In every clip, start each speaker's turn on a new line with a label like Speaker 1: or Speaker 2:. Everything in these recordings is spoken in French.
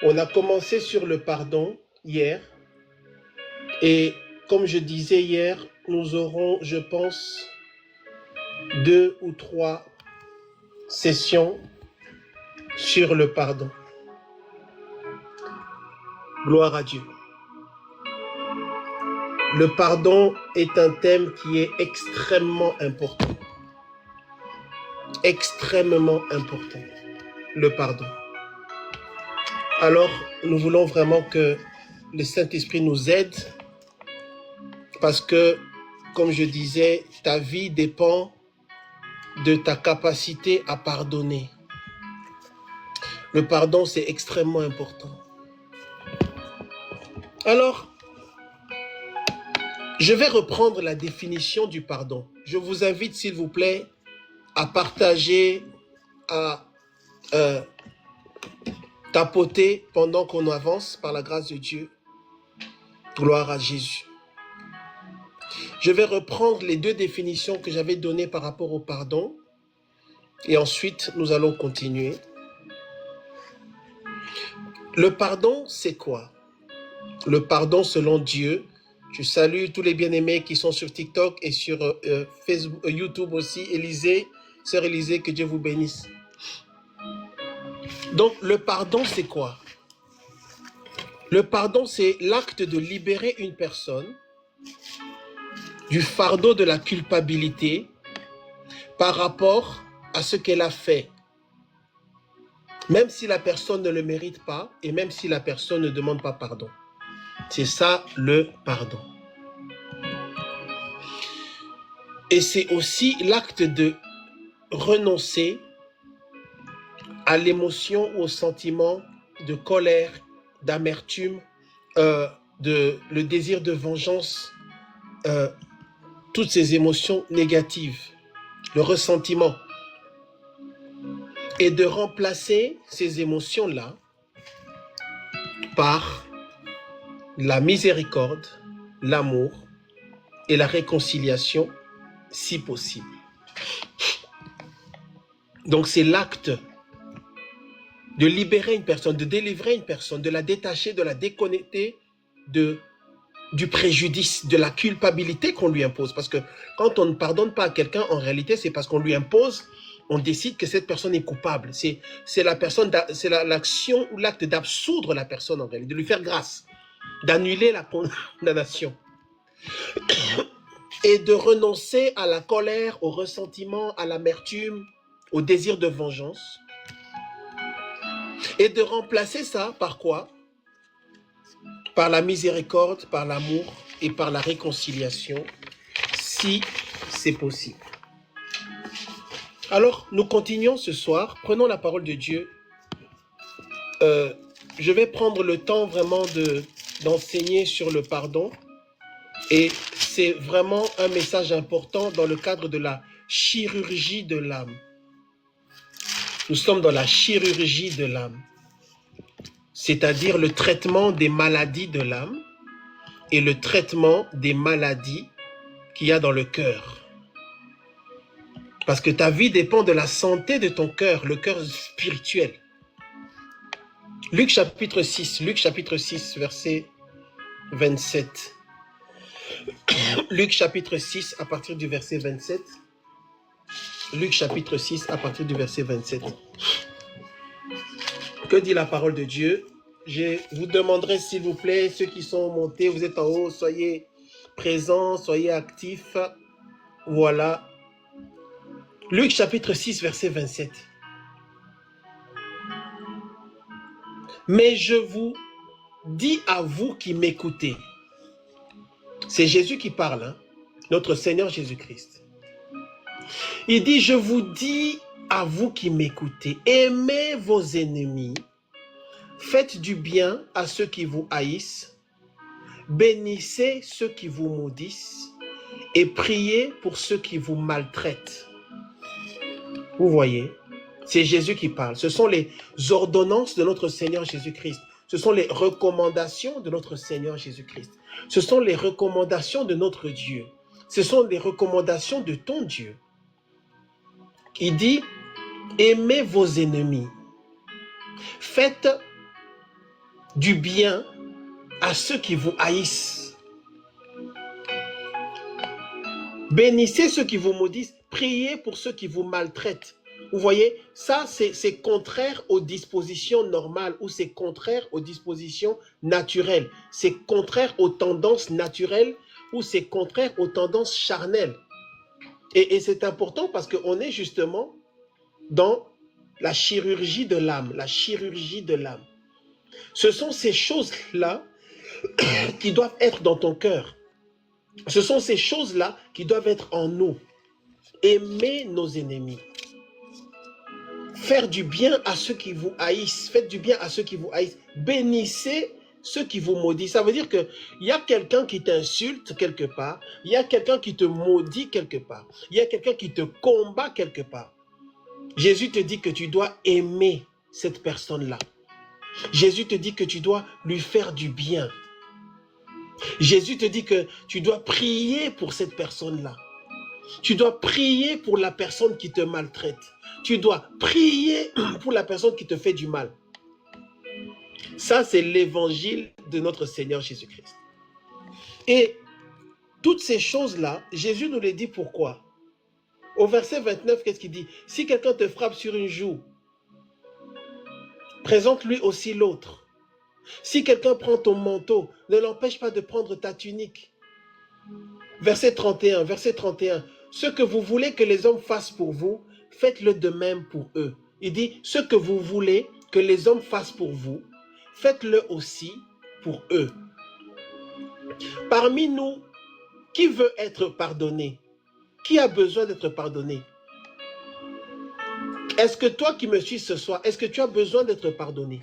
Speaker 1: On a commencé sur le pardon hier et comme je disais hier, nous aurons, je pense, 2 ou 3 sessions sur le pardon. Gloire à Dieu. Le pardon est un thème qui est extrêmement important. Extrêmement important. Le pardon. Alors, nous voulons vraiment que le Saint-Esprit nous aide parce que, comme je disais, ta vie dépend de ta capacité à pardonner. Le pardon, c'est extrêmement important. Alors, je vais reprendre la définition du pardon. Je vous invite, s'il vous plaît, à partager, à tapoter pendant qu'on avance par la grâce de Dieu. Gloire à Jésus. Je vais reprendre les 2 définitions que j'avais données par rapport au pardon et ensuite nous allons continuer. Le pardon, c'est quoi? Le pardon selon Dieu. Je salue tous les bien-aimés qui sont sur TikTok et sur Facebook, YouTube aussi. Élisée, sœur Élisée, que Dieu vous bénisse. Donc, le pardon, c'est quoi? Le pardon, c'est l'acte de libérer une personne du fardeau de la culpabilité par rapport à ce qu'elle a fait. Même si la personne ne le mérite pas et même si la personne ne demande pas pardon. C'est ça le pardon. Et c'est aussi l'acte de renoncer à l'émotion ou au sentiment de colère, d'amertume, le désir de vengeance, toutes ces émotions négatives, le ressentiment, et de remplacer ces émotions-là par la miséricorde, l'amour et la réconciliation, si possible. Donc c'est l'acte de libérer une personne, de délivrer une personne, de la détacher, de la déconnecter du préjudice, de la culpabilité qu'on lui impose. Parce que quand on ne pardonne pas à quelqu'un, en réalité, c'est parce qu'on lui impose, on décide que cette personne est coupable. C'est l'action ou l'acte d'absoudre la personne, en réalité, de lui faire grâce, d'annuler la condamnation. Et de renoncer à la colère, au ressentiment, à l'amertume, au désir de vengeance. Et de remplacer ça par quoi? Par la miséricorde, par l'amour et par la réconciliation, si c'est possible. Alors, nous continuons ce soir. Prenons la parole de Dieu. Je vais prendre le temps vraiment d'enseigner sur le pardon. Et c'est vraiment un message important dans le cadre de la chirurgie de l'âme. Nous sommes dans la chirurgie de l'âme, c'est-à-dire le traitement des maladies de l'âme et le traitement des maladies qu'il y a dans le cœur. Parce que ta vie dépend de la santé de ton cœur, le cœur spirituel. Luc chapitre 6, verset 27. Luc chapitre 6, à partir du verset 27. Luc chapitre 6, à partir du verset 27. Que dit la parole de Dieu? Je vous demanderai, s'il vous plaît, ceux qui sont montés, vous êtes en haut, soyez présents, soyez actifs. Voilà. Luc chapitre 6, verset 27. Mais je vous dis à vous qui m'écoutez. C'est Jésus qui parle, hein? Notre Seigneur Jésus-Christ. Il dit, je vous dis à vous qui m'écoutez, aimez vos ennemis, faites du bien à ceux qui vous haïssent, bénissez ceux qui vous maudissent et priez pour ceux qui vous maltraitent. Vous voyez, c'est Jésus qui parle. Ce sont les ordonnances de notre Seigneur Jésus-Christ. Ce sont les recommandations de notre Seigneur Jésus-Christ. Ce sont les recommandations de notre Dieu. Ce sont les recommandations de ton Dieu. Il dit, aimez vos ennemis. Faites du bien à ceux qui vous haïssent. Bénissez ceux qui vous maudissent, priez pour ceux qui vous maltraitent. Vous voyez, ça c'est contraire aux dispositions normales ou c'est contraire aux dispositions naturelles. C'est contraire aux tendances naturelles ou c'est contraire aux tendances charnelles. Et c'est important parce qu'on est justement dans la chirurgie de l'âme, la chirurgie de l'âme. Ce sont ces choses-là qui doivent être dans ton cœur. Ce sont ces choses-là qui doivent être en nous. Aimer nos ennemis. Faire du bien à ceux qui vous haïssent. Faites du bien à ceux qui vous haïssent. Bénissez ceux qui vous maudissent. Ça veut dire qu'il y a quelqu'un qui t'insulte quelque part. Il y a quelqu'un qui te maudit quelque part. Il y a quelqu'un qui te combat quelque part. Jésus te dit que tu dois aimer cette personne-là. Jésus te dit que tu dois lui faire du bien. Jésus te dit que tu dois prier pour cette personne-là. Tu dois prier pour la personne qui te maltraite. Tu dois prier pour la personne qui te fait du mal. Ça, c'est l'évangile de notre Seigneur Jésus-Christ. Et toutes ces choses-là, Jésus nous les dit pourquoi. Au verset 29, qu'est-ce qu'il dit? Si quelqu'un te frappe sur une joue, présente-lui aussi l'autre. Si quelqu'un prend ton manteau, ne l'empêche pas de prendre ta tunique. Verset 31, verset 31. Ce que vous voulez que les hommes fassent pour vous, faites-le de même pour eux. Il dit, ce que vous voulez que les hommes fassent pour vous, faites-le aussi pour eux. Parmi nous, qui veut être pardonné? Qui a besoin d'être pardonné? Est-ce que toi qui me suis ce soir, est-ce que tu as besoin d'être pardonné?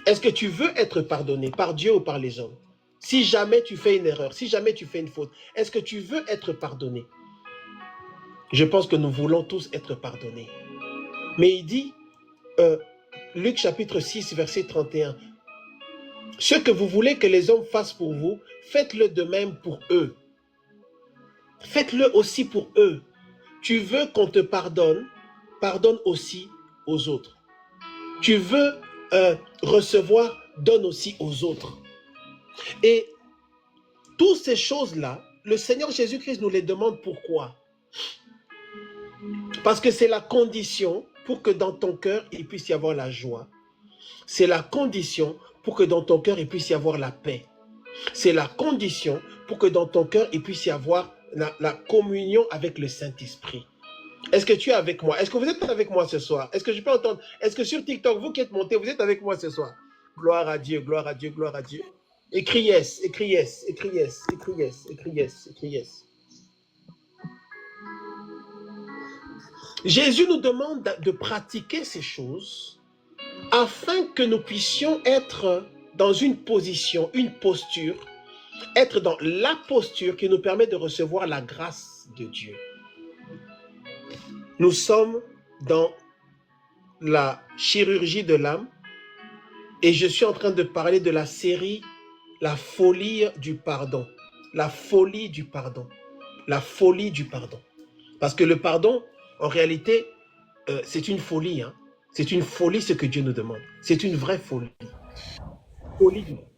Speaker 1: Est-ce que tu veux être pardonné par Dieu ou par les hommes? Si jamais tu fais une erreur, si jamais tu fais une faute, est-ce que tu veux être pardonné? Je pense que nous voulons tous être pardonnés. Mais il dit, Luc chapitre 6, verset 31, « Ce que vous voulez que les hommes fassent pour vous, faites-le de même pour eux. » Faites-le aussi pour eux. Tu veux qu'on te pardonne, pardonne aussi aux autres. Tu veux recevoir, donne aussi aux autres. Et toutes ces choses-là, le Seigneur Jésus-Christ nous les demande pourquoi? Parce que c'est la condition pour que dans ton cœur, il puisse y avoir la joie. C'est la condition pour que dans ton cœur, il puisse y avoir la paix. C'est la condition pour que dans ton cœur, il puisse y avoir la communion avec le Saint-Esprit. Est-ce que tu es avec moi? Est-ce que vous êtes avec moi ce soir? Est-ce que je peux entendre? Est-ce que sur TikTok, vous qui êtes montés, vous êtes avec moi ce soir? Gloire à Dieu, gloire à Dieu, gloire à Dieu. Écris yes, écris yes, écris yes, écris yes, écris yes, écris yes. Jésus nous demande de pratiquer ces choses afin que nous puissions être dans une position, une posture, être dans la posture qui nous permet de recevoir la grâce de Dieu. Nous sommes dans la chirurgie de l'âme et je suis en train de parler de la série La folie du pardon. La folie du pardon. La folie du pardon. Parce que le pardon, en réalité, c'est une folie. Hein. C'est une folie ce que Dieu nous demande. C'est une vraie folie. Folie du pardon.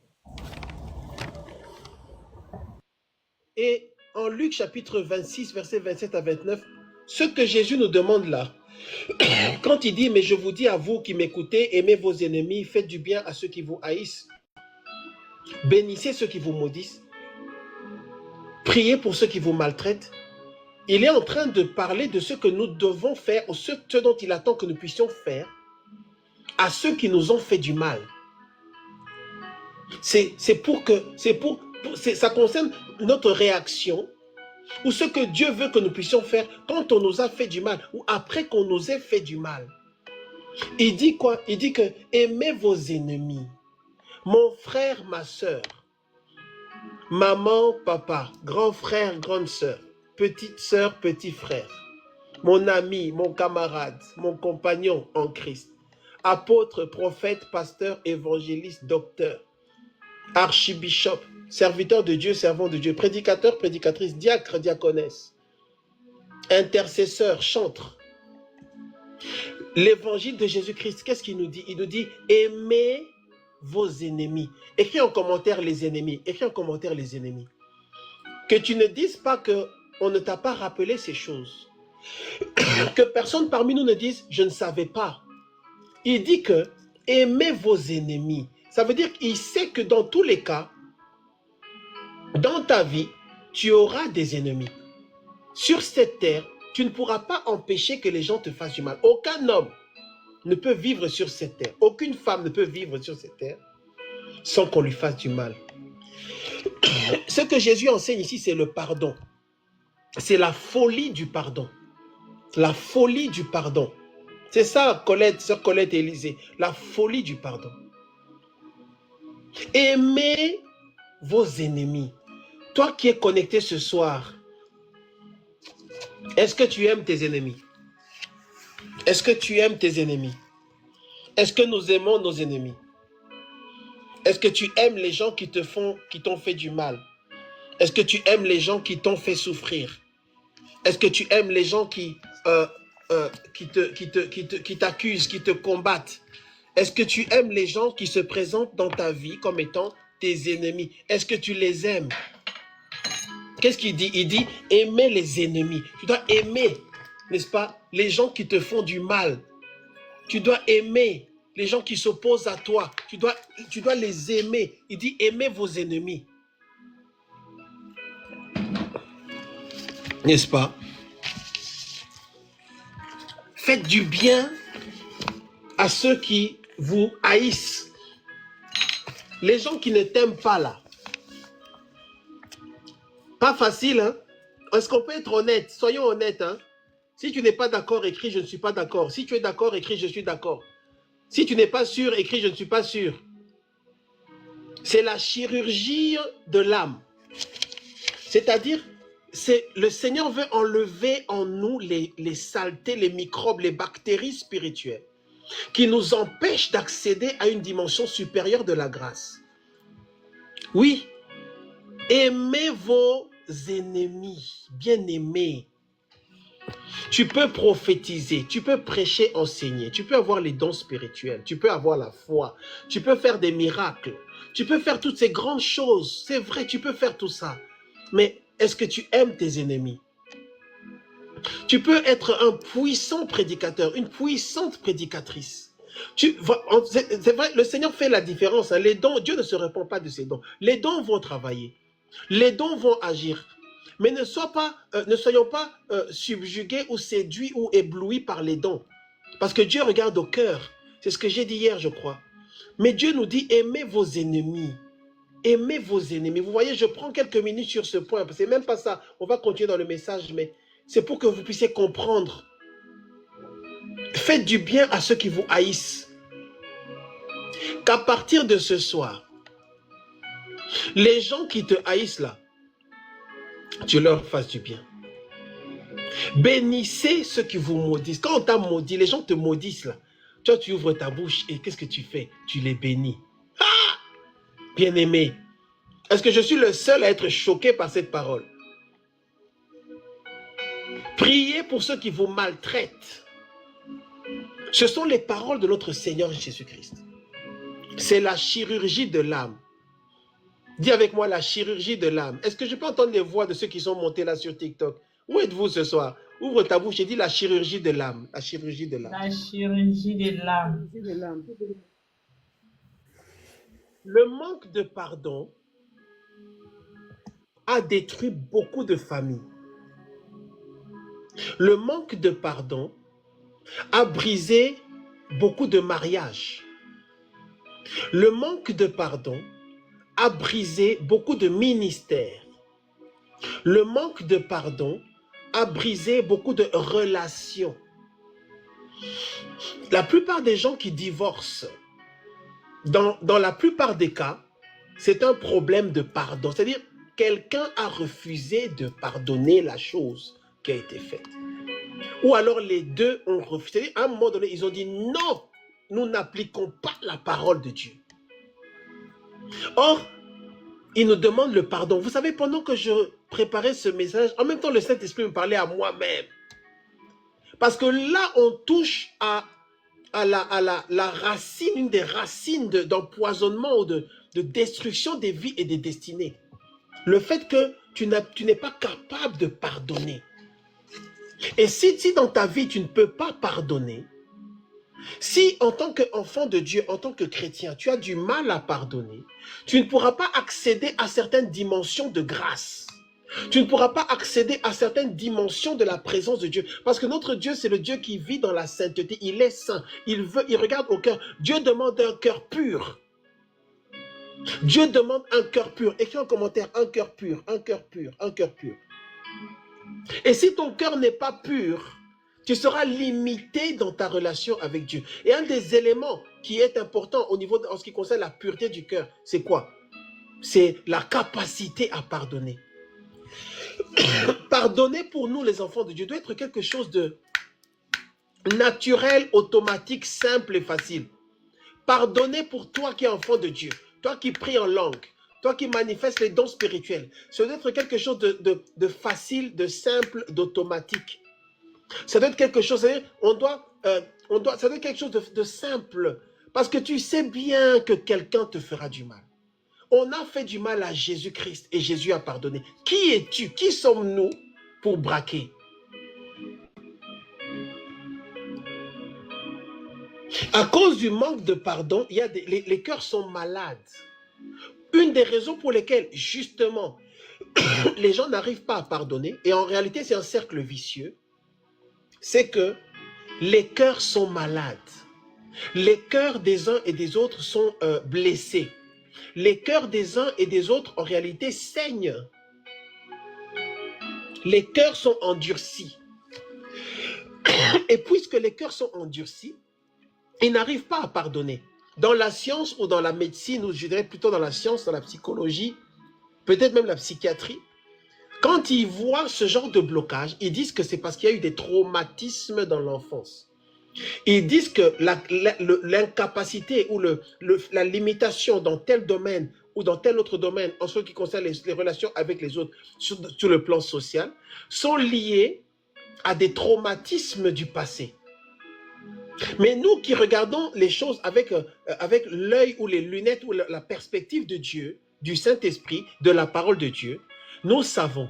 Speaker 1: Et en Luc chapitre 26, versets 27 à 29, ce que Jésus nous demande là, quand il dit, mais je vous dis à vous qui m'écoutez, aimez vos ennemis, faites du bien à ceux qui vous haïssent, bénissez ceux qui vous maudissent, priez pour ceux qui vous maltraitent. Il est en train de parler de ce que nous devons faire, ou ce dont il attend que nous puissions faire à ceux qui nous ont fait du mal. Ça concerne notre réaction ou ce que Dieu veut que nous puissions faire quand on nous a fait du mal ou après qu'on nous ait fait du mal. Il dit quoi? Il dit que aimez vos ennemis. Mon frère, ma soeur, maman, papa, grand frère, grande soeur, petite soeur, petit frère, mon ami, mon camarade, mon compagnon en Christ, apôtre, prophète, pasteur, évangéliste, docteur, archibishop, serviteur de Dieu, servant de Dieu, prédicateur, prédicatrice, diacre, diaconesse, intercesseur, chantre. L'évangile de Jésus-Christ, qu'est-ce qu'il nous dit? Il nous dit, aimez vos ennemis. Écris en commentaire les ennemis. Écris en commentaire les ennemis. Que tu ne dises pas qu'on ne t'a pas rappelé ces choses. Que personne parmi nous ne dise, je ne savais pas. Il dit que aimez vos ennemis. Ça veut dire qu'il sait que dans tous les cas, dans ta vie, tu auras des ennemis. Sur cette terre, tu ne pourras pas empêcher que les gens te fassent du mal. Aucun homme ne peut vivre sur cette terre. Aucune femme ne peut vivre sur cette terre sans qu'on lui fasse du mal. Ce que Jésus enseigne ici, c'est le pardon. C'est la folie du pardon. La folie du pardon. C'est ça, Colette, sœur Colette et Élisée. La folie du pardon. Aimez vos ennemis. Toi qui es connecté ce soir, est-ce que tu aimes tes ennemis? Est-ce que tu aimes tes ennemis? Est-ce que nous aimons nos ennemis? Est-ce que tu aimes les gens qui t'ont fait du mal? Est-ce que tu aimes les gens qui t'ont fait souffrir? Est-ce que tu aimes les gens qui t'accusent, qui te combattent? Est-ce que tu aimes les gens qui se présentent dans ta vie comme étant tes ennemis? Est-ce que tu les aimes? Qu'est-ce qu'il dit? Il dit, aimer les ennemis. Tu dois aimer, n'est-ce pas, les gens qui te font du mal. Tu dois aimer les gens qui s'opposent à toi. Tu dois les aimer. Il dit, aimez vos ennemis. N'est-ce pas? Faites du bien à ceux qui vous haïssent. Les gens qui ne t'aiment pas là. Pas facile, hein? Est-ce qu'on peut être honnête? Soyons honnêtes, hein? Si tu n'es pas d'accord, écris je ne suis pas d'accord. Si tu es d'accord, écris je suis d'accord. Si tu n'es pas sûr, écris je ne suis pas sûr. C'est la chirurgie de l'âme. C'est-à-dire, le Seigneur veut enlever en nous les saletés, les microbes, les bactéries spirituelles qui nous empêchent d'accéder à une dimension supérieure de la grâce. Oui, aimez vos ennemis, bien-aimés. Tu peux prophétiser, tu peux prêcher, enseigner, tu peux avoir les dons spirituels, tu peux avoir la foi, tu peux faire des miracles, tu peux faire toutes ces grandes choses. C'est vrai, tu peux faire tout ça. Mais est-ce que tu aimes tes ennemis? Tu peux être un puissant prédicateur, une puissante prédicatrice. C'est vrai, le Seigneur fait la différence. Hein. Les dons, Dieu ne se répand pas de ses dons. Les dons vont travailler. Les dons vont agir. Mais ne soyons pas subjugués ou séduits ou éblouis par les dons. Parce que Dieu regarde au cœur. C'est ce que j'ai dit hier, je crois. Mais Dieu nous dit, aimez vos ennemis. Aimez vos ennemis. Vous voyez, je prends quelques minutes sur ce point. C'est même pas ça. On va continuer dans le message, mais c'est pour que vous puissiez comprendre. Faites du bien à ceux qui vous haïssent. Qu'à partir de ce soir, les gens qui te haïssent là, tu leur fasses du bien. Bénissez ceux qui vous maudissent. Quand on t'a maudit, les gens te maudissent là. Toi, tu ouvres ta bouche et qu'est-ce que tu fais? Tu les bénis. Ah! Bien-aimé, est-ce que je suis le seul à être choqué par cette parole? Priez pour ceux qui vous maltraitent. Ce sont les paroles de notre Seigneur Jésus-Christ. C'est la chirurgie de l'âme. Dis avec moi la chirurgie de l'âme. Est-ce que je peux entendre les voix de ceux qui sont montés là sur TikTok? Où êtes-vous ce soir? Ouvre ta bouche et dis la chirurgie de l'âme. La chirurgie de l'âme.
Speaker 2: La chirurgie de l'âme.
Speaker 1: Le manque de pardon a détruit beaucoup de familles. Le manque de pardon a brisé beaucoup de mariages. Le manque de pardon a brisé beaucoup de ministères. Le manque de pardon a brisé beaucoup de relations. La plupart des gens qui divorcent, dans la plupart des cas, c'est un problème de pardon. C'est-à-dire, quelqu'un a refusé de pardonner la chose qui a été faite. Ou alors les deux ont refusé. À un moment donné, ils ont dit non, nous n'appliquons pas la parole de Dieu. Or, ils nous demandent le pardon. Vous savez, pendant que je préparais ce message, en même temps, le Saint-Esprit me parlait à moi-même. Parce que là, on touche à la racine, une des racines d'empoisonnement ou de destruction des vies et des destinées. Le fait que tu n'es pas capable de pardonner. Et si dans ta vie, tu ne peux pas pardonner, si en tant qu'enfant de Dieu, en tant que chrétien, tu as du mal à pardonner, tu ne pourras pas accéder à certaines dimensions de grâce. Tu ne pourras pas accéder à certaines dimensions de la présence de Dieu. Parce que notre Dieu, c'est le Dieu qui vit dans la sainteté. Il est saint. Il regarde au cœur. Dieu demande un cœur pur. Dieu demande un cœur pur. Écris en commentaire, un cœur pur, un cœur pur, un cœur pur. Et si ton cœur n'est pas pur, tu seras limité dans ta relation avec Dieu. Et un des éléments qui est important en ce qui concerne la pureté du cœur, c'est quoi? C'est la capacité à pardonner. Pardonner pour nous, les enfants de Dieu, doit être quelque chose de naturel, automatique, simple et facile. Pardonner pour toi qui es enfant de Dieu, toi qui pries en langue, toi qui manifestes les dons spirituels, ça doit être quelque chose de facile, de simple, d'automatique. Ça doit être quelque chose, ça doit être quelque chose de simple, parce que tu sais bien que quelqu'un te fera du mal. On a fait du mal à Jésus-Christ et Jésus a pardonné. Qui es-tu? Qui sommes-nous pour braquer? À cause du manque de pardon, les cœurs sont malades. Une des raisons pour lesquelles, justement, les gens n'arrivent pas à pardonner, et en réalité c'est un cercle vicieux, c'est que les cœurs sont malades. Les cœurs des uns et des autres sont blessés. Les cœurs des uns et des autres, en réalité, saignent. Les cœurs sont endurcis. Et puisque les cœurs sont endurcis, ils n'arrivent pas à pardonner. Dans la science ou dans la médecine, ou je dirais plutôt dans la science, dans la psychologie, peut-être même la psychiatrie, quand ils voient ce genre de blocage, ils disent que c'est parce qu'il y a eu des traumatismes dans l'enfance. Ils disent que l'incapacité ou la limitation dans tel domaine ou dans tel autre domaine, en ce qui concerne les relations avec les autres sur le plan social, sont liées à des traumatismes du passé. Mais nous qui regardons les choses avec l'œil ou les lunettes ou la perspective de Dieu, du Saint-Esprit, de la parole de Dieu, nous savons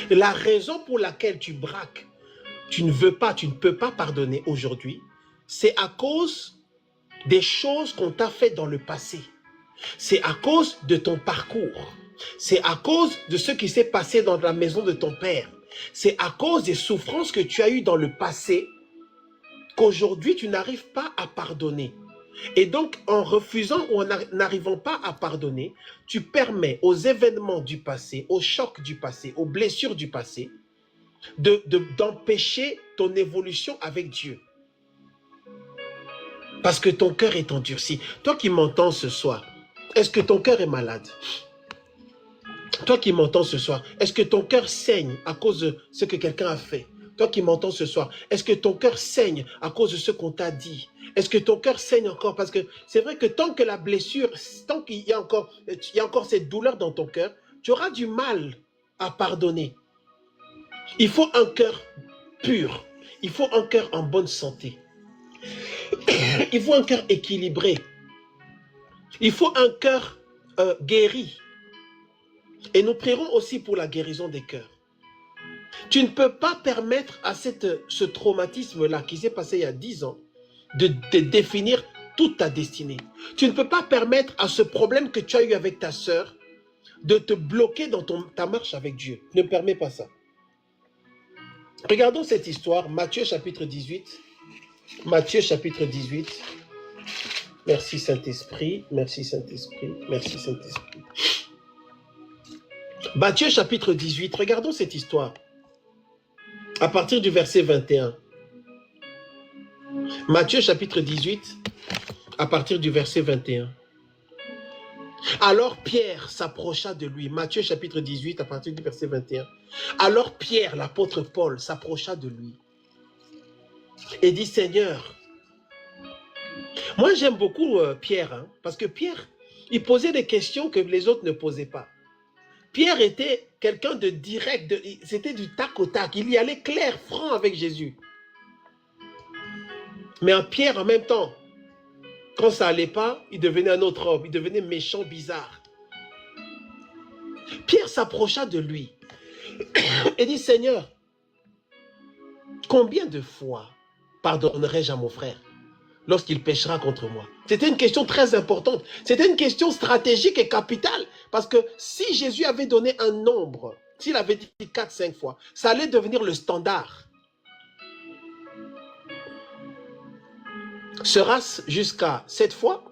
Speaker 1: la raison pour laquelle tu braques, tu ne peux pas pardonner aujourd'hui, c'est à cause des choses qu'on t'a fait dans le passé. C'est à cause de ton parcours. C'est à cause de ce qui s'est passé dans la maison de ton père. C'est à cause des souffrances que tu as eues dans le passé qu'aujourd'hui tu n'arrives pas à pardonner. Et donc, en refusant ou en n'arrivant pas à pardonner, tu permets aux événements du passé, aux chocs du passé, aux blessures du passé, d'empêcher ton évolution avec Dieu. Parce que ton cœur est endurci. Toi qui m'entends ce soir, est-ce que ton cœur est malade? Toi qui m'entends ce soir, est-ce que ton cœur saigne à cause de ce que quelqu'un a fait? Toi qui m'entends ce soir, est-ce que ton cœur saigne à cause de ce qu'on t'a dit? Est-ce que ton cœur saigne encore? Parce que c'est vrai que tant que la blessure, tant qu'il y a encore cette douleur dans ton cœur, tu auras du mal à pardonner. Il faut un cœur pur. Il faut un cœur en bonne santé. Il faut un cœur équilibré. Il faut un cœur guéri. Et nous prierons aussi pour la guérison des cœurs. Tu ne peux pas permettre à ce traumatisme-là qui s'est passé il y a 10 ans de définir toute ta destinée. Tu ne peux pas permettre à ce problème que tu as eu avec ta sœur de te bloquer dans ta marche avec Dieu. Ne permets pas ça. Regardons cette histoire, Matthieu chapitre 18. Matthieu chapitre 18. Merci Saint-Esprit, merci Saint-Esprit, merci Saint-Esprit. Matthieu chapitre 18, regardons cette histoire. À partir du verset 21. Matthieu chapitre 18, à partir du verset 21. Alors Pierre s'approcha de lui. Matthieu chapitre 18, à partir du verset 21. Alors Pierre, l'apôtre Paul, s'approcha de lui et dit, Seigneur, moi j'aime beaucoup Pierre, hein, parce que Pierre, il posait des questions que les autres ne posaient pas. Pierre était quelqu'un de direct, c'était du tac au tac. Il y allait clair, franc avec Jésus. Mais en Pierre, en même temps, quand ça n'allait pas, il devenait un autre homme. Il devenait méchant, bizarre. Pierre s'approcha de lui et dit, Seigneur, combien de fois pardonnerai-je à mon frère lorsqu'il péchera contre moi? C'était une question très importante. C'était une question stratégique et capitale. Parce que si Jésus avait donné un nombre, s'il avait dit 4-5 fois, ça allait devenir le standard. Sera-ce jusqu'à 7 fois?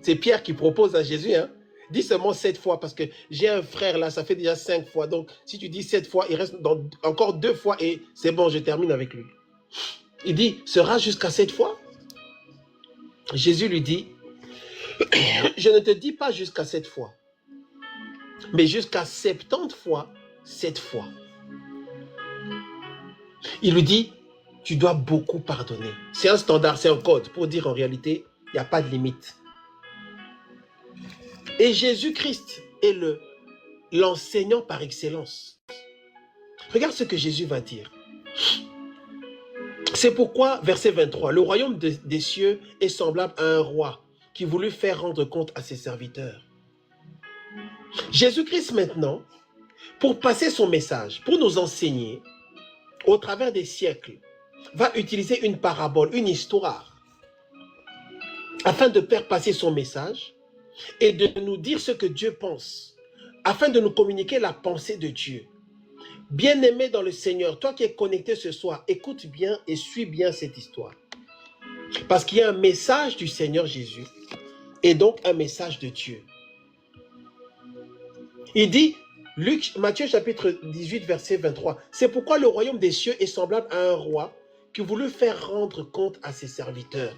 Speaker 1: C'est Pierre qui propose à Jésus, hein? Dis seulement 7 fois, parce que j'ai un frère là, ça fait déjà 5 fois. Donc, si tu dis 7 fois, il reste encore 2 fois et c'est bon, je termine avec lui. Il dit, sera jusqu'à 7 fois? Jésus lui dit, je ne te dis pas jusqu'à 7 fois, mais jusqu'à 70 fois 7 fois. Il lui dit, tu dois beaucoup pardonner. C'est un standard, c'est un code pour dire en réalité, il n'y a pas de limite. Et Jésus-Christ est l'enseignant par excellence. Regarde ce que Jésus va dire. C'est pourquoi, verset 23, le royaume des cieux est semblable à un roi qui voulut faire rendre compte à ses serviteurs. Jésus-Christ maintenant, pour passer son message, pour nous enseigner, au travers des siècles, va utiliser une parabole, une histoire, afin de faire passer son message et de nous dire ce que Dieu pense, afin de nous communiquer la pensée de Dieu. Bien-aimé dans le Seigneur, toi qui es connecté ce soir, écoute bien et suis bien cette histoire. Parce qu'il y a un message du Seigneur Jésus et donc un message de Dieu. Il dit, Matthieu chapitre 18, verset 23, c'est pourquoi le royaume des cieux est semblable à un roi qui voulut faire rendre compte à ses serviteurs.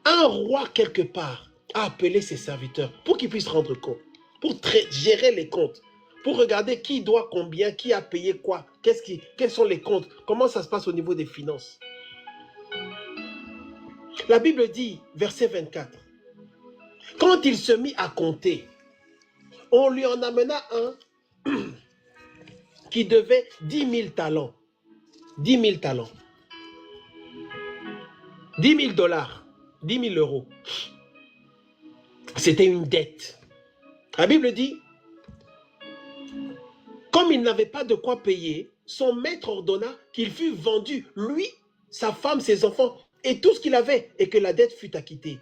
Speaker 1: Un roi, quelque part, a appelé ses serviteurs pour qu'ils puissent rendre compte, pour gérer les comptes, pour regarder qui doit combien, qui a payé quoi, quels sont les comptes, comment ça se passe au niveau des finances. La Bible dit, verset 24, quand il se mit à compter, on lui en amena un qui devait 10 000 talents. 10 000 talents. 10 000 dollars. 10 000 euros. C'était une dette. La Bible dit, comme il n'avait pas de quoi payer, son maître ordonna qu'il fût vendu, lui, sa femme, ses enfants, et tout ce qu'il avait, et que la dette fût acquittée.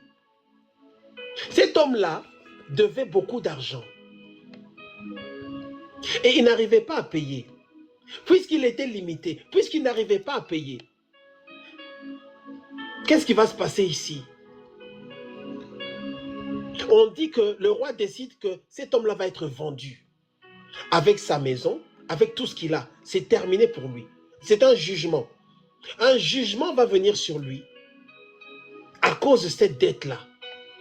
Speaker 1: Cet homme-là devait beaucoup d'argent. Et il n'arrivait pas à payer. Puisqu'il était limité, puisqu'il n'arrivait pas à payer, qu'est-ce qui va se passer ici? On dit que le roi décide que cet homme-là va être vendu. Avec sa maison, avec tout ce qu'il a. C'est terminé pour lui. C'est un jugement. Un jugement va venir sur lui à cause de cette dette-là.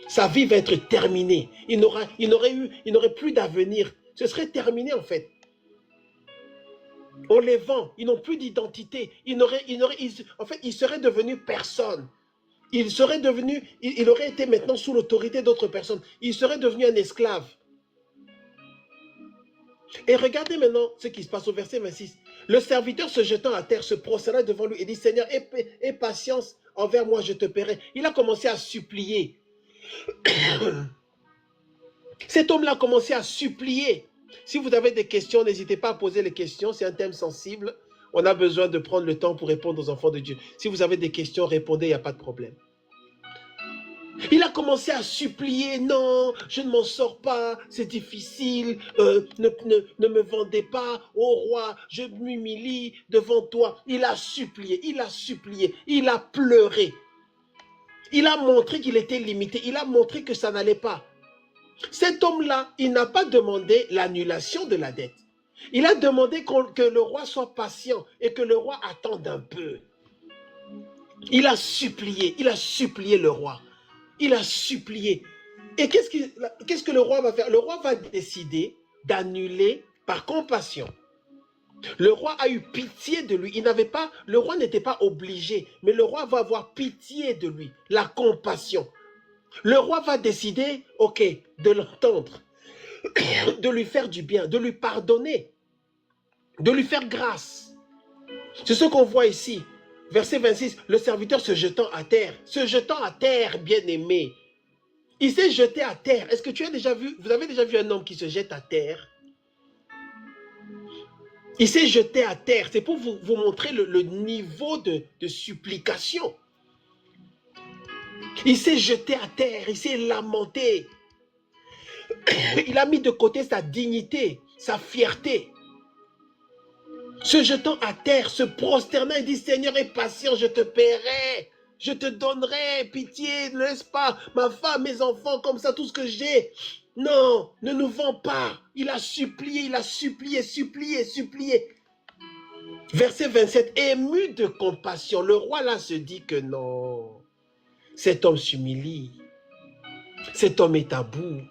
Speaker 1: Sa vie va être terminée. Il n'aurait plus d'avenir. Ce serait terminé en fait. On les vend. Ils n'ont plus d'identité. En fait, ils seraient devenus personne. Il aurait été maintenant sous l'autorité d'autres personnes. Il serait devenu un esclave. Et regardez maintenant ce qui se passe au verset 26. Le serviteur se jetant à terre se prosterna devant lui et dit, Seigneur, aie patience envers moi, je te paierai. Il a commencé à supplier. Cet homme-là a commencé à supplier. Si vous avez des questions, n'hésitez pas à poser les questions. C'est un thème sensible. On a besoin de prendre le temps pour répondre aux enfants de Dieu. Si vous avez des questions, répondez, il n'y a pas de problème. Il a commencé à supplier, non, je ne m'en sors pas, c'est difficile, ne me vendez pas, ô roi, je m'humilie devant toi. Il a supplié, il a pleuré. Il a montré qu'il était limité, il a montré que ça n'allait pas. Cet homme-là, il n'a pas demandé l'annulation de la dette. Il a demandé que le roi soit patient et que le roi attende un peu. Il a supplié le roi. Il a supplié. Et qu'est-ce que le roi va faire? Le roi va décider d'annuler par compassion. Le roi a eu pitié de lui. Le roi n'était pas obligé, mais le roi va avoir pitié de lui. La compassion. Le roi va décider, ok, de l'entendre, de lui faire du bien, de lui pardonner, de lui faire grâce. C'est ce qu'on voit ici. Verset 26, le serviteur se jetant à terre. Se jetant à terre, bien-aimé. Il s'est jeté à terre. Est-ce que tu as déjà vu, vous avez déjà vu un homme qui se jette à terre? Il s'est jeté à terre. C'est pour vous montrer le niveau de supplication. Il s'est jeté à terre. Il s'est lamenté. Il a mis de côté sa dignité, sa fierté. Se jetant à terre, se prosternant, il dit, Seigneur, aie patience, je te paierai. Je te donnerai, pitié, ne laisse pas ma femme, mes enfants, comme ça, tout ce que j'ai. Non, ne nous vends pas. Il a supplié, supplié. Verset 27, ému de compassion, le roi là se dit que non, cet homme s'humilie, cet homme est à bout,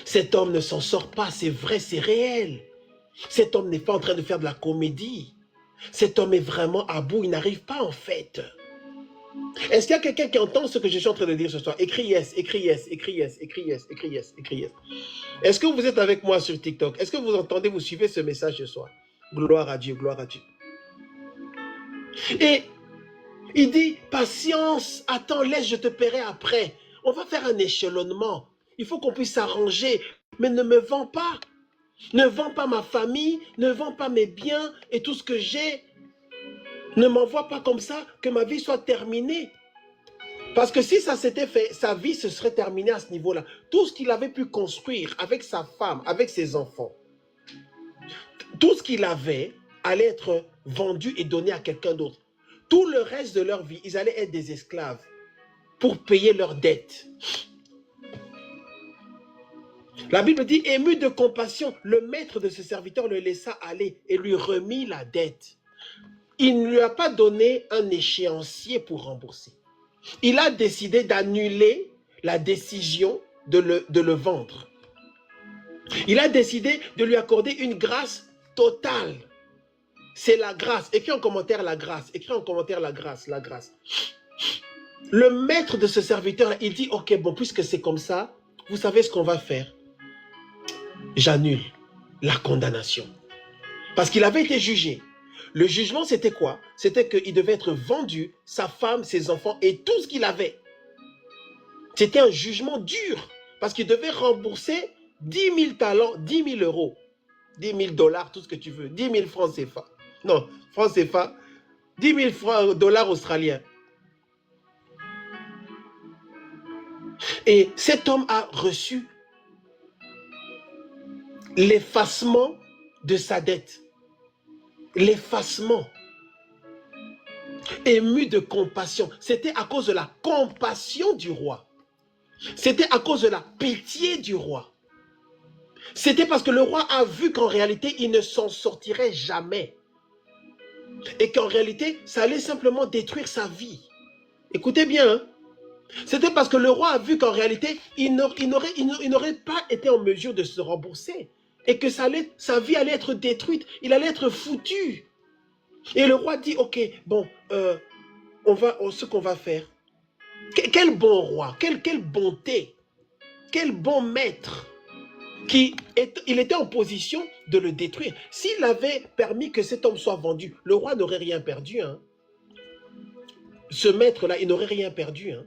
Speaker 1: cet homme ne s'en sort pas, c'est vrai, c'est réel. Cet homme n'est pas en train de faire de la comédie. Cet homme est vraiment à bout, il n'arrive pas en fait. Est-ce qu'il y a quelqu'un qui entend ce que je suis en train de dire ce soir? Écris yes, écris yes, écris yes, écris yes, écris yes, écris yes. Est-ce que vous êtes avec moi sur TikTok? Est-ce que vous entendez, vous suivez ce message ce soir? Gloire à Dieu, gloire à Dieu. Et il dit, patience, attends, laisse, je te paierai après. On va faire un échelonnement. Il faut qu'on puisse s'arranger, mais ne me vends pas. Ne vends pas ma famille, ne vends pas mes biens et tout ce que j'ai. Ne m'envoie pas comme ça, que ma vie soit terminée. Parce que si ça s'était fait, sa vie se serait terminée à ce niveau-là. Tout ce qu'il avait pu construire avec sa femme, avec ses enfants, tout ce qu'il avait allait être vendu et donné à quelqu'un d'autre. Tout le reste de leur vie, ils allaient être des esclaves pour payer leurs dettes. La Bible dit, ému de compassion, le maître de ce serviteur le laissa aller et lui remit la dette. Il ne lui a pas donné un échéancier pour rembourser. Il a décidé d'annuler la décision de le vendre. Il a décidé de lui accorder une grâce totale. C'est la grâce. Écris en commentaire la grâce. Écris en commentaire la grâce, la grâce. Le maître de ce serviteur, il dit, ok, bon, puisque c'est comme ça, vous savez ce qu'on va faire? J'annule la condamnation. Parce qu'il avait été jugé. Le jugement, c'était quoi? C'était qu'il devait être vendu, sa femme, ses enfants et tout ce qu'il avait. C'était un jugement dur. Parce qu'il devait rembourser 10 000 talents, 10 000 euros, 10 000 dollars, tout ce que tu veux, 10 000 francs CFA. Non, francs CFA, 10 000 dollars australiens. Et cet homme a reçu l'effacement de sa dette. L'effacement. Ému de compassion. C'était à cause de la compassion du roi. C'était à cause de la pitié du roi. C'était parce que le roi a vu qu'en réalité, il ne s'en sortirait jamais. Et qu'en réalité, ça allait simplement détruire sa vie. Écoutez bien, hein? C'était parce que le roi a vu qu'en réalité, il n'aurait pas été en mesure de se rembourser. Et que sa vie allait être détruite. Il allait être foutu. Et le roi dit, ok, bon, ce qu'on va faire. Quel bon roi, quelle bonté, quel bon maître. Il était en position de le détruire. S'il avait permis que cet homme soit vendu, le roi n'aurait rien perdu. Hein. Ce maître-là, il n'aurait rien perdu. Hein.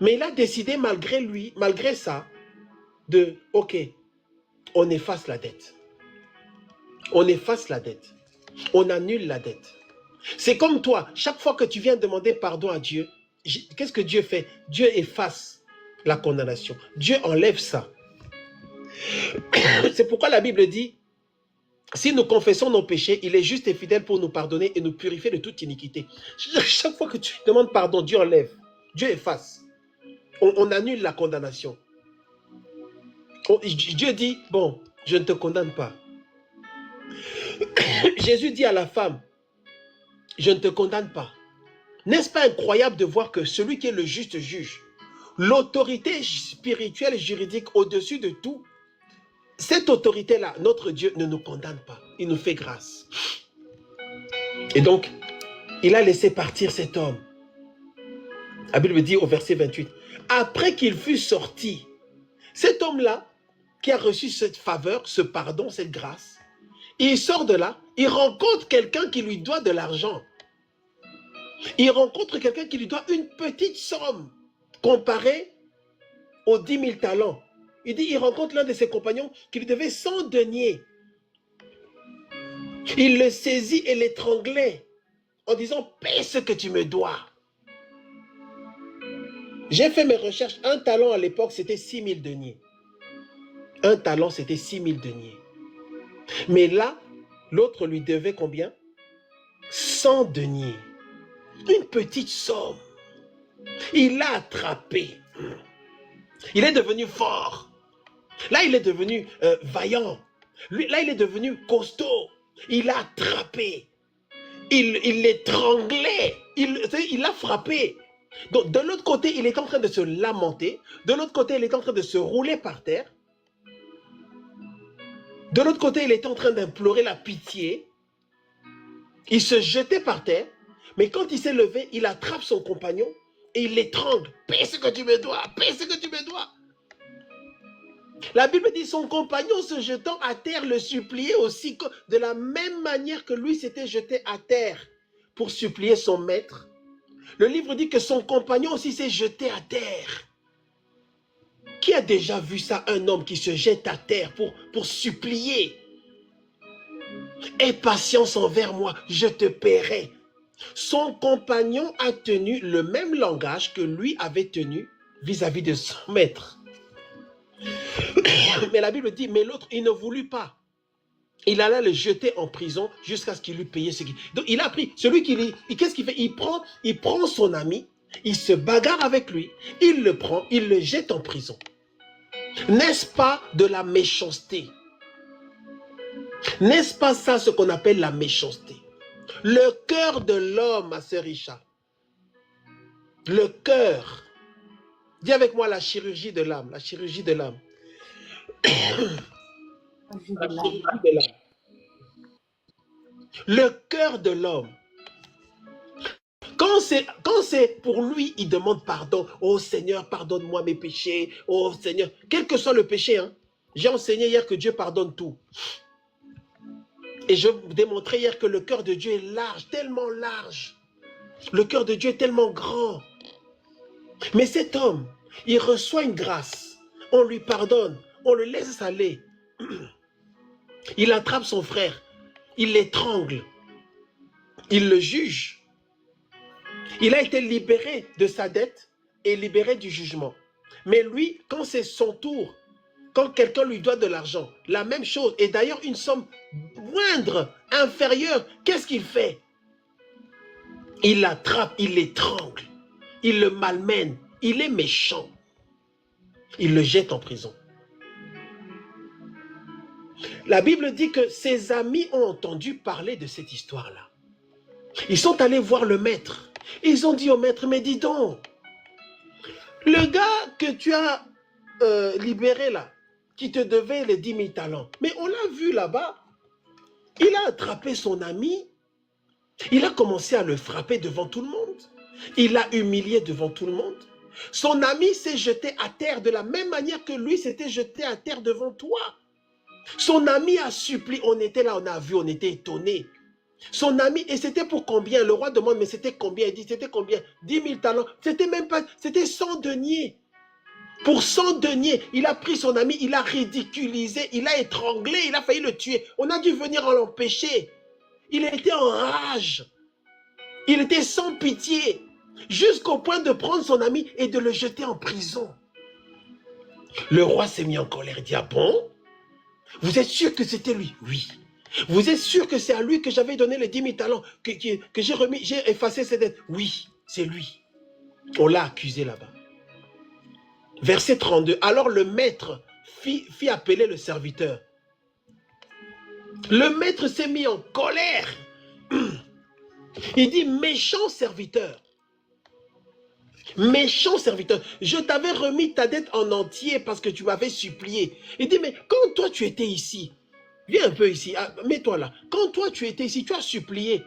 Speaker 1: Mais il a décidé malgré lui, malgré ça, de, ok, on efface la dette. On efface la dette. On annule la dette. C'est comme toi, chaque fois que tu viens demander pardon à Dieu, qu'est-ce que Dieu fait? Dieu efface la condamnation. Dieu enlève ça. C'est pourquoi la Bible dit, si nous confessons nos péchés, il est juste et fidèle pour nous pardonner et nous purifier de toute iniquité. Chaque fois que tu demandes pardon, Dieu enlève. Dieu efface. On annule la condamnation. Dieu dit, bon, je ne te condamne pas. Jésus dit à la femme, je ne te condamne pas. N'est-ce pas incroyable de voir que celui qui est le juste juge, l'autorité spirituelle, juridique au-dessus de tout, cette autorité-là, notre Dieu ne nous condamne pas. Il nous fait grâce. Et donc, il a laissé partir cet homme. La Bible dit au verset 28, après qu'il fut sorti, cet homme-là, qui a reçu cette faveur, ce pardon, cette grâce, il sort de là, il rencontre quelqu'un qui lui doit de l'argent. Il rencontre quelqu'un qui lui doit une petite somme comparée aux 10 000 talents. Il rencontre l'un de ses compagnons qui lui devait 100 deniers. Il le saisit et l'étranglait en disant « Paie ce que tu me dois ». J'ai fait mes recherches. Un talent à l'époque, c'était 6 000 deniers. Un talent, c'était 6 000 deniers. Mais là, l'autre lui devait combien? 100 deniers. Une petite somme. Il l'a attrapé. Il est devenu fort. Là, il est devenu vaillant. Là, il est devenu costaud. Il l'a attrapé. Il l'étranglait. Il l'a frappé. Donc, de l'autre côté, il est en train de se lamenter. De l'autre côté, il est en train de se rouler par terre. De l'autre côté, il est en train d'implorer la pitié. Il se jetait par terre. Mais quand il s'est levé, il attrape son compagnon et il l'étrangle. Paie ce que tu me dois. Paie ce que tu me dois. La Bible dit son compagnon se jetant à terre le suppliait aussi de la même manière que lui s'était jeté à terre pour supplier son maître. Le livre dit que son compagnon aussi s'est jeté à terre. Qui a déjà vu ça, un homme qui se jette à terre pour supplier? Aie patience envers moi, je te paierai. Son compagnon a tenu le même langage que lui avait tenu vis-à-vis de son maître. Mais la Bible dit, mais l'autre, il ne voulut pas. Il alla le jeter en prison jusqu'à ce qu'il lui paye ce qu'il... Donc il a pris, celui qui... Qu'est-ce qu'il fait? Il prend son ami, il se bagarre avec lui, il le prend, il le jette en prison. N'est-ce pas de la méchanceté? N'est-ce pas ça ce qu'on appelle la méchanceté? Le cœur de l'homme, ma sœur Richard. Le cœur. Dis avec moi la chirurgie de l'âme, la chirurgie de l'âme. La chirurgie de l'âme. Le cœur de l'homme. Quand c'est pour lui, il demande pardon. Oh Seigneur, pardonne-moi mes péchés. Oh Seigneur, quel que soit le péché. Hein. J'ai enseigné hier que Dieu pardonne tout. Et je vous démontrais hier que le cœur de Dieu est large, tellement large. Le cœur de Dieu est tellement grand. Mais cet homme, il reçoit une grâce. On lui pardonne. On le laisse aller. Il attrape son frère. Il l'étrangle. Il le juge. Il a été libéré de sa dette et libéré du jugement. Mais lui, quand c'est son tour, quand quelqu'un lui doit de l'argent, la même chose, et d'ailleurs une somme moindre, inférieure, qu'est-ce qu'il fait? Il l'attrape, il l'étrangle, il le malmène, il est méchant. Il le jette en prison. La Bible dit que ses amis ont entendu parler de cette histoire-là. Ils sont allés voir le maître. Ils ont dit au maître, mais dis donc, le gars que tu as libéré là, qui te devait les 10 000 talents, mais on l'a vu là-bas, il a attrapé son ami, il a commencé à le frapper devant tout le monde, il l'a humilié devant tout le monde. Son ami s'est jeté à terre de la même manière que lui s'était jeté à terre devant toi. Son ami a supplié, on était là, on a vu, on était étonnés. Son ami, et c'était pour combien? Le roi demande, mais c'était combien? Il dit, c'était combien? 10 000 talents. C'était même pas, c'était 100 deniers. Pour 100 deniers, il a pris son ami, il a ridiculisé, il a étranglé, il a failli le tuer. On a dû venir en l'empêcher. Il était en rage. Il était sans pitié. Jusqu'au point de prendre son ami et de le jeter en prison. Le roi s'est mis en colère. Il dit, ah bon? Vous êtes sûr que c'était lui? Oui. Vous êtes sûr que c'est à lui que j'avais donné les 10 000 talents, que j'ai remis, j'ai effacé ses dettes? Oui, c'est lui. On l'a accusé là-bas. Verset 32. Alors le maître fit appeler le serviteur. Le maître s'est mis en colère. Il dit, méchant serviteur. Méchant serviteur, je t'avais remis ta dette en entier parce que tu m'avais supplié. Il dit, mais quand toi tu étais ici, viens un peu ici, mets-toi là. Quand toi tu étais ici, tu as supplié.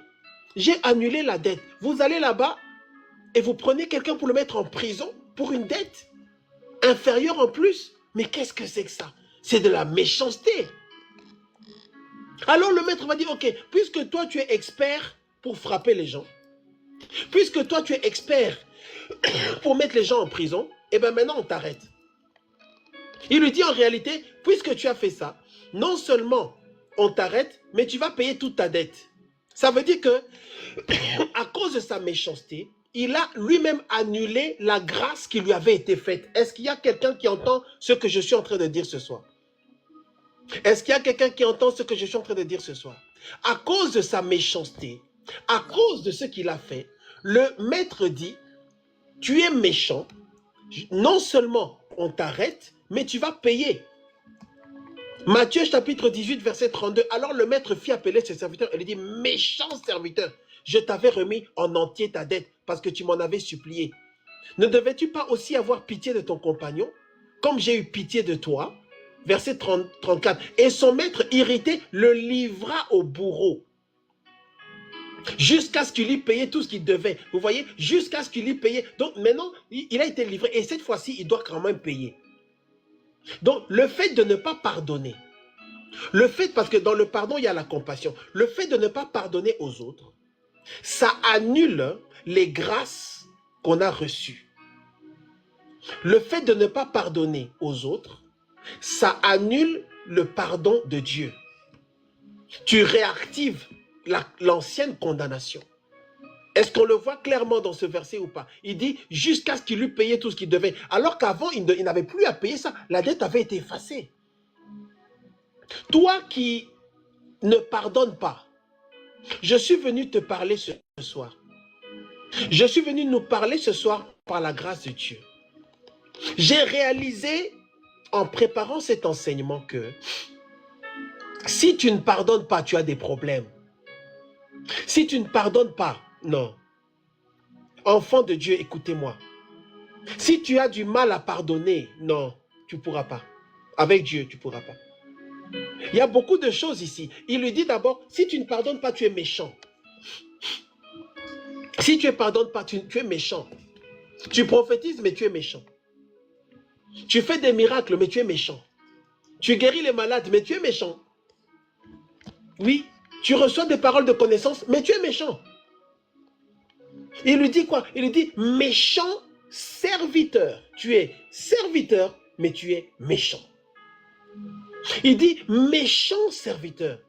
Speaker 1: J'ai annulé la dette. Vous allez là-bas et vous prenez quelqu'un pour le mettre en prison pour une dette inférieure en plus. Mais qu'est-ce que c'est que ça? C'est de la méchanceté. Alors le maître va dire, ok, puisque toi tu es expert pour frapper les gens, Puisque toi, tu es expert pour mettre les gens en prison, et bien maintenant, on t'arrête. Il lui dit en réalité, puisque tu as fait ça, non seulement on t'arrête, mais tu vas payer toute ta dette. Ça veut dire que, à cause de sa méchanceté, il a lui-même annulé la grâce qui lui avait été faite. Est-ce qu'il y a quelqu'un qui entend ce que je suis en train de dire ce soir? Est-ce qu'il y a quelqu'un qui entend ce que je suis en train de dire ce soir? À cause de sa méchanceté, à cause de ce qu'il a fait, le maître dit, tu es méchant, non seulement on t'arrête, mais tu vas payer. Matthieu chapitre 18, verset 32. Alors le maître fit appeler ses serviteurs et lui dit, méchant serviteur, je t'avais remis en entier ta dette parce que tu m'en avais supplié. Ne devais-tu pas aussi avoir pitié de ton compagnon, comme j'ai eu pitié de toi? Verset 34. Et son maître irrité le livra au bourreau, jusqu'à ce qu'il lui payait tout ce qu'il devait. Vous voyez, jusqu'à ce qu'il lui payait. Donc maintenant, il a été livré et cette fois-ci, il doit quand même payer. Donc, le fait de ne pas pardonner, le fait, parce que dans le pardon, il y a la compassion, le fait de ne pas pardonner aux autres, ça annule les grâces qu'on a reçues. Le fait de ne pas pardonner aux autres, ça annule le pardon de Dieu. Tu réactives l'ancienne condamnation. Est-ce qu'on le voit clairement dans ce verset ou pas? Il dit jusqu'à ce qu'il lui payait tout ce qu'il devait. Alors qu'avant, il n'avait plus à payer ça. La dette avait été effacée. Toi qui ne pardonnes pas, je suis venu te parler ce soir. Je suis venu nous parler ce soir par la grâce de Dieu. J'ai réalisé en préparant cet enseignement que si tu ne pardonnes pas, tu as des problèmes. Si tu ne pardonnes pas, non. Enfant de Dieu, écoutez-moi. Si tu as du mal à pardonner, non, tu ne pourras pas. Avec Dieu, tu ne pourras pas. Il y a beaucoup de choses ici. Il lui dit d'abord, si tu ne pardonnes pas, tu es méchant. Si tu ne pardonnes pas, tu es méchant. Tu prophétises, mais tu es méchant. Tu fais des miracles, mais tu es méchant. Tu guéris les malades, mais tu es méchant. Oui, tu reçois des paroles de connaissance, mais tu es méchant. Il lui dit quoi? Il lui dit, méchant serviteur. Tu es serviteur, mais tu es méchant. Il dit, méchant serviteur.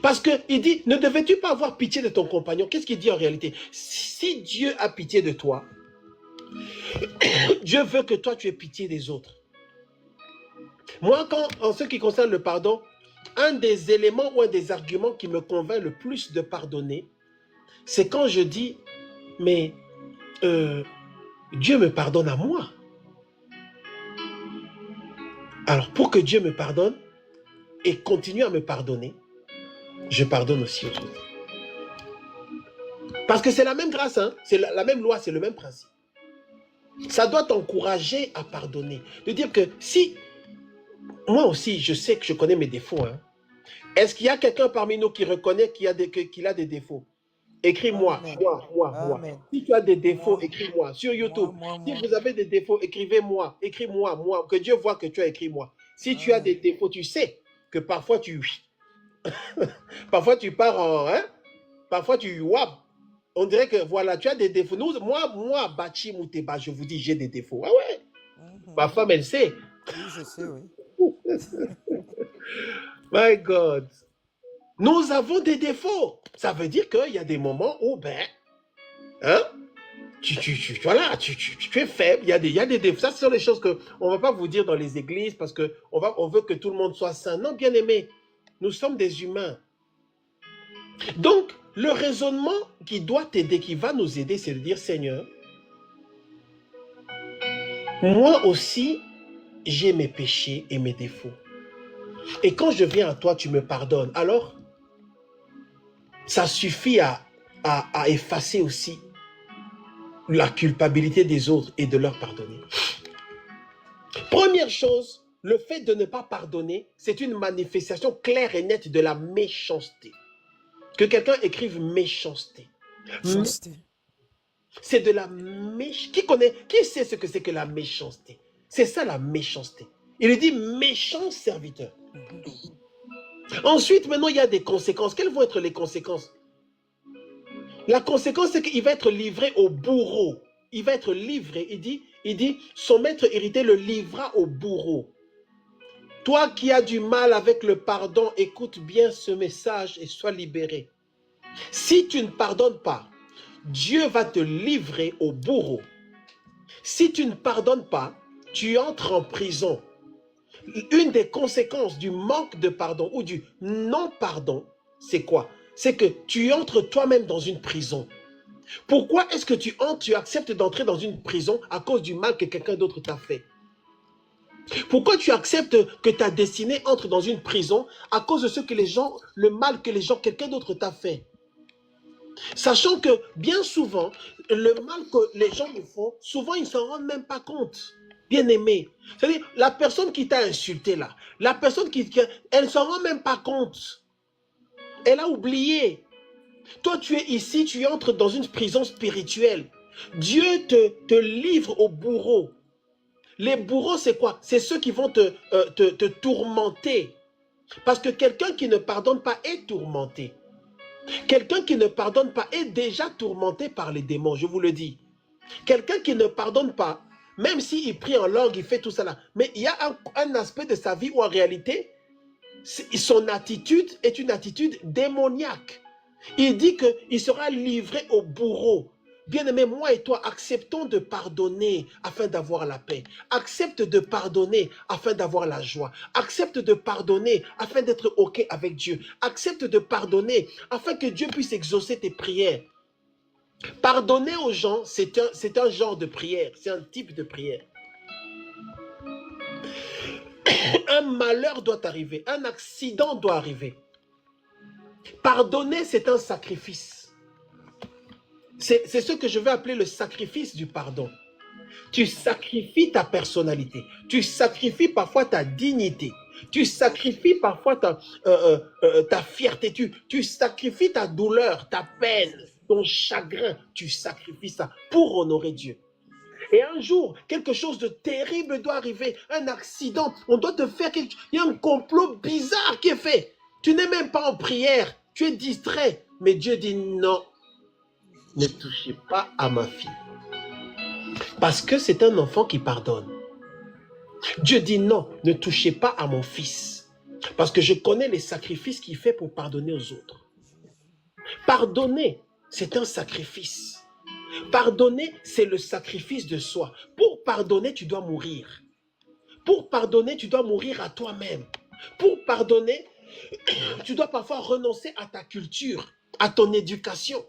Speaker 1: Parce qu'il dit, ne devais-tu pas avoir pitié de ton compagnon? Qu'est-ce qu'il dit en réalité? Si Dieu a pitié de toi, Dieu veut que toi tu aies pitié des autres. Moi, en ce qui concerne le pardon, un des éléments ou un des arguments qui me convainc le plus de pardonner, c'est quand je dis, mais Dieu me pardonne à moi. Alors, pour que Dieu me pardonne et continue à me pardonner, je pardonne aussi aux autres. Parce que c'est la même grâce, hein? C'est la même loi, c'est le même principe. Ça doit t'encourager à pardonner. De dire que si, moi aussi, je sais que je connais mes défauts. Hein. Est-ce qu'il y a quelqu'un parmi nous qui reconnaît qu'il a des défauts? Écris-moi, moi. Si tu as des défauts, écris-moi. Sur YouTube, si vous avez des défauts, écrivez-moi. Écris-moi, moi. Que Dieu voit que tu as écrit moi. Si tu as des défauts, tu sais que parfois tu... parfois tu pars en... Hein? Parfois tu... Wap. On dirait que voilà, tu as des défauts. Moi, Bachi Mouteba, je vous dis, j'ai des défauts. Ah ouais. Ma femme, elle sait.
Speaker 3: Oui, je sais, oui.
Speaker 1: My God. Nous avons des défauts. Ça veut dire qu'il y a des moments où, hein, tu es faible. Il y a des défauts. Ça, ce sont les choses qu'on ne va pas vous dire dans les églises parce qu'on veut que tout le monde soit saint. Non, bien aimé, nous sommes des humains. Donc, le raisonnement qui doit t'aider, qui va nous aider, c'est de dire, Seigneur, moi aussi, j'ai mes péchés et mes défauts. Et quand je viens à toi, tu me pardonnes. Alors, ça suffit à effacer aussi la culpabilité des autres et de leur pardonner. Première chose, le fait de ne pas pardonner, c'est une manifestation claire et nette de la méchanceté. Que quelqu'un écrive méchanceté. C'est de la méchanceté. Qui sait ce que c'est que la méchanceté? C'est ça la méchanceté. Il dit méchant serviteur. Ensuite, maintenant, il y a des conséquences. Quelles vont être les conséquences? La conséquence, c'est qu'il va être livré au bourreau. Il va être livré. Il dit, son maître hérité le livra au bourreau. Toi qui as du mal avec le pardon, écoute bien ce message et sois libéré. Si tu ne pardonnes pas, Dieu va te livrer au bourreau. Si tu ne pardonnes pas, tu entres en prison. Une des conséquences du manque de pardon ou du non-pardon, c'est quoi? C'est que tu entres toi-même dans une prison. Pourquoi est-ce que tu acceptes d'entrer dans une prison à cause du mal que quelqu'un d'autre t'a fait? Pourquoi tu acceptes que ta destinée entre dans une prison à cause de ce que le mal que quelqu'un d'autre t'a fait? Sachant que bien souvent, le mal que les gens nous font, souvent ils ne s'en rendent même pas compte. Bien aimé. C'est-à-dire, la personne qui t'a insulté là, la personne elle ne s'en rend même pas compte. Elle a oublié. Toi, tu es ici, tu entres dans une prison spirituelle. Dieu te livre aux bourreaux. Les bourreaux, c'est quoi? C'est ceux qui vont te tourmenter. Parce que quelqu'un qui ne pardonne pas est tourmenté. Quelqu'un qui ne pardonne pas est déjà tourmenté par les démons, je vous le dis. Quelqu'un qui ne pardonne pas, même s'il prie en langue, il fait tout ça là, mais il y a un aspect de sa vie où en réalité, son attitude est une attitude démoniaque. Il dit qu'il sera livré au bourreau. Bien-aimé, moi et toi, acceptons de pardonner afin d'avoir la paix. Accepte de pardonner afin d'avoir la joie. Accepte de pardonner afin d'être OK avec Dieu. Accepte de pardonner afin que Dieu puisse exaucer tes prières. Pardonner aux gens, c'est un genre de prière, c'est un type de prière. Un malheur doit arriver, un accident doit arriver. Pardonner, c'est un sacrifice. C'est ce que je vais appeler le sacrifice du pardon. Tu sacrifies ta personnalité, tu sacrifies parfois ta dignité, tu sacrifies parfois ta fierté, tu sacrifies ta douleur, ta peine, ton chagrin, tu sacrifies ça pour honorer Dieu. Et un jour, quelque chose de terrible doit arriver, un accident, on doit te faire quelque chose, il y a un complot bizarre qui est fait. Tu n'es même pas en prière, tu es distrait, mais Dieu dit non, ne touchez pas à ma fille. Parce que c'est un enfant qui pardonne. Dieu dit non, ne touchez pas à mon fils. Parce que je connais les sacrifices qu'il fait pour pardonner aux autres. Pardonner, c'est un sacrifice. Pardonner, c'est le sacrifice de soi. Pour pardonner, tu dois mourir. Pour pardonner, tu dois mourir à toi-même. Pour pardonner, tu dois parfois renoncer à ta culture, à ton éducation.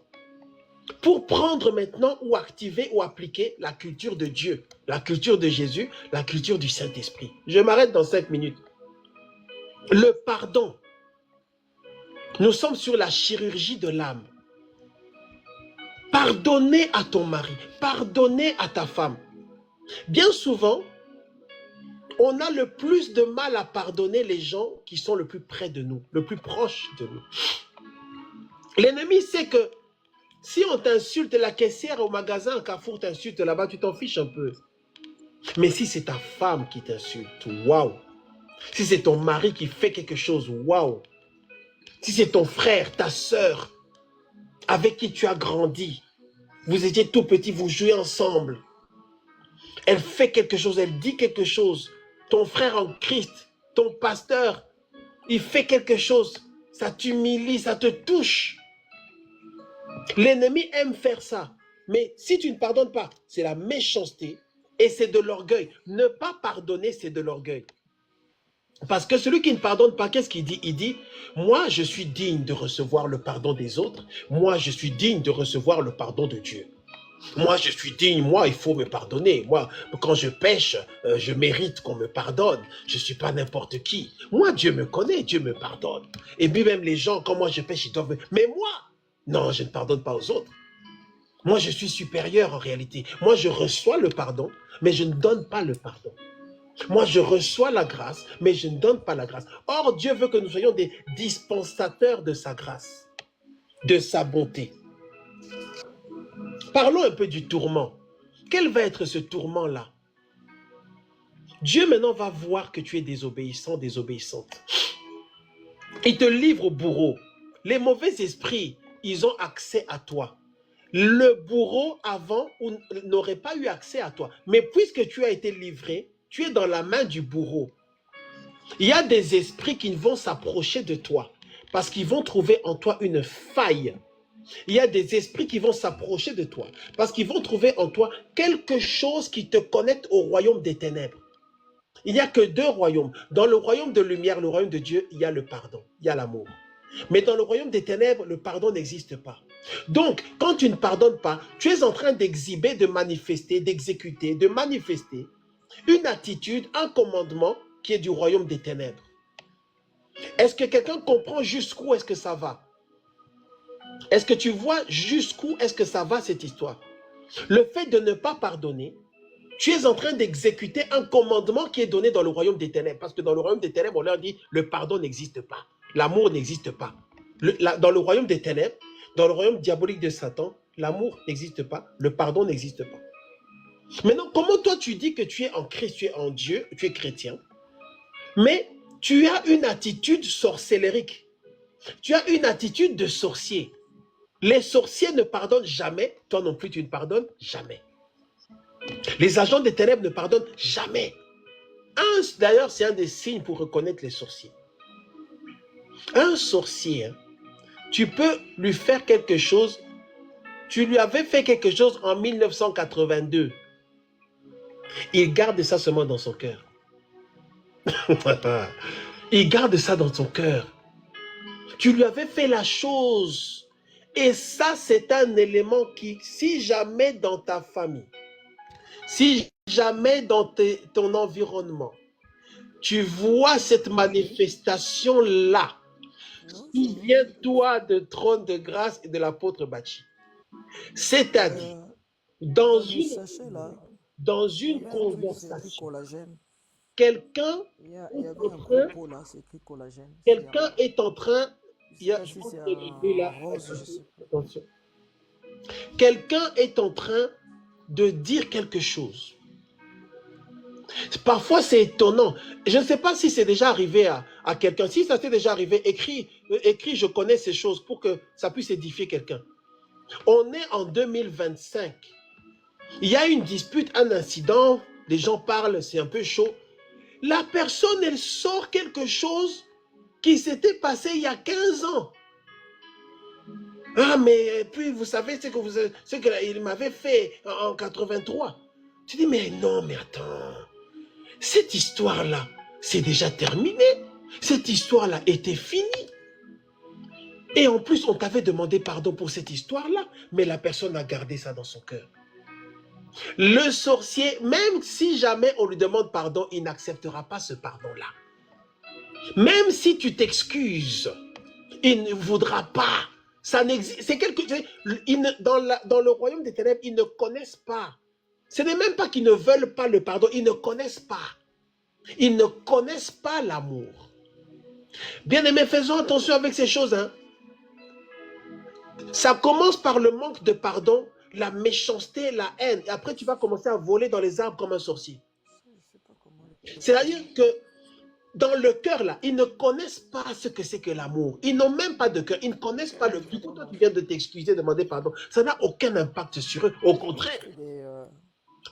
Speaker 1: Pour prendre maintenant ou activer ou appliquer la culture de Dieu, la culture de Jésus, la culture du Saint-Esprit. Je m'arrête dans 5 minutes. Le pardon. Nous sommes sur la chirurgie de l'âme. Pardonner à ton mari, pardonner à ta femme. Bien souvent, on a le plus de mal à pardonner les gens qui sont le plus près de nous, le plus proches de nous. L'ennemi sait que si on t'insulte, la caissière au magasin, à Carrefour t'insulte là-bas, tu t'en fiches un peu. Mais si c'est ta femme qui t'insulte, waouh. Si c'est ton mari qui fait quelque chose, waouh. Si c'est ton frère, ta sœur, avec qui tu as grandi, vous étiez tout petit, vous jouez ensemble. Elle fait quelque chose, elle dit quelque chose. Ton frère en Christ, ton pasteur, il fait quelque chose. Ça t'humilie, ça te touche. L'ennemi aime faire ça. Mais si tu ne pardonnes pas, c'est la méchanceté et c'est de l'orgueil. Ne pas pardonner, c'est de l'orgueil. Parce que celui qui ne pardonne pas, qu'est-ce qu'il dit? Il dit, moi je suis digne de recevoir le pardon des autres. Moi je suis digne de recevoir le pardon de Dieu. Moi je suis digne, moi il faut me pardonner. Moi quand je pêche, je mérite qu'on me pardonne. Je ne suis pas n'importe qui. Moi Dieu me connaît, Dieu me pardonne. Et puis même les gens, quand moi je pêche, ils doivent... Mais moi, non, je ne pardonne pas aux autres. Moi je suis supérieur en réalité. Moi je reçois le pardon, mais je ne donne pas le pardon. Moi, je reçois la grâce, mais je ne donne pas la grâce. Or, Dieu veut que nous soyons des dispensateurs de sa grâce, de sa bonté. Parlons un peu du tourment. Quel va être ce tourment-là? Dieu maintenant va voir que tu es désobéissant, désobéissante. Il te livre au bourreau. Les mauvais esprits, ils ont accès à toi. Le bourreau avant n'aurait pas eu accès à toi. Mais puisque tu as été livré, tu es dans la main du bourreau. Il y a des esprits qui vont s'approcher de toi parce qu'ils vont trouver en toi une faille. Il y a des esprits qui vont s'approcher de toi parce qu'ils vont trouver en toi quelque chose qui te connecte au royaume des ténèbres. Il n'y a que deux royaumes. Dans le royaume de lumière, le royaume de Dieu, il y a le pardon, il y a l'amour. Mais dans le royaume des ténèbres, le pardon n'existe pas. Donc, quand tu ne pardonnes pas, tu es en train d'exhiber, de manifester, d'exécuter, de manifester une attitude, un commandement qui est du royaume des ténèbres. Est-ce que quelqu'un comprend jusqu'où est-ce que ça va? Est-ce que tu vois jusqu'où est-ce que ça va cette histoire? Le fait de ne pas pardonner, tu es en train d'exécuter un commandement qui est donné dans le royaume des ténèbres. Parce que dans le royaume des ténèbres, on leur dit le pardon n'existe pas. L'amour n'existe pas. Dans le royaume des ténèbres, dans le royaume diabolique de Satan, l'amour n'existe pas, le pardon n'existe pas. Maintenant, comment toi tu dis que tu es en Christ, tu es en Dieu, tu es chrétien, mais tu as une attitude sorcellérique. Tu as une attitude de sorcier. Les sorciers ne pardonnent jamais, toi non plus tu ne pardonnes jamais. Les agents des ténèbres ne pardonnent jamais. D'ailleurs, c'est un des signes pour reconnaître les sorciers. Un sorcier, hein, tu peux lui faire quelque chose. Tu lui avais fait quelque chose en 1982. Il garde ça seulement dans son cœur. Il garde ça dans son cœur. Tu lui avais fait la chose. Et ça, c'est un élément qui, si jamais dans ta famille, si jamais dans ton environnement, tu vois cette manifestation-là, souviens-toi de trône de grâce et de l'apôtre Bachi. C'est-à-dire, dans une conversation, quelqu'un est en train, quelqu'un est en train de dire quelque chose. Parfois, c'est étonnant. Je ne sais pas si c'est déjà arrivé à quelqu'un. Si ça s'est déjà arrivé, écris, je connais ces choses pour que ça puisse édifier quelqu'un. On est en 2025. Il y a une dispute, un incident, les gens parlent, c'est un peu chaud. La personne, elle sort quelque chose qui s'était passé il y a 15 ans. Ah, mais puis vous savez ce qu'il m'avait fait en 83. Tu dis, mais non, mais attends. Cette histoire-là, c'est déjà terminé. Cette histoire-là était finie. Et en plus, on t'avait demandé pardon pour cette histoire-là, mais la personne a gardé ça dans son cœur. Le sorcier, même si jamais on lui demande pardon, il n'acceptera pas ce pardon-là. Même si tu t'excuses, il ne voudra pas. Ça n'existe. C'est quelque chose. Dans le royaume des ténèbres, ils ne connaissent pas. Ce n'est même pas qu'ils ne veulent pas le pardon, ils ne connaissent pas. Ils ne connaissent pas l'amour. Bien-aimés, faisons attention avec ces choses. Hein. Ça commence par le manque de pardon, la méchanceté, la haine. Et après, tu vas commencer à voler dans les arbres comme un sorcier. C'est-à-dire que dans le cœur, là, ils ne connaissent pas ce que c'est que l'amour. Ils n'ont même pas de cœur. Ils ne connaissent pas le but. Quand toi, tu viens de t'excuser, demander pardon, ça n'a aucun impact sur eux. Au contraire.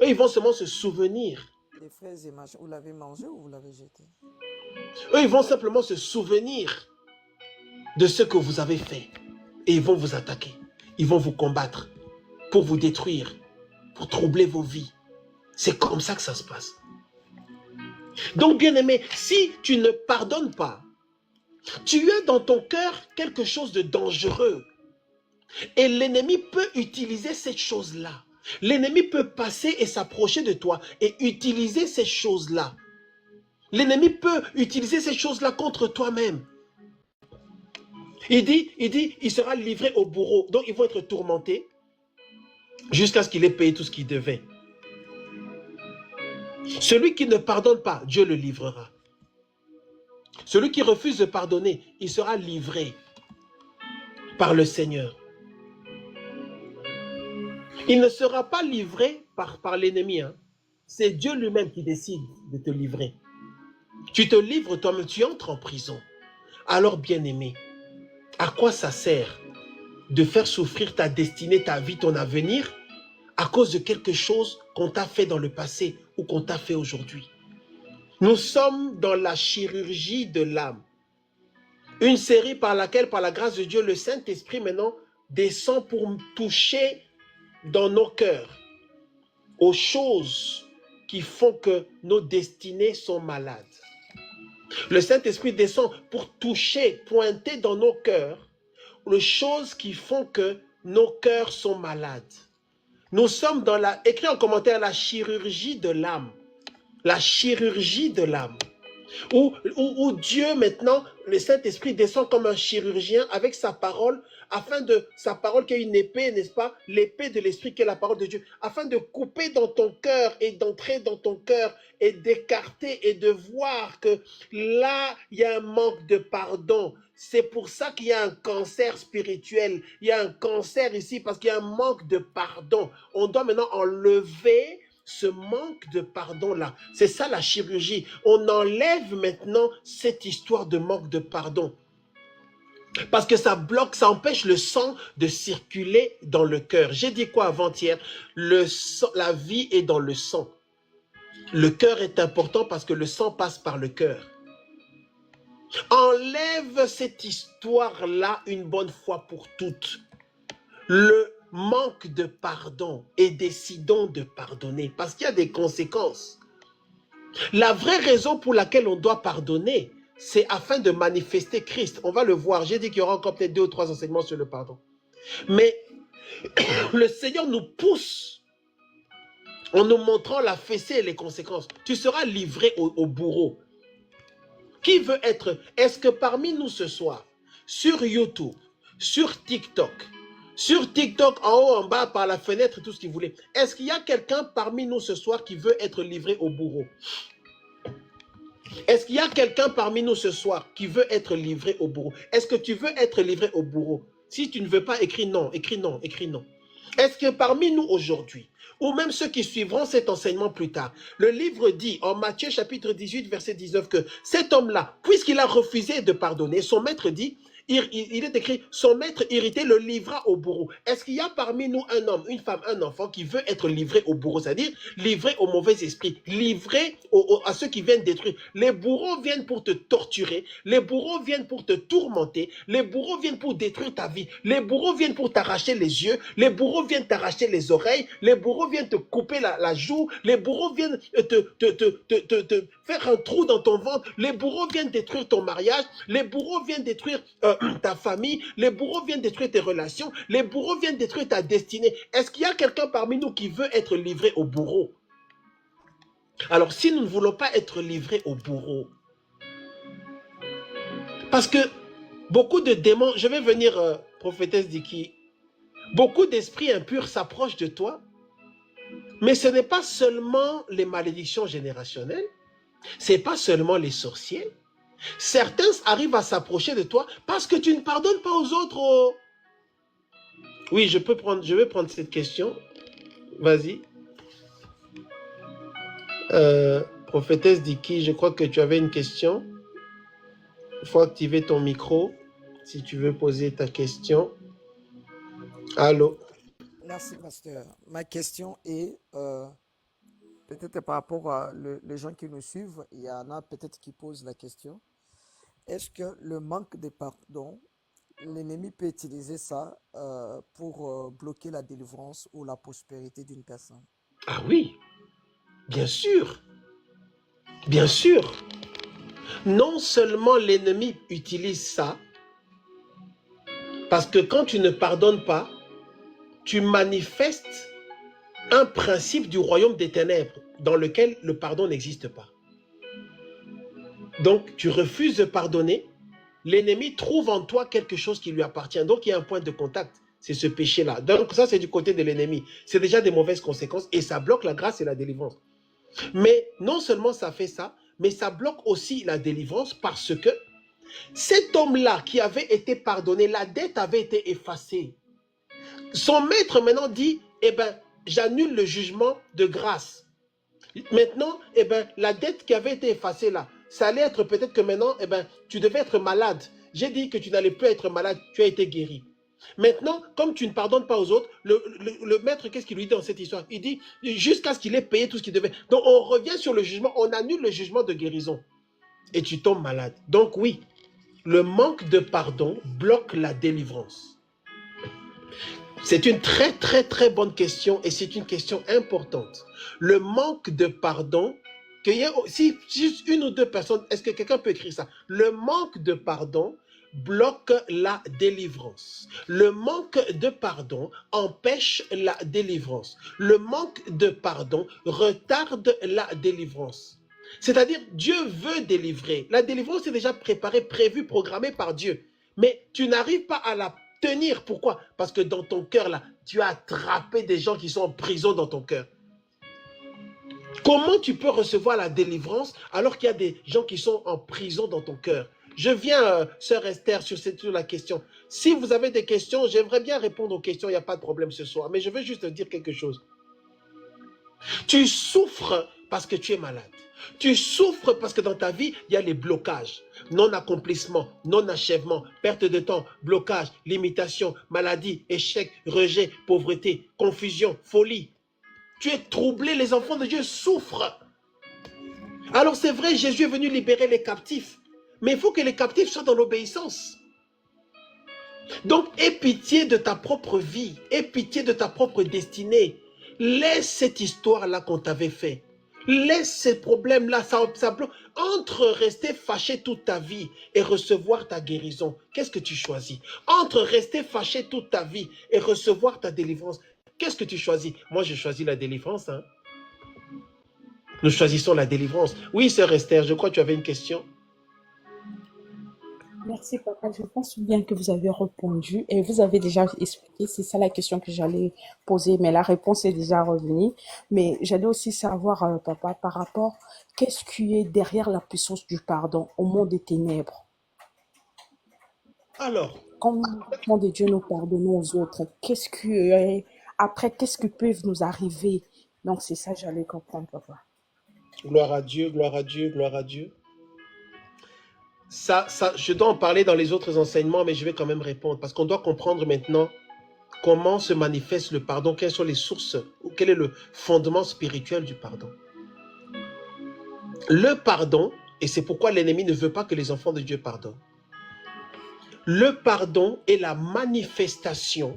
Speaker 1: Eux, ils vont seulement se souvenir.
Speaker 3: Les fraises et machin, vous l'avez mangé ou vous l'avez jeté?
Speaker 1: Eux, ils vont simplement se souvenir de ce que vous avez fait. Et ils vont vous attaquer. Ils vont vous combattre pour vous détruire, pour troubler vos vies. C'est comme ça que ça se passe. Donc, bien-aimé, si tu ne pardonnes pas, tu as dans ton cœur quelque chose de dangereux. Et l'ennemi peut utiliser cette chose-là. L'ennemi peut passer et s'approcher de toi et utiliser ces choses-là. L'ennemi peut utiliser ces choses-là contre toi-même. Il dit, il sera livré au bourreau. Donc, ils vont être tourmentés jusqu'à ce qu'il ait payé tout ce qu'il devait. Celui qui ne pardonne pas, Dieu le livrera. Celui qui refuse de pardonner, il sera livré par le Seigneur. Il ne sera pas livré par l'ennemi. Hein. C'est Dieu lui-même qui décide de te livrer. Tu te livres toi-même, tu entres en prison. Alors, bien-aimé, à quoi ça sert de faire souffrir ta destinée, ta vie, ton avenir, à cause de quelque chose qu'on t'a fait dans le passé ou qu'on t'a fait aujourd'hui. Nous sommes dans la chirurgie de l'âme. Une série par laquelle, par la grâce de Dieu, le Saint-Esprit maintenant descend pour toucher dans nos cœurs aux choses qui font que nos destinées sont malades. Le Saint-Esprit descend pour toucher, pointer dans nos cœurs les choses qui font que nos cœurs sont malades. Nous sommes dans la, écrit en commentaire, la chirurgie de l'âme. La chirurgie de l'âme. Où Dieu maintenant, le Saint-Esprit descend comme un chirurgien avec sa parole, afin de, sa parole qui est une épée, n'est-ce pas, l'épée de l'Esprit qui est la parole de Dieu, afin de couper dans ton cœur et d'entrer dans ton cœur et d'écarter et de voir que là, il y a un manque de pardon. C'est pour ça qu'il y a un cancer spirituel, il y a un cancer ici parce qu'il y a un manque de pardon. On doit maintenant enlever ce manque de pardon-là. C'est ça la chirurgie. On enlève maintenant cette histoire de manque de pardon. Parce que ça bloque, ça empêche le sang de circuler dans le cœur. J'ai dit quoi avant-hier? La vie est dans le sang. Le cœur est important parce que le sang passe par le cœur. Enlève cette histoire-là une bonne fois pour toutes. Le manque de pardon et décidons de pardonner parce qu'il y a des conséquences. La vraie raison pour laquelle on doit pardonner, c'est afin de manifester Christ. On va le voir. J'ai dit qu'il y aura encore peut-être 2 ou 3 enseignements sur le pardon. Mais le Seigneur nous pousse en nous montrant la fessée et les conséquences. Tu seras livré au bourreau. Qui veut être? Est-ce que parmi nous ce soir, sur YouTube, sur TikTok, en haut, en bas, par la fenêtre, tout ce qu'il voulait. Est-ce qu'il y a quelqu'un parmi nous ce soir qui veut être livré au bourreau? Est-ce qu'il y a quelqu'un parmi nous ce soir qui veut être livré au bourreau? Est-ce que tu veux être livré au bourreau? Si tu ne veux pas, écris non, écris non, écris non. Est-ce que parmi nous aujourd'hui, ou même ceux qui suivront cet enseignement plus tard, le livre dit en Matthieu chapitre 18, verset 19 que cet homme-là, puisqu'il a refusé de pardonner, son maître dit, il est écrit, son maître irrité le livra au bourreau. Est-ce qu'il y a parmi nous un homme, une femme, un enfant qui veut être livré au bourreau, c'est-à-dire livré au mauvais esprit, livré à ceux qui viennent détruire? Les bourreaux viennent pour te torturer, les bourreaux viennent pour te tourmenter, les bourreaux viennent pour détruire ta vie, les bourreaux viennent pour t'arracher les yeux, les bourreaux viennent t'arracher les oreilles, les bourreaux viennent te couper la joue, les bourreaux viennent te faire un trou dans ton ventre, les bourreaux viennent détruire ton mariage, les bourreaux viennent détruire ta famille, les bourreaux viennent détruire tes relations, les bourreaux viennent détruire ta destinée. Est-ce qu'il y a quelqu'un parmi nous qui veut être livré au bourreau? Alors, si nous ne voulons pas être livrés au bourreau, parce que beaucoup de démons, je vais venir, prophétesse Diki, beaucoup d'esprits impurs s'approchent de toi, mais ce n'est pas seulement les malédictions générationnelles, ce n'est pas seulement les sorciers. Certains arrivent à s'approcher de toi parce que tu ne pardonnes pas aux autres. Oh. Oui, je vais prendre cette question. Vas-y. Prophétesse Diki, je crois que tu avais une question. Il faut activer ton micro si tu veux poser ta question. Allô?
Speaker 3: Merci, pasteur. Ma question est, peut-être par rapport à les gens qui nous suivent, il y en a peut-être qui posent la question. Est-ce que le manque de pardon, l'ennemi peut utiliser ça pour bloquer la délivrance ou la prospérité d'une personne?
Speaker 1: Ah oui, bien sûr. Bien sûr. Non seulement l'ennemi utilise ça, parce que quand tu ne pardonnes pas, tu manifestes un principe du royaume des ténèbres dans lequel le pardon n'existe pas. Donc, tu refuses de pardonner, l'ennemi trouve en toi quelque chose qui lui appartient. Donc, il y a un point de contact, c'est ce péché-là. Donc, ça, c'est du côté de l'ennemi. C'est déjà des mauvaises conséquences et ça bloque la grâce et la délivrance. Mais non seulement ça fait ça, mais ça bloque aussi la délivrance parce que cet homme-là qui avait été pardonné, la dette avait été effacée. Son maître maintenant dit, eh bien, j'annule le jugement de grâce. Maintenant, eh bien, la dette qui avait été effacée là, ça allait être peut-être que maintenant, eh bien, tu devais être malade. J'ai dit que tu n'allais plus être malade, tu as été guéri. Maintenant, comme tu ne pardonnes pas aux autres, le maître, qu'est-ce qu'il lui dit dans cette histoire? Il dit, jusqu'à ce qu'il ait payé tout ce qu'il devait. Donc, on revient sur le jugement, on annule le jugement de guérison. Et tu tombes malade. Donc, oui, le manque de pardon bloque la délivrance. C'est une très, très, très bonne question et c'est une question importante. Le manque de pardon, si juste une ou deux personnes, est-ce que quelqu'un peut écrire ça? Le manque de pardon bloque la délivrance. Le manque de pardon empêche la délivrance. Le manque de pardon retarde la délivrance. C'est-à-dire, Dieu veut délivrer. La délivrance est déjà préparée, prévue, programmée par Dieu. Mais tu n'arrives pas à la tenir. Pourquoi? Parce que dans ton cœur, là, tu as attrapé des gens qui sont en prison dans ton cœur. Comment tu peux recevoir la délivrance alors qu'il y a des gens qui sont en prison dans ton cœur? Je viens, sœur Esther, sur la question. Si vous avez des questions, j'aimerais bien répondre aux questions, il n'y a pas de problème ce soir. Mais je veux juste te dire quelque chose. Tu souffres parce que tu es malade. Tu souffres parce que dans ta vie, il y a les blocages. Non-accomplissement, non-achèvement, perte de temps, blocage, limitation, maladie, échec, rejet, pauvreté, confusion, folie. Tu es troublé, les enfants de Dieu souffrent. Alors c'est vrai, Jésus est venu libérer les captifs. Mais il faut que les captifs soient dans l'obéissance. Donc, aie pitié de ta propre vie. Aie pitié de ta propre destinée. Laisse cette histoire-là qu'on t'avait fait. Laisse ces problèmes-là, ça bloque. Entre rester fâché toute ta vie et recevoir ta guérison, qu'est-ce que tu choisis? Entre rester fâché toute ta vie et recevoir ta délivrance, qu'est-ce que tu choisis? Moi, je choisis la délivrance. Hein? Nous choisissons la délivrance. Oui, sœur Esther, je crois que tu avais une question.
Speaker 4: Merci, papa. Je pense bien que vous avez répondu et vous avez déjà expliqué. C'est ça la question que j'allais poser, mais la réponse est déjà revenue. Mais j'allais aussi savoir, papa, par rapport, qu'est-ce qui est derrière la puissance du pardon au monde des ténèbres?
Speaker 1: Alors,
Speaker 4: Quand nous, enfants de Dieu, nous pardonnons aux autres, après, qu'est-ce qui peut nous arriver? Donc, c'est ça que j'allais comprendre, papa.
Speaker 1: gloire à Dieu, gloire à Dieu, gloire à Dieu. Ça, je dois en parler dans les autres enseignements, mais je vais quand même répondre parce qu'on doit comprendre maintenant comment se manifeste le pardon, quelles sont les sources, ou quel est le fondement spirituel du pardon. Le pardon, et c'est pourquoi l'ennemi ne veut pas que les enfants de Dieu pardonnent. Le pardon est la manifestation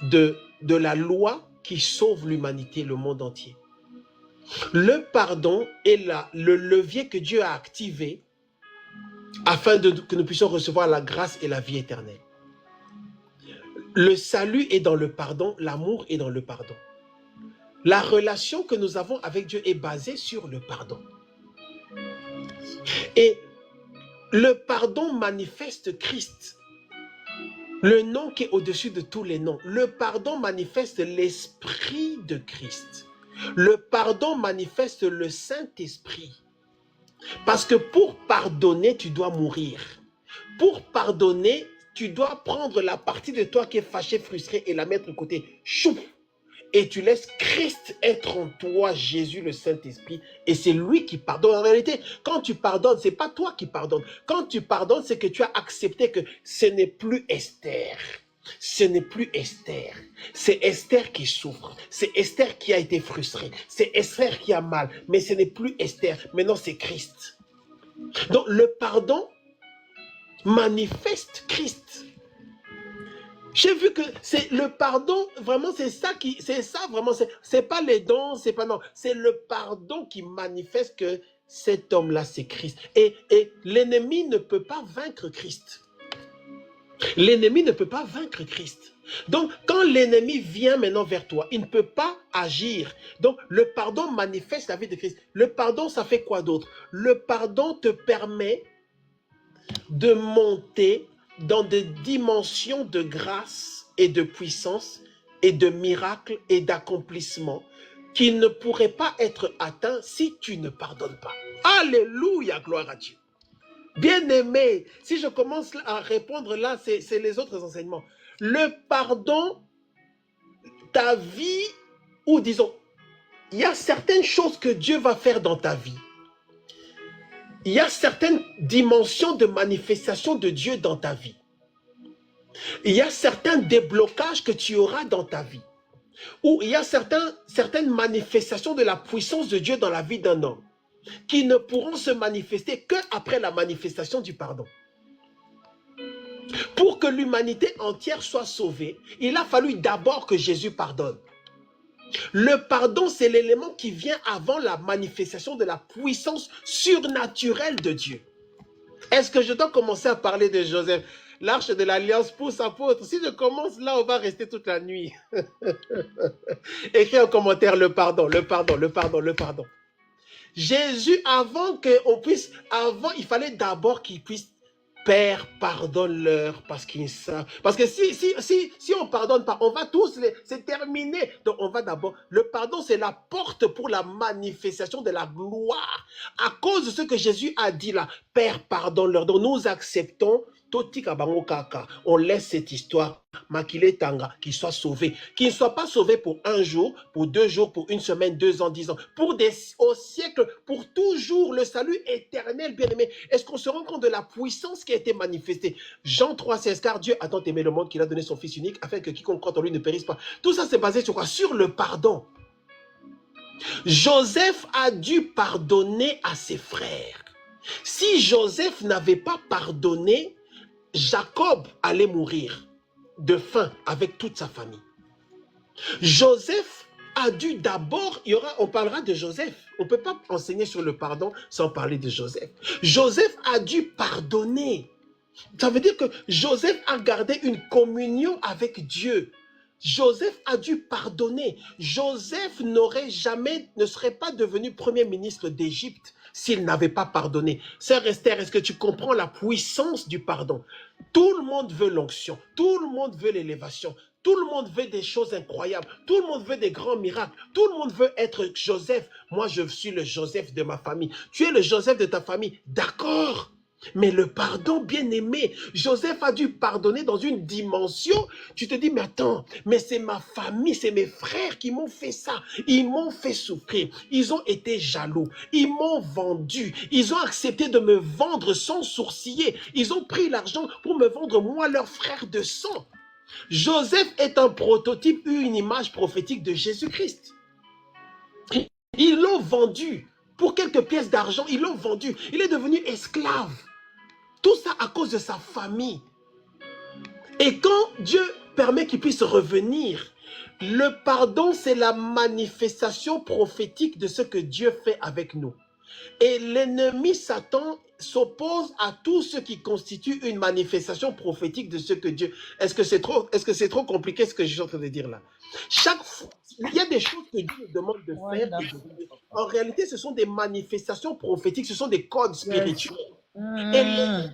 Speaker 1: de la loi qui sauve l'humanité, le monde entier. Le pardon est le levier que Dieu a activé afin que nous puissions recevoir la grâce et la vie éternelle. Le salut est dans le pardon, l'amour est dans le pardon. La relation que nous avons avec Dieu est basée sur le pardon. Et le pardon manifeste Christ, le nom qui est au-dessus de tous les noms. Le pardon manifeste l'Esprit de Christ. Le pardon manifeste le Saint-Esprit. Parce que pour pardonner, tu dois mourir. Pour pardonner, tu dois prendre la partie de toi qui est fâchée, frustrée et la mettre de côté. Chou! Et tu laisses Christ être en toi, Jésus, le Saint-Esprit. Et c'est lui qui pardonne. En réalité, quand tu pardonnes, ce n'est pas toi qui pardonnes. Quand tu pardonnes, c'est que tu as accepté que ce n'est plus Esther. Ce n'est plus Esther. C'est Esther qui souffre. C'est Esther qui a été frustrée. C'est Esther qui a mal. Mais ce n'est plus Esther. Maintenant, c'est Christ. Donc, le pardon manifeste Christ. J'ai vu que c'est le pardon, vraiment, c'est ça vraiment, c'est pas les dons, c'est pas, non, c'est le pardon qui manifeste que cet homme-là, c'est Christ. Et l'ennemi ne peut pas vaincre Christ. L'ennemi ne peut pas vaincre Christ. Donc, quand l'ennemi vient maintenant vers toi, il ne peut pas agir. Donc, le pardon manifeste la vie de Christ. Le pardon, ça fait quoi d'autre? Le pardon te permet de monter dans des dimensions de grâce et de puissance et de miracles et d'accomplissement qui ne pourraient pas être atteints si tu ne pardonnes pas. Alléluia, gloire à Dieu. Bien-aimé, si je commence à répondre là, c'est les autres enseignements. Le pardon, ta vie, ou disons, il y a certaines choses que Dieu va faire dans ta vie. Il y a certaines dimensions de manifestation de Dieu dans ta vie. Il y a certains déblocages que tu auras dans ta vie, où il y a certaines manifestations de la puissance de Dieu dans la vie d'un homme, qui ne pourront se manifester qu'après la manifestation du pardon. Pour que l'humanité entière soit sauvée, il a fallu d'abord que Jésus pardonne. Le pardon, c'est l'élément qui vient avant la manifestation de la puissance surnaturelle de Dieu. Est-ce que je dois commencer à parler de Joseph? L'arche de l'alliance pousse apôtre. Si je commence là, on va rester toute la nuit. Écris en commentaire le pardon, le pardon, le pardon, le pardon. Jésus, avant, il fallait d'abord qu'il puisse, Père, pardonne-leur parce qu'ils savent. Parce que si on ne pardonne pas, on va tous c'est terminé. Donc on va d'abord, le pardon c'est la porte pour la manifestation de la gloire. À cause de ce que Jésus a dit là, Père, pardonne-leur. Donc nous acceptons, on laisse cette histoire, Makile Tanga, qu'il soit sauvé. Qu'il ne soit pas sauvé pour un jour, pour 2 jours, pour 1 semaine, 2 ans, 10 ans, au siècle, pour toujours, le salut éternel, bien-aimé. Est-ce qu'on se rend compte de la puissance qui a été manifestée? Jean 3,16, car Dieu a tant aimé le monde qu'il a donné son Fils unique, afin que quiconque croit en lui ne périsse pas. Tout ça, c'est basé sur quoi? Sur le pardon. Joseph a dû pardonner à ses frères. Si Joseph n'avait pas pardonné, Jacob allait mourir de faim avec toute sa famille. Joseph a dû d'abord, on parlera de Joseph. On ne peut pas enseigner sur le pardon sans parler de Joseph. Joseph a dû pardonner. Ça veut dire que Joseph a gardé une communion avec Dieu. Joseph a dû pardonner. Joseph ne serait pas devenu premier ministre d'Égypte s'il n'avait pas pardonné. Sœur Esther, est-ce que tu comprends la puissance du pardon? Tout le monde veut l'onction, tout le monde veut l'élévation, tout le monde veut des choses incroyables, tout le monde veut des grands miracles, tout le monde veut être Joseph. Moi, je suis le Joseph de ma famille. Tu es le Joseph de ta famille, d'accord? Mais le pardon, bien-aimé, Joseph a dû pardonner dans une dimension. Tu te dis, mais attends, mais c'est ma famille, c'est mes frères qui m'ont fait ça. Ils m'ont fait souffrir. Ils ont été jaloux. Ils m'ont vendu. Ils ont accepté de me vendre sans sourciller. Ils ont pris l'argent pour me vendre, moi, leur frère de sang. Joseph est un prototype, une image prophétique de Jésus-Christ. Ils l'ont vendu. Pour quelques pièces d'argent, ils l'ont vendu. Il est devenu esclave. Tout ça à cause de sa famille. Et quand Dieu permet qu'il puisse revenir, le pardon, c'est la manifestation prophétique de ce que Dieu fait avec nous. Et l'ennemi Satan s'oppose à tout ce qui constitue une manifestation prophétique de ce que Dieu... Est-ce que c'est trop compliqué ce que je suis en train de dire là? Chaque fois, il y a des choses que Dieu nous demande de faire. En réalité, ce sont des manifestations prophétiques, ce sont des codes spirituels. Et l'ennemi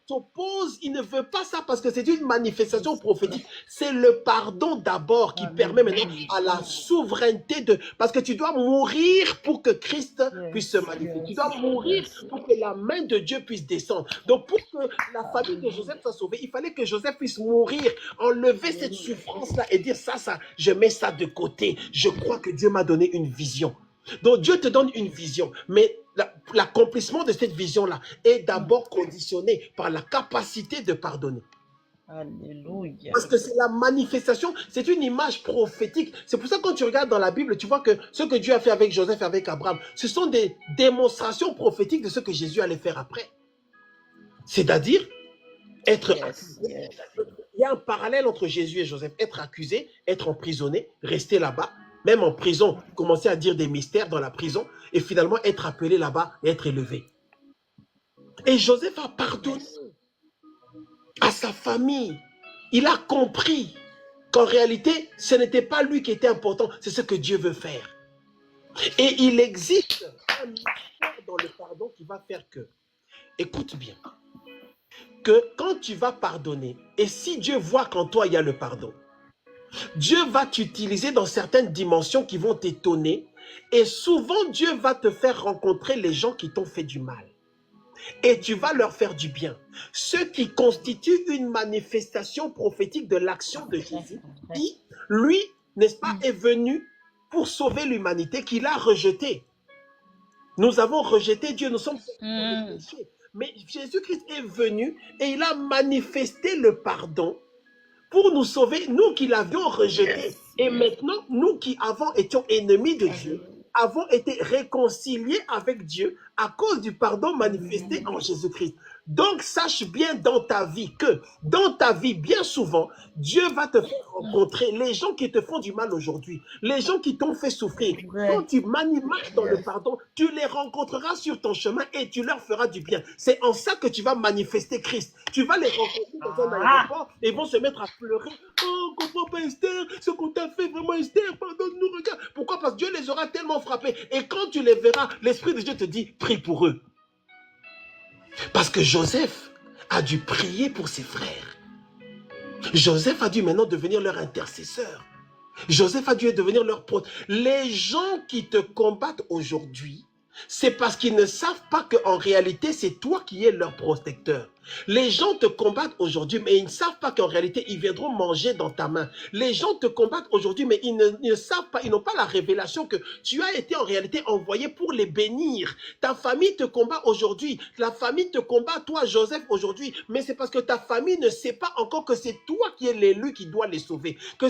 Speaker 1: s'oppose, il ne veut pas ça parce que c'est une manifestation prophétique. C'est le pardon d'abord qui permet maintenant à la souveraineté de... Parce que tu dois mourir pour que Christ puisse se manifester. Tu dois mourir pour que la main de Dieu puisse descendre. Donc pour que la famille de Joseph soit sauvée, il fallait que Joseph puisse mourir, enlever cette souffrance-là et dire ça, je mets ça de côté. Je crois que Dieu m'a donné une vision. Donc Dieu te donne une vision, mais l'accomplissement de cette vision-là est d'abord conditionné par la capacité de pardonner.
Speaker 2: Alléluia.
Speaker 1: Parce que c'est la manifestation, c'est une image prophétique. C'est pour ça que quand tu regardes dans la Bible, tu vois que ce que Dieu a fait avec Joseph et avec Abraham, ce sont des démonstrations prophétiques de ce que Jésus allait faire après. C'est-à-dire être... Il y a un parallèle entre Jésus et Joseph. Être accusé, être emprisonné, rester là-bas, même en prison, commencer à dire des mystères dans la prison, et finalement être appelé là-bas et être élevé. Et Joseph a pardonné à sa famille. Il a compris qu'en réalité, ce n'était pas lui qui était important, c'est ce que Dieu veut faire. Et il existe un mystère dans le pardon qui va faire que, écoute bien, que quand tu vas pardonner, et si Dieu voit qu'en toi il y a le pardon, Dieu va t'utiliser dans certaines dimensions qui vont t'étonner, et souvent Dieu va te faire rencontrer les gens qui t'ont fait du mal. Et tu vas leur faire du bien. Ce qui constitue une manifestation prophétique de l'action de Jésus, qui, lui, n'est-ce pas, est venu pour sauver l'humanité, qu'il a rejeté. Nous avons rejeté Dieu, nous sommes péchés. Mais Jésus-Christ est venu et il a manifesté le pardon pour nous sauver, nous qui l'avions rejeté. Et maintenant, nous qui avons étions ennemis de Dieu, avons été réconciliés avec Dieu à cause du pardon manifesté en Jésus-Christ. Donc, sache bien dans ta vie que, dans ta vie, bien souvent, Dieu va te faire rencontrer les gens qui te font du mal aujourd'hui, les gens qui t'ont fait souffrir. Quand tu marches dans le pardon, tu les rencontreras sur ton chemin et tu leur feras du bien. C'est en ça que tu vas manifester Christ. Tu vas les rencontrer dans un aéroport et ils vont se mettre à pleurer. Oh, comprends pas Esther, ce qu'on t'a fait vraiment Esther, pardonne-nous, regarde. Pourquoi? Parce que Dieu les aura tellement frappés. Et quand tu les verras, l'Esprit de Dieu te dit, prie pour eux. Parce que Joseph a dû prier pour ses frères. Joseph a dû maintenant devenir leur intercesseur. Joseph a dû devenir leur protecteur. Les gens qui te combattent aujourd'hui, c'est parce qu'ils ne savent pas qu'en réalité, c'est toi qui es leur protecteur. Les gens te combattent aujourd'hui, mais ils ne savent pas qu'en réalité, ils viendront manger dans ta main. Les gens te combattent aujourd'hui, mais ils ne savent pas, ils n'ont pas la révélation que tu as été en réalité envoyé pour les bénir. Ta famille te combat aujourd'hui, la famille te combat, toi, Joseph, aujourd'hui, mais c'est parce que ta famille ne sait pas encore que c'est toi qui es l'élu qui doit les sauver, que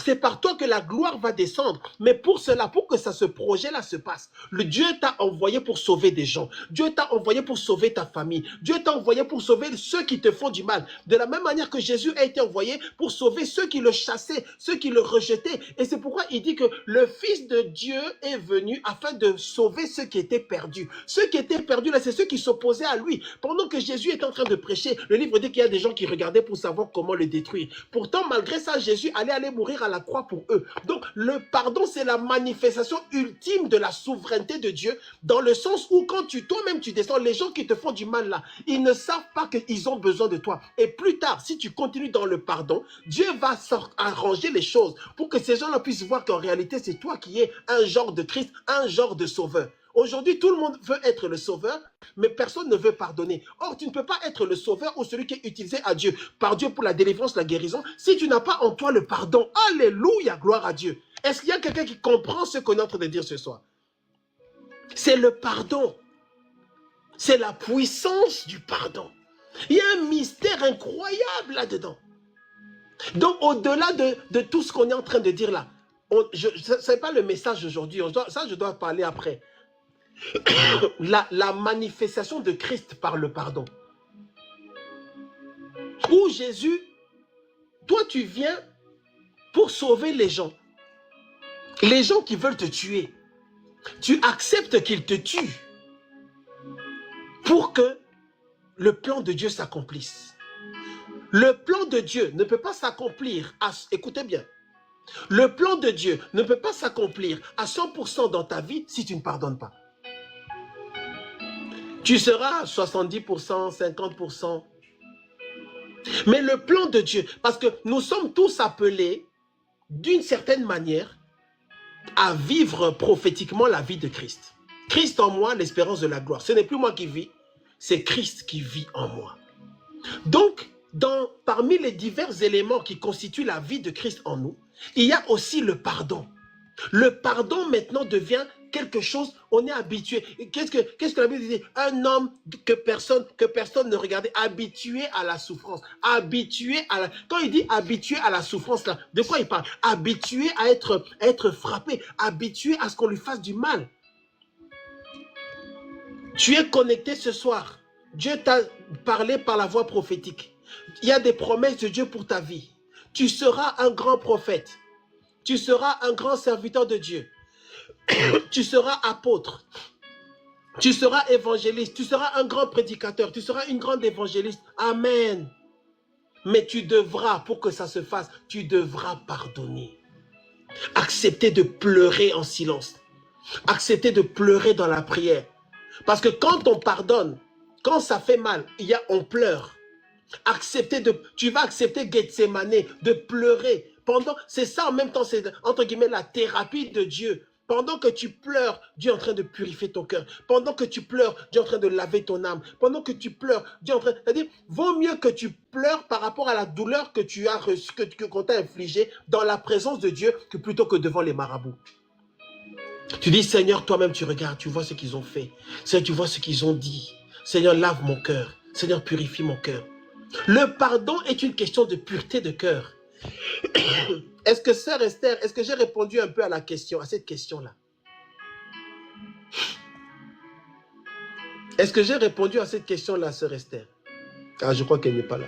Speaker 1: c'est par toi que la gloire va descendre. Mais pour cela, pour que ce projet-là se passe, le Dieu t'a envoyé pour sauver des gens. Dieu t'a envoyé pour sauver ta famille. Dieu t'a envoyé pour sauver ceux qui te font du mal. De la même manière que Jésus a été envoyé pour sauver ceux qui le chassaient, ceux qui le rejetaient. Et c'est pourquoi il dit que le Fils de Dieu est venu afin de sauver ceux qui étaient perdus. Ceux qui étaient perdus, là, c'est ceux qui s'opposaient à lui. Pendant que Jésus est en train de prêcher, le livre dit qu'il y a des gens qui regardaient pour savoir comment le détruire. Pourtant, malgré ça, Jésus allait aller mourir à la croix pour eux. Donc, le pardon, c'est la manifestation ultime de la souveraineté de Dieu, dans le sens où quand toi-même tu descends, les gens qui te font du mal là, ils ne savent pas qu'ils ont besoin de toi. Et plus tard, si tu continues dans le pardon, Dieu va arranger les choses pour que ces gens-là puissent voir qu'en réalité, c'est toi qui es un genre de Christ, un genre de sauveur. Aujourd'hui, tout le monde veut être le sauveur, mais personne ne veut pardonner. Or, tu ne peux pas être le sauveur ou celui qui est utilisé à Dieu, par Dieu pour la délivrance, la guérison, si tu n'as pas en toi le pardon. Alléluia, gloire à Dieu. Est-ce qu'il y a quelqu'un qui comprend ce qu'on est en train de dire ce soir? C'est le pardon. C'est la puissance du pardon. Il y a un mystère incroyable là-dedans. Donc, au-delà de tout ce qu'on est en train de dire là, ce n'est pas le message aujourd'hui. Ça, je dois parler après. La manifestation de Christ par le pardon. Où Jésus, toi, tu viens pour sauver les gens. Les gens qui veulent te tuer. Tu acceptes qu'ils te tuent pour que le plan de Dieu s'accomplisse. Le plan de Dieu ne peut pas s'accomplir, écoutez bien, le plan de Dieu ne peut pas s'accomplir à 100% dans ta vie si tu ne pardonnes pas. Tu seras à 70%, 50%. Mais le plan de Dieu, parce que nous sommes tous appelés, d'une certaine manière, à vivre prophétiquement la vie de Christ. Christ en moi, l'espérance de la gloire. Ce n'est plus moi qui vis, c'est Christ qui vit en moi. Donc, parmi les divers éléments qui constituent la vie de Christ en nous, il y a aussi le pardon. Le pardon maintenant devient quelque chose, on est habitué. Qu'est-ce que la Bible dit? Un homme que personne ne regardait, habitué à la souffrance. Quand il dit habitué à la souffrance, là, de quoi il parle? Habitué à être frappé, habitué à ce qu'on lui fasse du mal. Tu es connecté ce soir. Dieu t'a parlé par la voix prophétique. Il y a des promesses de Dieu pour ta vie. Tu seras un grand prophète. Tu seras un grand serviteur de Dieu. Tu seras apôtre. Tu seras évangéliste. Tu seras un grand prédicateur. Tu seras une grande évangéliste. Amen. Mais tu devras, pour que ça se fasse, tu devras pardonner. Accepter de pleurer en silence. Accepter de pleurer dans la prière. Parce que quand on pardonne, quand ça fait mal, on pleure. Tu vas accepter Gethsemane, de pleurer. C'est ça en même temps, c'est entre guillemets la thérapie de Dieu. Pendant que tu pleures, Dieu est en train de purifier ton cœur. Pendant que tu pleures, Dieu est en train de laver ton âme. Pendant que tu pleures, Dieu est en train... C'est-à-dire, vaut mieux que tu pleures par rapport à la douleur que tu as reçue, qu'on t'a infligée dans la présence de Dieu, que plutôt que devant les marabouts. Tu dis, Seigneur, toi-même tu regardes, tu vois ce qu'ils ont fait. Seigneur, tu vois ce qu'ils ont dit. Seigneur, lave mon cœur. Seigneur, purifie mon cœur. Le pardon est une question de pureté de cœur. Est-ce que, sœur Esther, est-ce que j'ai répondu un peu à la question, à cette question-là? Est-ce que j'ai répondu à cette question-là, sœur Esther? Ah, je crois qu'elle n'est pas là.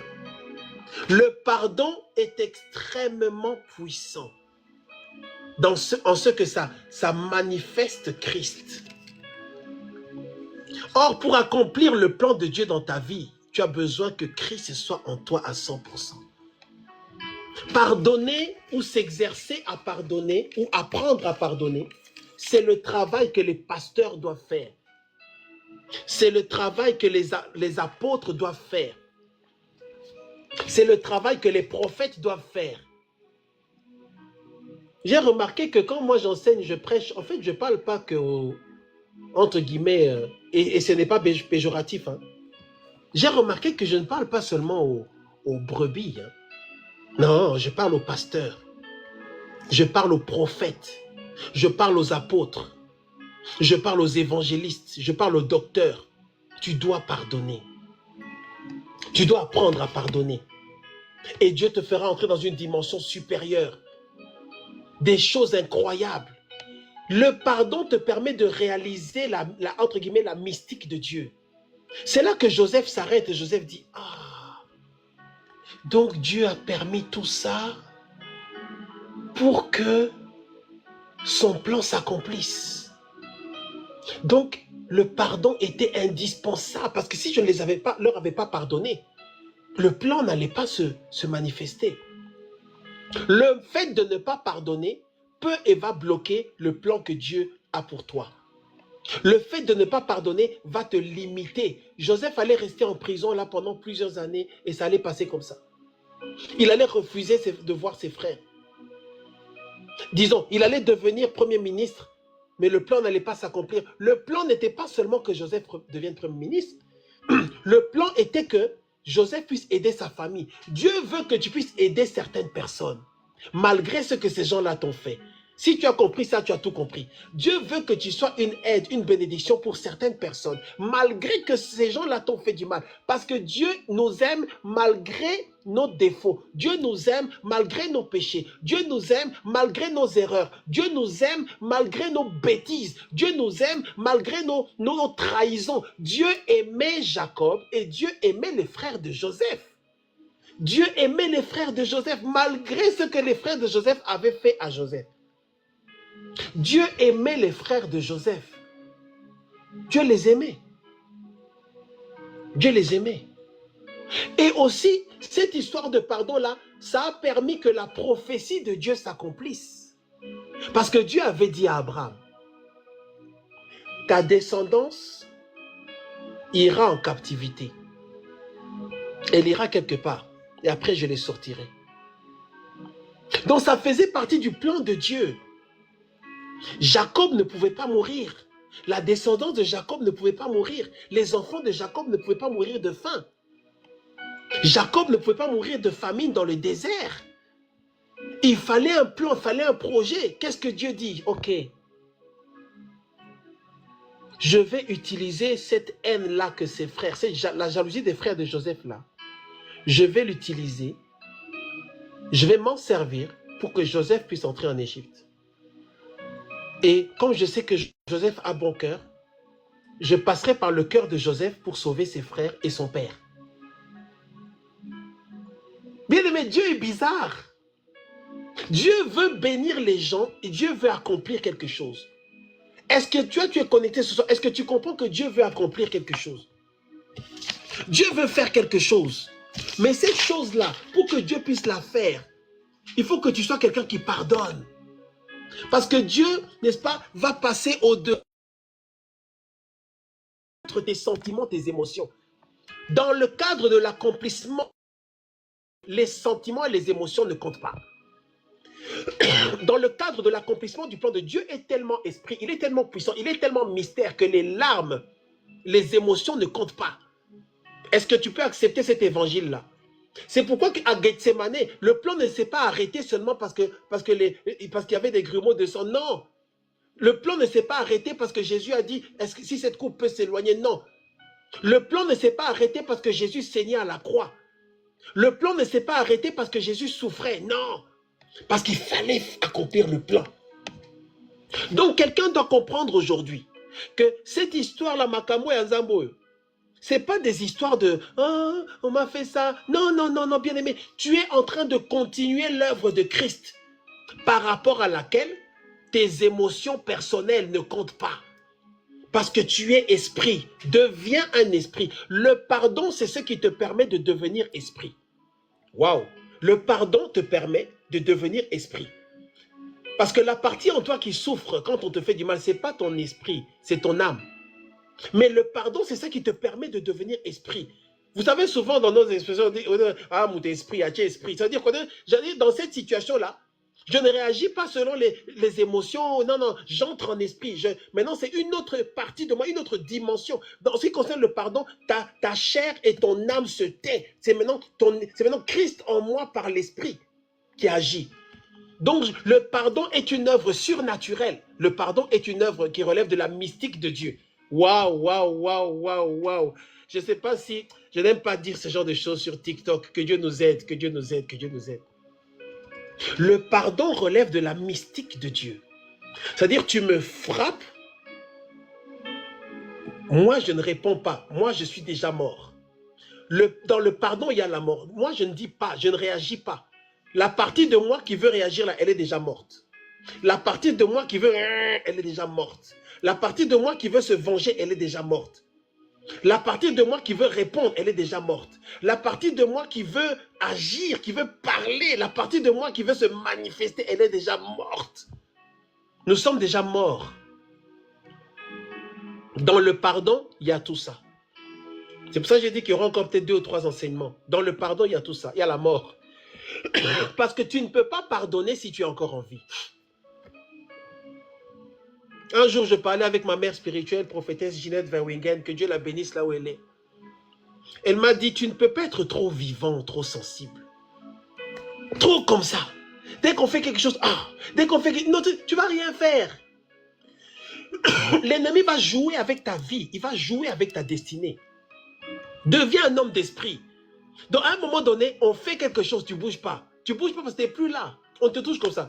Speaker 1: Le pardon est extrêmement puissant en ce que ça manifeste Christ. Or, pour accomplir le plan de Dieu dans ta vie, tu as besoin que Christ soit en toi à 100%. Pardonner ou s'exercer à pardonner ou apprendre à pardonner, c'est le travail que les pasteurs doivent faire. C'est le travail que les apôtres doivent faire. C'est le travail que les prophètes doivent faire. J'ai remarqué que quand moi j'enseigne, je prêche, en fait, je ne parle pas que, entre guillemets, et ce n'est pas péjoratif. Hein. J'ai remarqué que je ne parle pas seulement aux brebis. Hein. Non, je parle aux pasteurs. Je parle aux prophètes. Je parle aux apôtres. Je parle aux évangélistes. Je parle aux docteurs. Tu dois pardonner. Tu dois apprendre à pardonner. Et Dieu te fera entrer dans une dimension supérieure. Des choses incroyables. Le pardon te permet de réaliser entre guillemets, la mystique de Dieu. C'est là que Joseph s'arrête et Joseph dit, ah, donc Dieu a permis tout ça pour que son plan s'accomplisse. Donc, le pardon était indispensable parce que si je ne leur avais pas pardonné, le plan n'allait pas se manifester. Le fait de ne pas pardonner peut et va bloquer le plan que Dieu a pour toi. Le fait de ne pas pardonner va te limiter. Joseph allait rester en prison là pendant plusieurs années et ça allait passer comme ça. Il allait refuser de voir ses frères. Disons, il allait devenir premier ministre, mais le plan n'allait pas s'accomplir. Le plan n'était pas seulement que Joseph devienne premier ministre. Le plan était que Joseph puisse aider sa famille. Dieu veut que tu puisses aider certaines personnes, malgré ce que ces gens-là t'ont fait. Si tu as compris ça, tu as tout compris. Dieu veut que tu sois une aide, une bénédiction pour certaines personnes, malgré que ces gens-là t'ont fait du mal. Parce que Dieu nous aime malgré nos défauts. Dieu nous aime malgré nos péchés. Dieu nous aime malgré nos erreurs. Dieu nous aime malgré nos bêtises. Dieu nous aime malgré nos trahisons. Dieu aimait Jacob et Dieu aimait les frères de Joseph. Dieu aimait les frères de Joseph malgré ce que les frères de Joseph avaient fait à Joseph. Dieu aimait les frères de Joseph. Dieu les aimait. Dieu les aimait. Et aussi, cette histoire de pardon-là, ça a permis que la prophétie de Dieu s'accomplisse. Parce que Dieu avait dit à Abraham, ta descendance ira en captivité. Elle ira quelque part. Et après, je les sortirai. Donc, ça faisait partie du plan de Dieu. Jacob ne pouvait pas mourir. La descendance de Jacob ne pouvait pas mourir. Les enfants de Jacob ne pouvaient pas mourir de faim. Jacob ne pouvait pas mourir de famine dans le désert. Il fallait un plan, il fallait un projet. Qu'est-ce que Dieu dit? Ok. Je vais utiliser cette haine-là que ses frères, la jalousie des frères de Joseph là. Je vais l'utiliser. Je vais m'en servir pour que Joseph puisse entrer en Égypte. Et comme je sais que Joseph a bon cœur, je passerai par le cœur de Joseph pour sauver ses frères et son père. Bien aimé, Dieu est bizarre. Dieu veut bénir les gens et Dieu veut accomplir quelque chose. Est-ce que tu es connecté ce soir? Est-ce que tu comprends que Dieu veut accomplir quelque chose? Dieu veut faire quelque chose. Mais cette chose-là, pour que Dieu puisse la faire, il faut que tu sois quelqu'un qui pardonne. Parce que Dieu, n'est-ce pas, va passer au-delà de tes sentiments, tes émotions. Dans le cadre de l'accomplissement, les sentiments et les émotions ne comptent pas. Dans le cadre de l'accomplissement du plan de Dieu est tellement esprit, il est tellement puissant, il est tellement mystère que les larmes, les émotions ne comptent pas. Est-ce que tu peux accepter cet évangile-là? C'est pourquoi à Gethsemane, le plan ne s'est pas arrêté seulement parce qu'il y avait des grumeaux de sang. Non. Le plan ne s'est pas arrêté parce que Jésus a dit, est-ce que si cette coupe peut s'éloigner? Non. Le plan ne s'est pas arrêté parce que Jésus saignait à la croix. Le plan ne s'est pas arrêté parce que Jésus souffrait, non. Parce qu'il fallait accomplir le plan. Donc quelqu'un doit comprendre aujourd'hui que cette histoire-là, Makamo et Azambo, ce n'est pas des histoires de « Ah, on m'a fait ça ». Non, non, non, non, bien aimé. Tu es en train de continuer l'œuvre de Christ par rapport à laquelle tes émotions personnelles ne comptent pas. Parce que tu es esprit. Deviens un esprit. Le pardon, c'est ce qui te permet de devenir esprit. Waouh! Le pardon te permet de devenir esprit. Parce que la partie en toi qui souffre quand on te fait du mal, ce n'est pas ton esprit, c'est ton âme. Mais le pardon, c'est ça qui te permet de devenir esprit. Vous savez, souvent dans nos expressions, on dit « Ah, mon esprit, ah, tu es esprit ». C'est-à-dire que dans cette situation-là, je ne réagis pas selon les émotions. Non, non, j'entre en esprit. Maintenant, c'est une autre partie de moi, une autre dimension. Dans ce qui concerne le pardon, ta chair et ton âme se tait. C'est maintenant Christ en moi par l'esprit qui agit. Donc, le pardon est une œuvre surnaturelle. Le pardon est une œuvre qui relève de la mystique de Dieu. Waouh, waouh, waouh, waouh, waouh. Je ne sais pas si... Je n'aime pas dire ce genre de choses sur TikTok. Que Dieu nous aide, que Dieu nous aide, que Dieu nous aide. Le pardon relève de la mystique de Dieu. C'est-à-dire, tu me frappes, moi, je ne réponds pas. Moi, je suis déjà mort. Dans le pardon, il y a la mort. Moi, je ne dis pas, je ne réagis pas. La partie de moi qui veut réagir là, elle est déjà morte. La partie de moi qui veut, elle est déjà morte. La partie de moi qui veut se venger, elle est déjà morte. La partie de moi qui veut répondre, elle est déjà morte. La partie de moi qui veut agir, qui veut parler, la partie de moi qui veut se manifester, elle est déjà morte. Nous sommes déjà morts. Dans le pardon, il y a tout ça. C'est pour ça que j'ai dit qu'il y aura encore peut-être 2 ou 3 enseignements. Dans le pardon, il y a tout ça. Il y a la mort. Parce que tu ne peux pas pardonner si tu es encore en vie. Un jour, je parlais avec ma mère spirituelle, prophétesse Ginette Verwingen, que Dieu la bénisse là où elle est. Elle m'a dit, tu ne peux pas être trop vivant, trop sensible. Trop comme ça. Dès qu'on fait quelque chose, dès qu'on fait quelque chose, non, tu ne vas rien faire. L'ennemi va jouer avec ta vie, il va jouer avec ta destinée. Deviens un homme d'esprit. Donc, à un moment donné, on fait quelque chose, tu ne bouges pas. Tu ne bouges pas parce que tu n'es plus là. On te touche comme ça.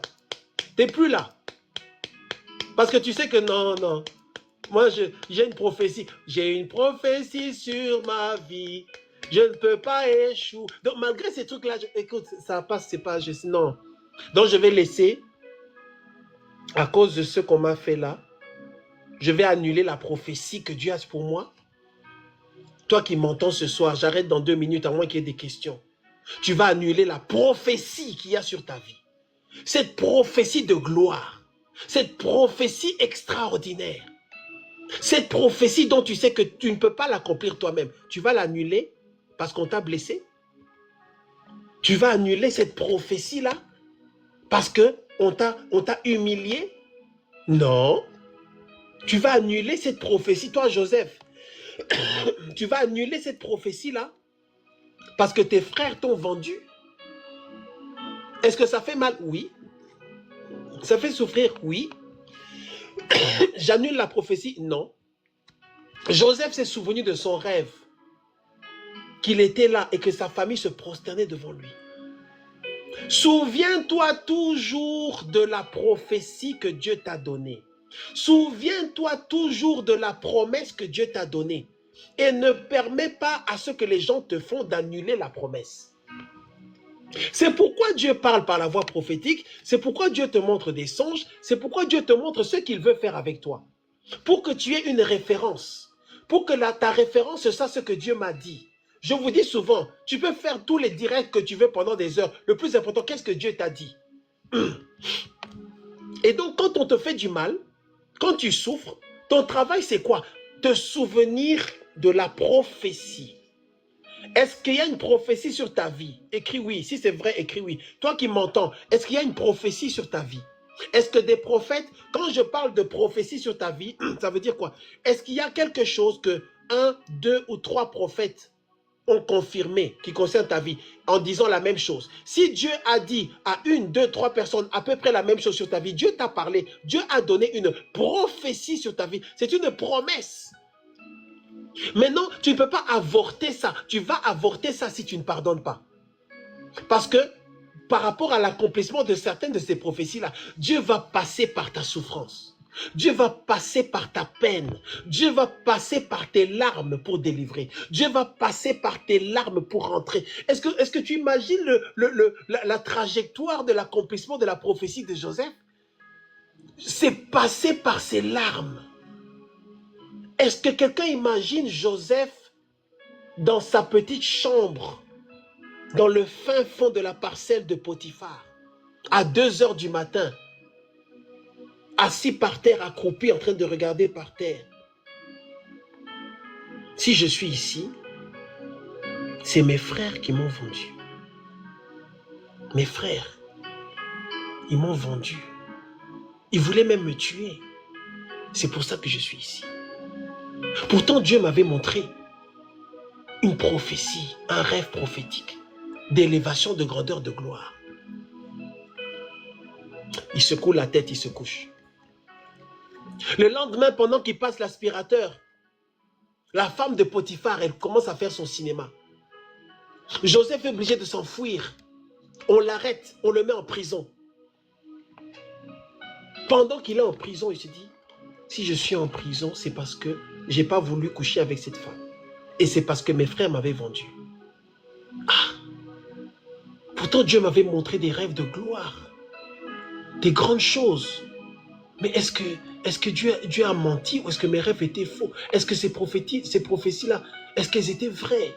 Speaker 1: Tu n'es plus là. Parce que tu sais que non, non. Moi, j'ai une prophétie. J'ai une prophétie sur ma vie. Je ne peux pas échouer. Donc, malgré ces trucs-là, écoute, ça passe, c'est pas juste. Non. Donc, je vais laisser, à cause de ce qu'on m'a fait là, je vais annuler la prophétie que Dieu a pour moi. Toi qui m'entends ce soir, j'arrête dans 2 minutes à moins qu'il y ait des questions. Tu vas annuler la prophétie qu'il y a sur ta vie. Cette prophétie de gloire. Cette prophétie extraordinaire. Cette prophétie dont tu sais que tu ne peux pas l'accomplir toi-même. Tu vas l'annuler parce qu'on t'a blessé. Tu vas annuler cette prophétie-là parce qu'on t'a humilié. Non. Tu vas annuler cette prophétie, toi Joseph. Tu vas annuler cette prophétie-là parce que tes frères t'ont vendu. Est-ce que ça fait mal? Oui. Ça fait souffrir? Oui. J'annule la prophétie? Non. Joseph s'est souvenu de son rêve, qu'il était là et que sa famille se prosternait devant lui. Souviens-toi toujours de la prophétie que Dieu t'a donnée. Souviens-toi toujours de la promesse que Dieu t'a donnée. Et ne permets pas à ce que les gens te font d'annuler la promesse. C'est pourquoi Dieu parle par la voix prophétique. C'est pourquoi Dieu te montre des songes. C'est pourquoi Dieu te montre ce qu'il veut faire avec toi. Pour que tu aies une référence. Pour que ta référence soit ce que Dieu m'a dit. Je vous dis souvent, tu peux faire tous les directs que tu veux pendant des heures. Le plus important, qu'est-ce que Dieu t'a dit? Et donc, quand on te fait du mal, quand tu souffres, ton travail, c'est quoi? Te souvenir de la prophétie. Est-ce qu'il y a une prophétie sur ta vie? Écris oui. Si c'est vrai, écris oui. Toi qui m'entends, est-ce qu'il y a une prophétie sur ta vie? Est-ce que des prophètes, quand je parle de prophétie sur ta vie, ça veut dire quoi? Est-ce qu'il y a quelque chose que 1, 2 ou 3 prophètes ont confirmé qui concerne ta vie en disant la même chose? Si Dieu a dit à 1, 2, 3 personnes à peu près la même chose sur ta vie, Dieu t'a parlé, Dieu a donné une prophétie sur ta vie. C'est une promesse. Maintenant, tu ne peux pas avorter ça. Tu vas avorter ça si tu ne pardonnes pas. Parce que par rapport à l'accomplissement de certaines de ces prophéties-là, Dieu va passer par ta souffrance. Dieu va passer par ta peine. Dieu va passer par tes larmes pour délivrer. Dieu va passer par tes larmes pour rentrer. Est-ce que tu imagines la trajectoire de l'accomplissement de la prophétie de Joseph? C'est passé par ses larmes. Est-ce que quelqu'un imagine Joseph dans sa petite chambre, dans le fin fond de la parcelle de Potiphar, à 2 heures du matin, assis par terre, accroupi, en train de regarder par terre? Si je suis ici, c'est mes frères qui m'ont vendu. Mes frères, ils m'ont vendu. Ils voulaient même me tuer. C'est pour ça que je suis ici. Pourtant, Dieu m'avait montré une prophétie, un rêve prophétique d'élévation, de grandeur, de gloire. Il secoue la tête, il se couche. Le lendemain, pendant qu'il passe l'aspirateur, la femme de Potiphar, elle commence à faire son cinéma. Joseph est obligé de s'enfuir. On l'arrête, on le met en prison. Pendant qu'il est en prison, il se dit, si je suis en prison, c'est parce que je n'ai pas voulu coucher avec cette femme. Et c'est parce que mes frères m'avaient vendu. Ah! Pourtant, Dieu m'avait montré des rêves de gloire, des grandes choses. Mais est-ce que Dieu a menti ou est-ce que mes rêves étaient faux? Est-ce que ces prophéties-là, est-ce qu'elles étaient vraies?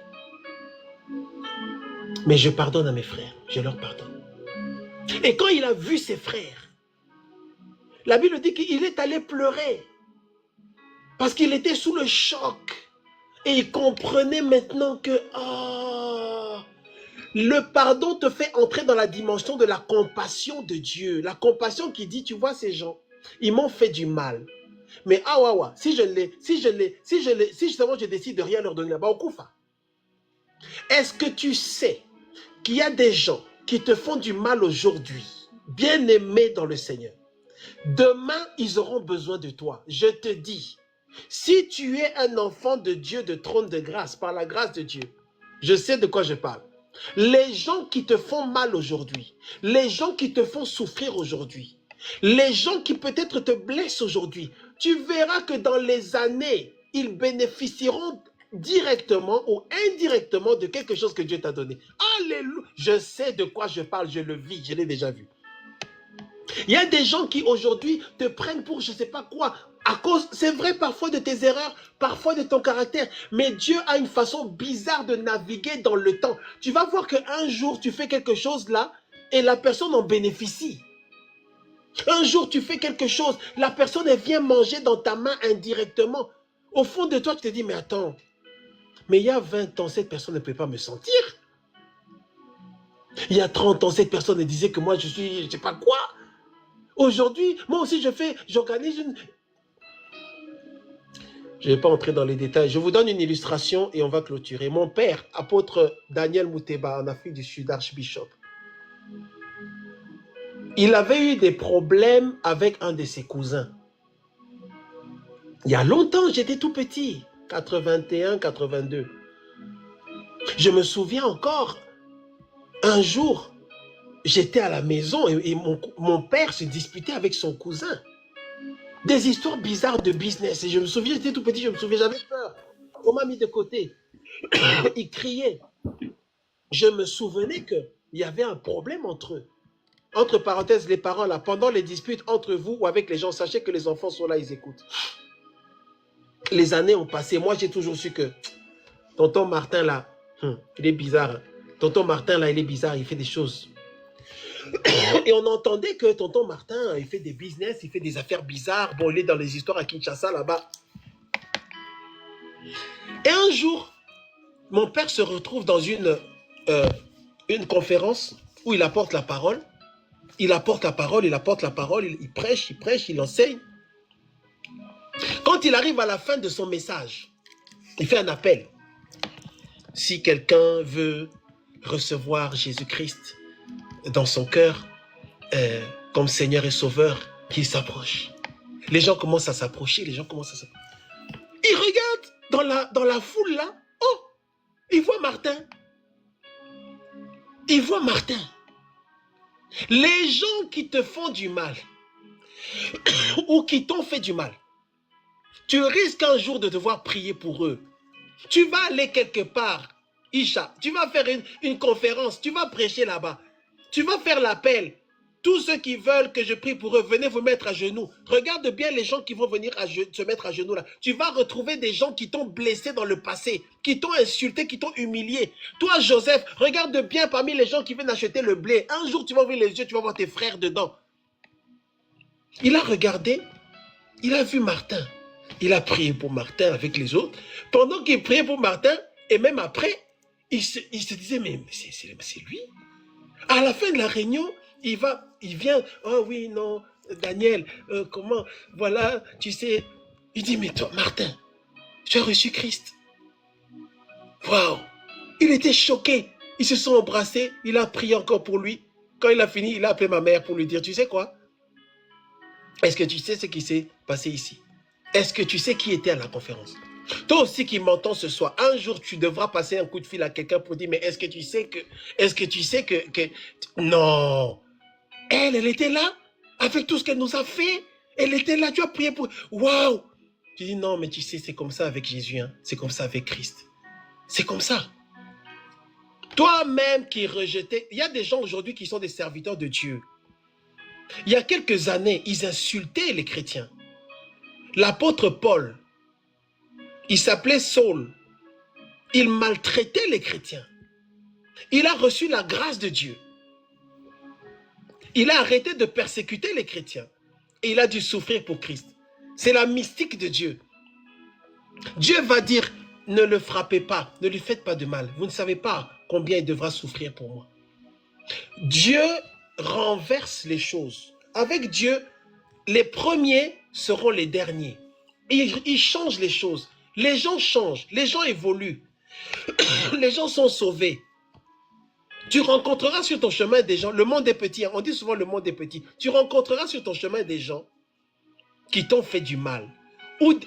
Speaker 1: Mais je pardonne à mes frères, je leur pardonne. Et quand il a vu ses frères, la Bible dit qu'il est allé pleurer parce qu'il était sous le choc et il comprenait maintenant que le pardon te fait entrer dans la dimension de la compassion de Dieu. La compassion qui dit, tu vois ces gens, ils m'ont fait du mal. Mais si justement je décide de rien leur donner là-bas, au Koufa. Est-ce que tu sais qu'il y a des gens qui te font du mal aujourd'hui, bien-aimés dans le Seigneur? Demain, ils auront besoin de toi. Je te dis, si tu es un enfant de Dieu, de trône de grâce, par la grâce de Dieu, je sais de quoi je parle. Les gens qui te font mal aujourd'hui, les gens qui te font souffrir aujourd'hui, les gens qui peut-être te blessent aujourd'hui, tu verras que dans les années, ils bénéficieront directement ou indirectement de quelque chose que Dieu t'a donné. Alléluia. Je sais de quoi je parle, je le vis, je l'ai déjà vu. Il y a des gens qui aujourd'hui te prennent pour je ne sais pas quoi, à cause, c'est vrai parfois de tes erreurs, parfois de ton caractère, mais Dieu a une façon bizarre de naviguer dans le temps. Tu vas voir qu'un jour tu fais quelque chose là et la personne en bénéficie. Un jour tu fais quelque chose, la personne elle vient manger dans ta main indirectement. Au fond de toi tu te dis mais attends, mais il y a 20 ans cette personne ne peut pas me sentir. Il y a 30 ans cette personne elle disait que moi je suis je ne sais pas quoi. Aujourd'hui, moi aussi j'organise une... Je ne vais pas entrer dans les détails. Je vous donne une illustration et on va clôturer. Mon père, apôtre Daniel Mouteba, en Afrique du Sud, archbishop, il avait eu des problèmes avec un de ses cousins. Il y a longtemps, j'étais tout petit, 81, 82. Je me souviens encore, un jour, j'étais à la maison et mon père se disputait avec son cousin. Des histoires bizarres de business. Et je me souviens, j'étais tout petit, je me souviens, j'avais peur. On m'a mis de côté. Il criait. Je me souvenais qu'il y avait un problème entre eux. Entre parenthèses, les parents, là, pendant les disputes entre vous ou avec les gens, sachez que les enfants sont là, ils écoutent. Les années ont passé. Moi, j'ai toujours su que tonton Martin, là, il est bizarre. Tonton Martin, là, il est bizarre, il fait des choses. Et on entendait que tonton Martin, il fait des business, il fait des affaires bizarres. Bon, il est dans les histoires à Kinshasa, là-bas. Et un jour, mon père se retrouve dans une conférence où il apporte la parole. Il apporte la parole, il prêche, il enseigne. Quand il arrive à la fin de son message, il fait un appel. Si quelqu'un veut recevoir Jésus-Christ dans son cœur, comme Seigneur et Sauveur, qu'il s'approche. Les gens commencent à s'approcher, Il regarde dans la foule là, oh, il voit Martin. Il voit Martin. Les gens qui te font du mal ou qui t'ont fait du mal, tu risques un jour de devoir prier pour eux. Tu vas aller quelque part, Isha, tu vas faire une conférence, tu vas prêcher là-bas. Tu vas faire l'appel. Tous ceux qui veulent que je prie pour eux, venez vous mettre à genoux. Regarde bien les gens qui vont venir se mettre à genoux là. Tu vas retrouver des gens qui t'ont blessé dans le passé, qui t'ont insulté, qui t'ont humilié. Toi, Joseph, regarde bien parmi les gens qui viennent acheter le blé. Un jour, tu vas ouvrir les yeux, tu vas voir tes frères dedans. Il a regardé, il a vu Martin. Il a prié pour Martin avec les autres. Pendant qu'il priait pour Martin, et même après, il se disait, mais c'est lui. À la fin de la réunion, il vient, oh oui, non, Daniel, comment, voilà, tu sais. Il dit, mais toi, Martin, tu as reçu Christ. Waouh! Il était choqué. Ils se sont embrassés, il a prié encore pour lui. Quand il a fini, il a appelé ma mère pour lui dire, tu sais quoi? Est-ce que tu sais ce qui s'est passé ici? Est-ce que tu sais qui était à la conférence? Toi aussi qui m'entends ce soir, un jour tu devras passer un coup de fil à quelqu'un pour dire, mais est-ce que tu sais que... Non! Elle était là, avec tout ce qu'elle nous a fait. Elle était là, tu as prié pour... Waouh! Tu dis, non, mais tu sais, c'est comme ça avec Jésus, hein? C'est comme ça avec Christ. C'est comme ça. Toi-même qui rejetais... Il y a des gens aujourd'hui qui sont des serviteurs de Dieu. Il y a quelques années, ils insultaient les chrétiens. L'apôtre Paul, il s'appelait Saul. Il maltraitait les chrétiens. Il a reçu la grâce de Dieu. Il a arrêté de persécuter les chrétiens. Et il a dû souffrir pour Christ. C'est la mystique de Dieu. Dieu va dire, ne le frappez pas, ne lui faites pas de mal. Vous ne savez pas combien il devra souffrir pour moi. Dieu renverse les choses. Avec Dieu, les premiers seront les derniers. Il change les choses. Les gens changent, les gens évoluent. Les gens sont sauvés. Tu rencontreras sur ton chemin des gens, le monde est petit, on dit souvent le monde est petit. Tu rencontreras sur ton chemin des gens qui t'ont fait du mal.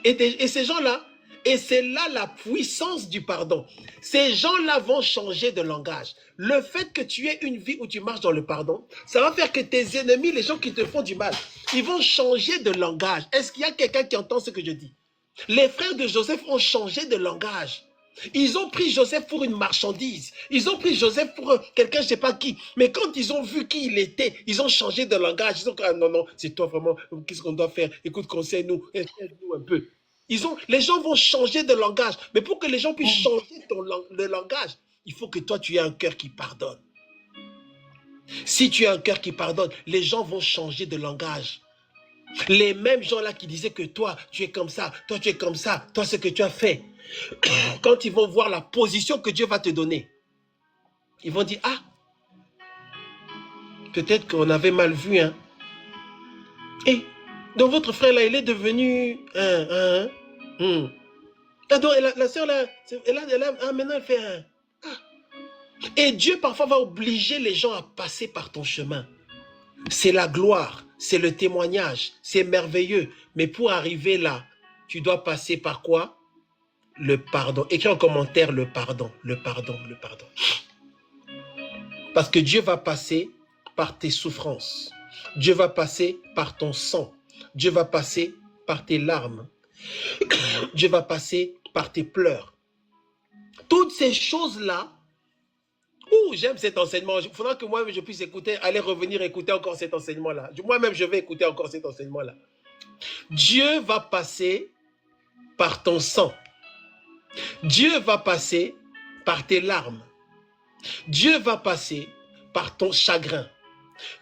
Speaker 1: Et ces gens-là, et c'est là la puissance du pardon. Ces gens-là vont changer de langage. Le fait que tu aies une vie où tu marches dans le pardon, ça va faire que tes ennemis, les gens qui te font du mal, ils vont changer de langage. Est-ce qu'il y a quelqu'un qui entend ce que je dis? Les frères de Joseph ont changé de langage. Ils ont pris Joseph pour une marchandise. Ils ont pris Joseph pour quelqu'un, je ne sais pas qui. Mais quand ils ont vu qui il était, ils ont changé de langage. Ils ont dit, ah, non, c'est toi vraiment, qu'est-ce qu'on doit faire? Écoute, conseille-nous, aide-nous un peu. Les gens vont changer de langage. Mais pour que les gens puissent changer le langage, il faut que toi, tu aies un cœur qui pardonne. Si tu as un cœur qui pardonne, les gens vont changer de langage. Les mêmes gens-là qui disaient que toi, tu es comme ça, toi, tu es comme ça, toi, ce que tu as fait. Quand ils vont voir la position que Dieu va te donner, ils vont dire, ah, peut-être qu'on avait mal vu, hein. Et donc votre frère là, il est devenu Ah, donc, la sœur là, maintenant elle fait un. Ah. Et Dieu parfois va obliger les gens à passer par ton chemin. C'est la gloire, c'est le témoignage, c'est merveilleux. Mais pour arriver là, tu dois passer par quoi? Le pardon. Écris en commentaire le pardon, le pardon, le pardon. Parce que Dieu va passer par tes souffrances. Dieu va passer par ton sang. Dieu va passer par tes larmes. Dieu va passer par tes pleurs. Toutes ces choses-là, j'aime cet enseignement. Il faudra que moi-même je puisse écouter, aller revenir écouter encore cet enseignement-là. Moi-même, je vais écouter encore cet enseignement-là. Dieu va passer par ton sang. Dieu va passer par tes larmes. Dieu va passer par ton chagrin.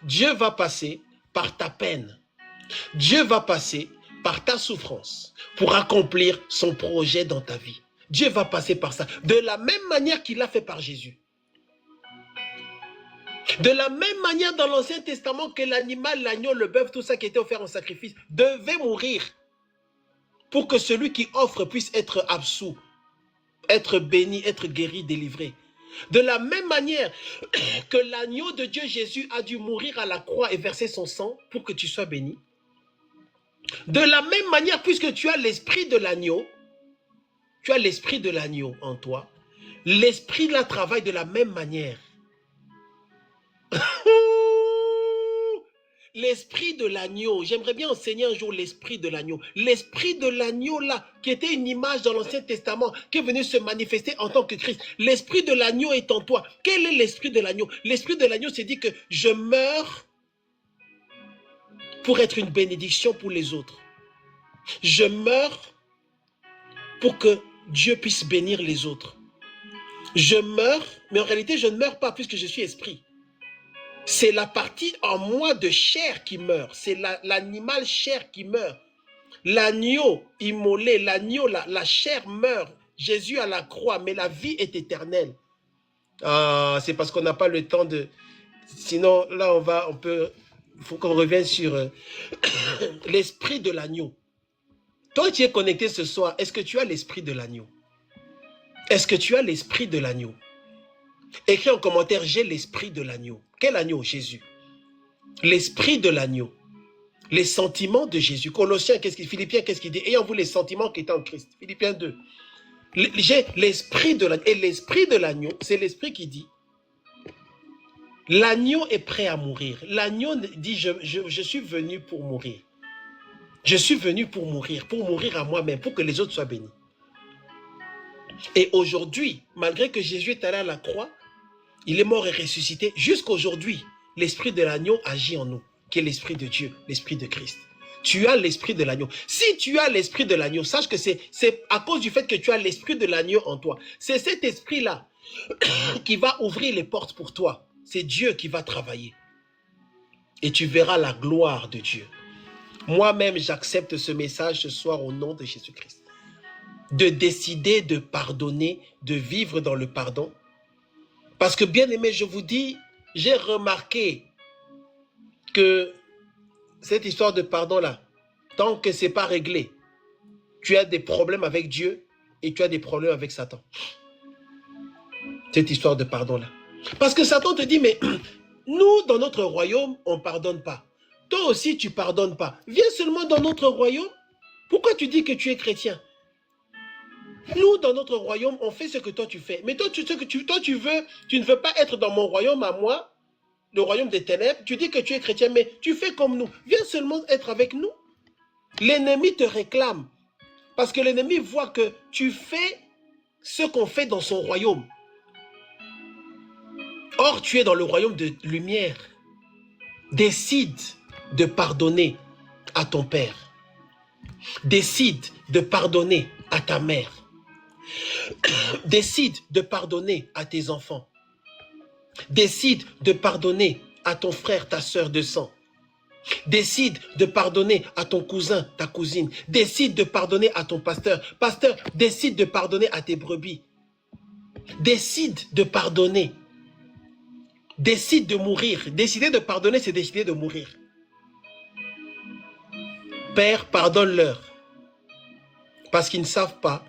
Speaker 1: Dieu va passer par ta peine. Dieu va passer par ta souffrance pour accomplir son projet dans ta vie. Dieu va passer par ça. De la même manière qu'il l'a fait par Jésus. De la même manière dans l'Ancien Testament que l'animal, l'agneau, le bœuf, tout ça qui était offert en sacrifice, devait mourir pour que celui qui offre puisse être absous, être béni, être guéri, délivré. De la même manière que l'agneau de Dieu Jésus a dû mourir à la croix et verser son sang pour que tu sois béni. De la même manière, puisque tu as l'esprit de l'agneau, tu as l'esprit de l'agneau en toi, l'esprit là travaille de la même manière. l'esprit de l'agneau, j'aimerais bien enseigner un jour l'esprit de l'agneau. L'esprit de l'agneau là, qui était une image dans l'Ancien Testament, qui est venu se manifester en tant que Christ. L'esprit de l'agneau est en toi. Quel est l'esprit de l'agneau? L'esprit de l'agneau, c'est dit que je meurs pour être une bénédiction pour les autres. Je meurs pour que Dieu puisse bénir les autres. Je meurs, mais en réalité, je ne meurs pas puisque je suis esprit. C'est la partie en moi de chair qui meurt. C'est l'animal chair qui meurt. L'agneau immolé, l'agneau, la chair meurt. Jésus à la croix, mais la vie est éternelle. Ah, c'est parce qu'on n'a pas le temps de... Sinon, là, il faut qu'on revienne sur l'esprit de l'agneau. Toi qui es connecté ce soir, est-ce que tu as l'esprit de l'agneau? Est-ce que tu as l'esprit de l'agneau? Écris en commentaire, j'ai l'esprit de l'agneau. Quel agneau? Jésus. L'esprit de l'agneau. Les sentiments de Jésus. Colossiens, Philippiens, qu'est-ce qu'il dit? Ayant vous les sentiments qui étaient en Christ. Philippiens 2. J'ai l'esprit de l'agneau. Et l'esprit de l'agneau, c'est l'esprit qui dit, l'agneau est prêt à mourir. L'agneau dit, je suis venu pour mourir. Je suis venu pour mourir à moi-même, pour que les autres soient bénis. Et aujourd'hui, malgré que Jésus est allé à la croix, il est mort et ressuscité, jusqu'aujourd'hui, l'esprit de l'agneau agit en nous, qui est l'esprit de Dieu, l'esprit de Christ. Tu as l'esprit de l'agneau. Si tu as l'esprit de l'agneau, sache que c'est à cause du fait que tu as l'esprit de l'agneau en toi. C'est cet esprit-là qui va ouvrir les portes pour toi. C'est Dieu qui va travailler. Et tu verras la gloire de Dieu. Moi-même, j'accepte ce message ce soir au nom de Jésus-Christ. De décider de pardonner, de vivre dans le pardon. Parce que bien aimé, je vous dis, j'ai remarqué que cette histoire de pardon-là, tant que ce n'est pas réglé, tu as des problèmes avec Dieu et tu as des problèmes avec Satan. Cette histoire de pardon-là. Parce que Satan te dit, mais nous, dans notre royaume, on ne pardonne pas. Toi aussi, tu ne pardonnes pas. Viens seulement dans notre royaume. Pourquoi tu dis que tu es chrétien? Nous, dans notre royaume, on fait ce que toi tu fais. Mais toi, tu ne veux pas être dans mon royaume à moi, le royaume des ténèbres. Tu dis que tu es chrétien, mais tu fais comme nous. Viens seulement être avec nous. L'ennemi te réclame. Parce que l'ennemi voit que tu fais ce qu'on fait dans son royaume. Or, tu es dans le royaume de lumière. Décide de pardonner à ton père. Décide de pardonner à ta mère. Décide de pardonner à tes enfants. Décide de pardonner à ton frère, ta sœur de sang. Décide de pardonner à ton cousin, ta cousine. Décide de pardonner à ton pasteur. Pasteur, décide de pardonner à tes brebis. Décide de pardonner. Décide de mourir. Décider de pardonner, c'est décider de mourir. Père, pardonne-leur. Parce qu'ils ne savent pas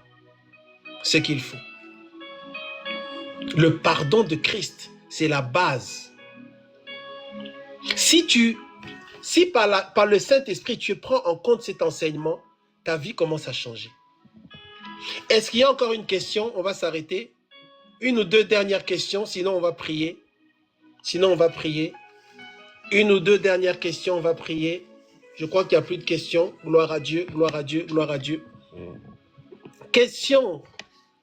Speaker 1: ce qu'il faut. Le pardon de Christ, c'est la base. Si par le Saint-Esprit, tu prends en compte cet enseignement, ta vie commence à changer. Est-ce qu'il y a encore une question? On va s'arrêter. Une ou deux dernières questions, sinon on va prier. Une ou deux dernières questions, on va prier. Je crois qu'il n'y a plus de questions. Gloire à Dieu, gloire à Dieu, gloire à Dieu. Question.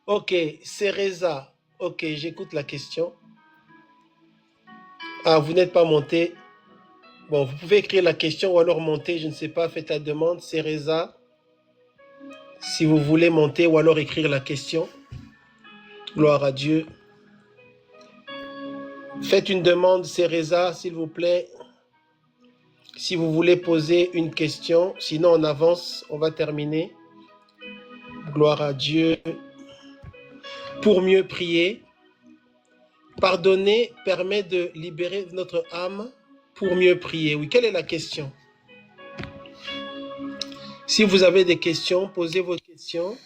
Speaker 1: Ok, Cereza. Ok, j'écoute la question. Ah, vous n'êtes pas monté. Bon, vous pouvez écrire la question ou alors monter, je ne sais pas, faites la demande. Cereza, si vous voulez monter ou alors écrire la question. Gloire à Dieu. Faites une demande, Cereza, s'il vous plaît. Si vous voulez poser une question, sinon on avance, on va terminer. Gloire à Dieu. Pour mieux prier, pardonner permet de libérer notre âme pour mieux prier. Oui, quelle est la question? Si vous avez des questions, posez vos questions.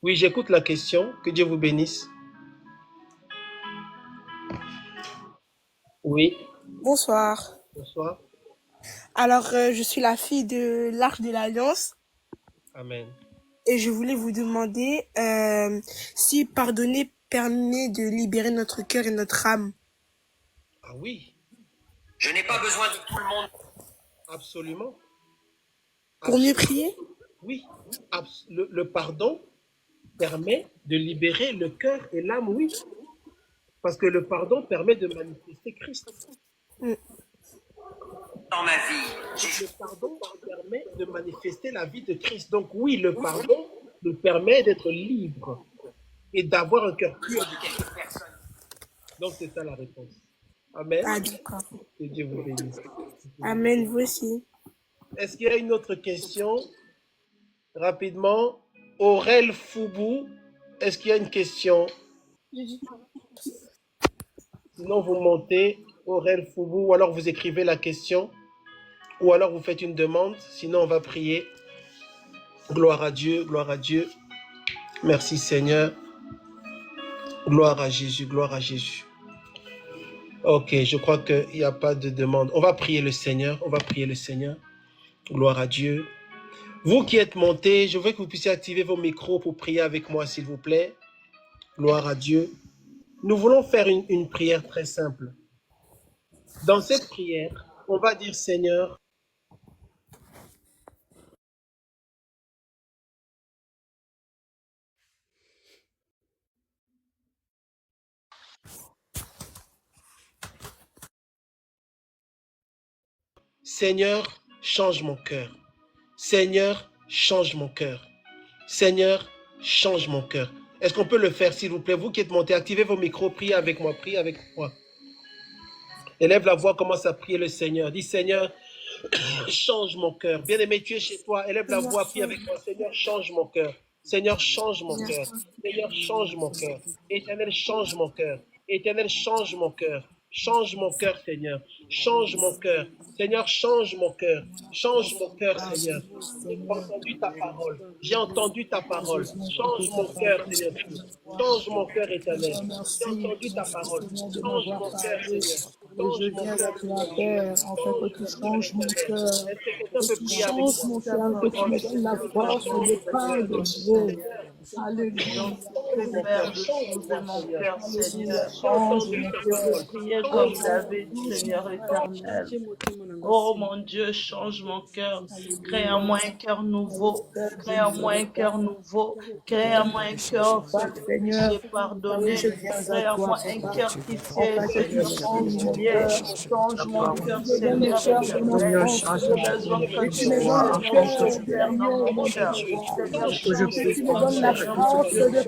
Speaker 1: Oui, j'écoute la question. Que Dieu vous bénisse. Oui,
Speaker 5: Bonsoir.
Speaker 1: bonsoir.
Speaker 5: Alors, je suis la fille de l'Arche de l'Alliance
Speaker 1: Amen.
Speaker 5: et je voulais vous demander si pardonner permet de libérer notre cœur et notre âme.
Speaker 1: Ah oui.
Speaker 6: Je n'ai pas besoin de tout le monde.
Speaker 1: Absolument.
Speaker 5: Pour mieux
Speaker 1: Absolument.
Speaker 5: prier?
Speaker 1: Oui. Le pardon permet de libérer le cœur et l'âme, oui. Parce que le pardon permet de manifester Christ.
Speaker 6: Dans ma vie,
Speaker 1: Le pardon permet de manifester la vie de Christ. Donc oui, le pardon nous permet d'être libre et d'avoir un cœur pur. Donc c'est ça la réponse. Amen.
Speaker 5: Ah, d'accord.
Speaker 1: Que Dieu vous bénisse.
Speaker 5: Amen, vous aussi.
Speaker 1: Est-ce qu'il y a une autre question? Rapidement. Aurel Foubou, est-ce qu'il y a une question? Sinon, vous montez Aurel Foubou, ou alors vous écrivez la question, ou alors vous faites une demande. Sinon, on va prier. Gloire à Dieu, gloire à Dieu. Merci Seigneur. Gloire à Jésus, gloire à Jésus. Ok, je crois qu'il n'y a pas de demande. On va prier le Seigneur, on va prier le Seigneur. Gloire à Dieu. Vous qui êtes montés, je veux que vous puissiez activer vos micros pour prier avec moi, s'il vous plaît. Gloire à Dieu. Nous voulons faire une prière très simple. Dans cette prière, on va dire Seigneur, Seigneur, change mon cœur. Seigneur, change mon cœur. Seigneur, change mon cœur. Est-ce qu'on peut le faire, s'il vous plaît? Vous qui êtes montés, activez vos micros, priez avec moi, priez avec moi. Élève la voix, commence à prier le Seigneur. Dis Seigneur, change mon cœur. Bien-aimé, tu es chez toi, élève la voix, prie avec moi. Seigneur, change mon cœur. Seigneur, change mon cœur. Seigneur, change mon cœur. Éternel, change mon cœur. Éternel, change mon cœur. Change mon cœur, Seigneur. Change mon cœur. Seigneur, change mon cœur. Change mon cœur, Seigneur. J'ai entendu ta parole. J'ai entendu ta parole. Change mon cœur, Seigneur. Change mon cœur, éternel. J'ai entendu ta parole. Change mon cœur, Seigneur.
Speaker 4: Je viens à toi, Père, afin que tu changes mon cœur,
Speaker 1: Est-ce que quelqu'un
Speaker 4: que
Speaker 1: peut
Speaker 4: tu
Speaker 1: prier avec
Speaker 4: changes
Speaker 1: moi?
Speaker 4: mon cœur, que tu me donnes la force de pardonner. Alléluia.
Speaker 2: Père, de changer mon cœur, Seigneur.
Speaker 4: Change mon
Speaker 2: Je veux
Speaker 4: cœur.
Speaker 2: prier comme David, Seigneur éternel. Oh mon Dieu, change mon cœur. Crée en moi un cœur nouveau. Crée en moi un cœur nouveau. Crée en moi un cœur qui sait pardonner. Crée en moi un cœur qui sait, Seigneur, s'humilier. Change mon cœur, Seigneur éternel. J'ai besoin que tu puisses, Seigneur, opérer dans mon cœur. Seigneur, change mon Seigneur, mon Dieu.
Speaker 3: de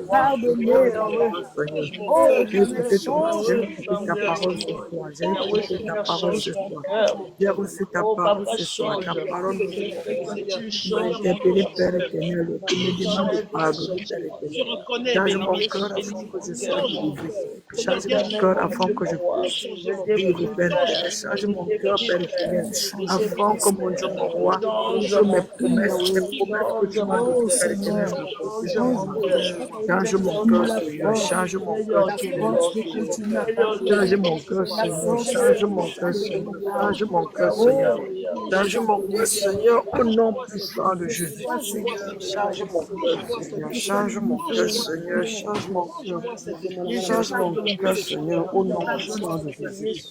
Speaker 2: Oh,
Speaker 3: pardonner.
Speaker 2: Yahweh,
Speaker 3: Seigneur.
Speaker 4: Oh,
Speaker 3: J'ai
Speaker 4: Éternel,
Speaker 3: écouté
Speaker 4: change
Speaker 3: ta
Speaker 2: Seigneur,
Speaker 3: parole ce soir. J'ai
Speaker 2: Yahweh,
Speaker 3: écouté ta
Speaker 2: Seigneur,
Speaker 3: parole
Speaker 2: change
Speaker 3: ce
Speaker 2: mon
Speaker 3: soir.
Speaker 2: cœur.
Speaker 3: J'ai reçu ta
Speaker 2: Oh,
Speaker 3: parole
Speaker 2: Papa,
Speaker 3: ce soir. Ta
Speaker 2: change.
Speaker 3: parole nous
Speaker 2: Tu
Speaker 3: m'a
Speaker 2: changes mon
Speaker 3: interpellé,
Speaker 2: cœur,
Speaker 3: Père
Speaker 2: Seigneur.
Speaker 3: éternel. Tu me demandes de
Speaker 2: Change,
Speaker 3: pardonner,
Speaker 2: change
Speaker 3: Père
Speaker 2: mon
Speaker 3: éternel.
Speaker 1: Je
Speaker 2: cœur.
Speaker 1: reconnais,
Speaker 3: Change mon
Speaker 1: béni-bien,
Speaker 3: cœur
Speaker 2: Change
Speaker 3: afin
Speaker 2: mon
Speaker 3: que je sois
Speaker 2: cœur.
Speaker 3: délivré.
Speaker 1: Seigneur,
Speaker 3: Change mon
Speaker 1: viens
Speaker 3: cœur
Speaker 1: changer
Speaker 3: afin
Speaker 1: mon
Speaker 3: que je
Speaker 1: cœur. Viens
Speaker 3: puisse
Speaker 1: changer mon cœur.
Speaker 3: vivre, Père éternel. Change mon cœur, Père éternel. Afin que mon Dieu, mon roi,
Speaker 2: Change
Speaker 3: sur mes
Speaker 2: mon
Speaker 3: promesses,
Speaker 2: cœur.
Speaker 3: les promesses que tu
Speaker 2: Change
Speaker 3: m'as
Speaker 2: mon
Speaker 3: données, Père
Speaker 2: cœur.
Speaker 3: éternel, me
Speaker 2: Change
Speaker 3: concernant.
Speaker 2: mon cœur.
Speaker 3: Change mon cœur, Seigneur. Change mon cœur, Seigneur. Change mon cœur, Seigneur. Change mon cœur, Seigneur. Change mon cœur, Seigneur. Change mon cœur, Seigneur, au nom puissant de Jésus.
Speaker 1: Change-moi, Seigneur.
Speaker 3: Change mon cœur,
Speaker 1: Change-moi,
Speaker 3: Seigneur.
Speaker 1: Seigneur.
Speaker 3: Change mon cœur,
Speaker 1: Change-moi,
Speaker 3: Seigneur.
Speaker 1: Seigneur.
Speaker 3: Change mon cœur.
Speaker 1: Change-moi, Seigneur. Je
Speaker 3: Change
Speaker 1: veux
Speaker 3: mon
Speaker 1: pardonner,
Speaker 3: cœur,
Speaker 1: Seigneur.
Speaker 3: Seigneur, au nom puissant
Speaker 1: Pardonne-moi,
Speaker 3: de
Speaker 1: Seigneur.
Speaker 3: Jésus.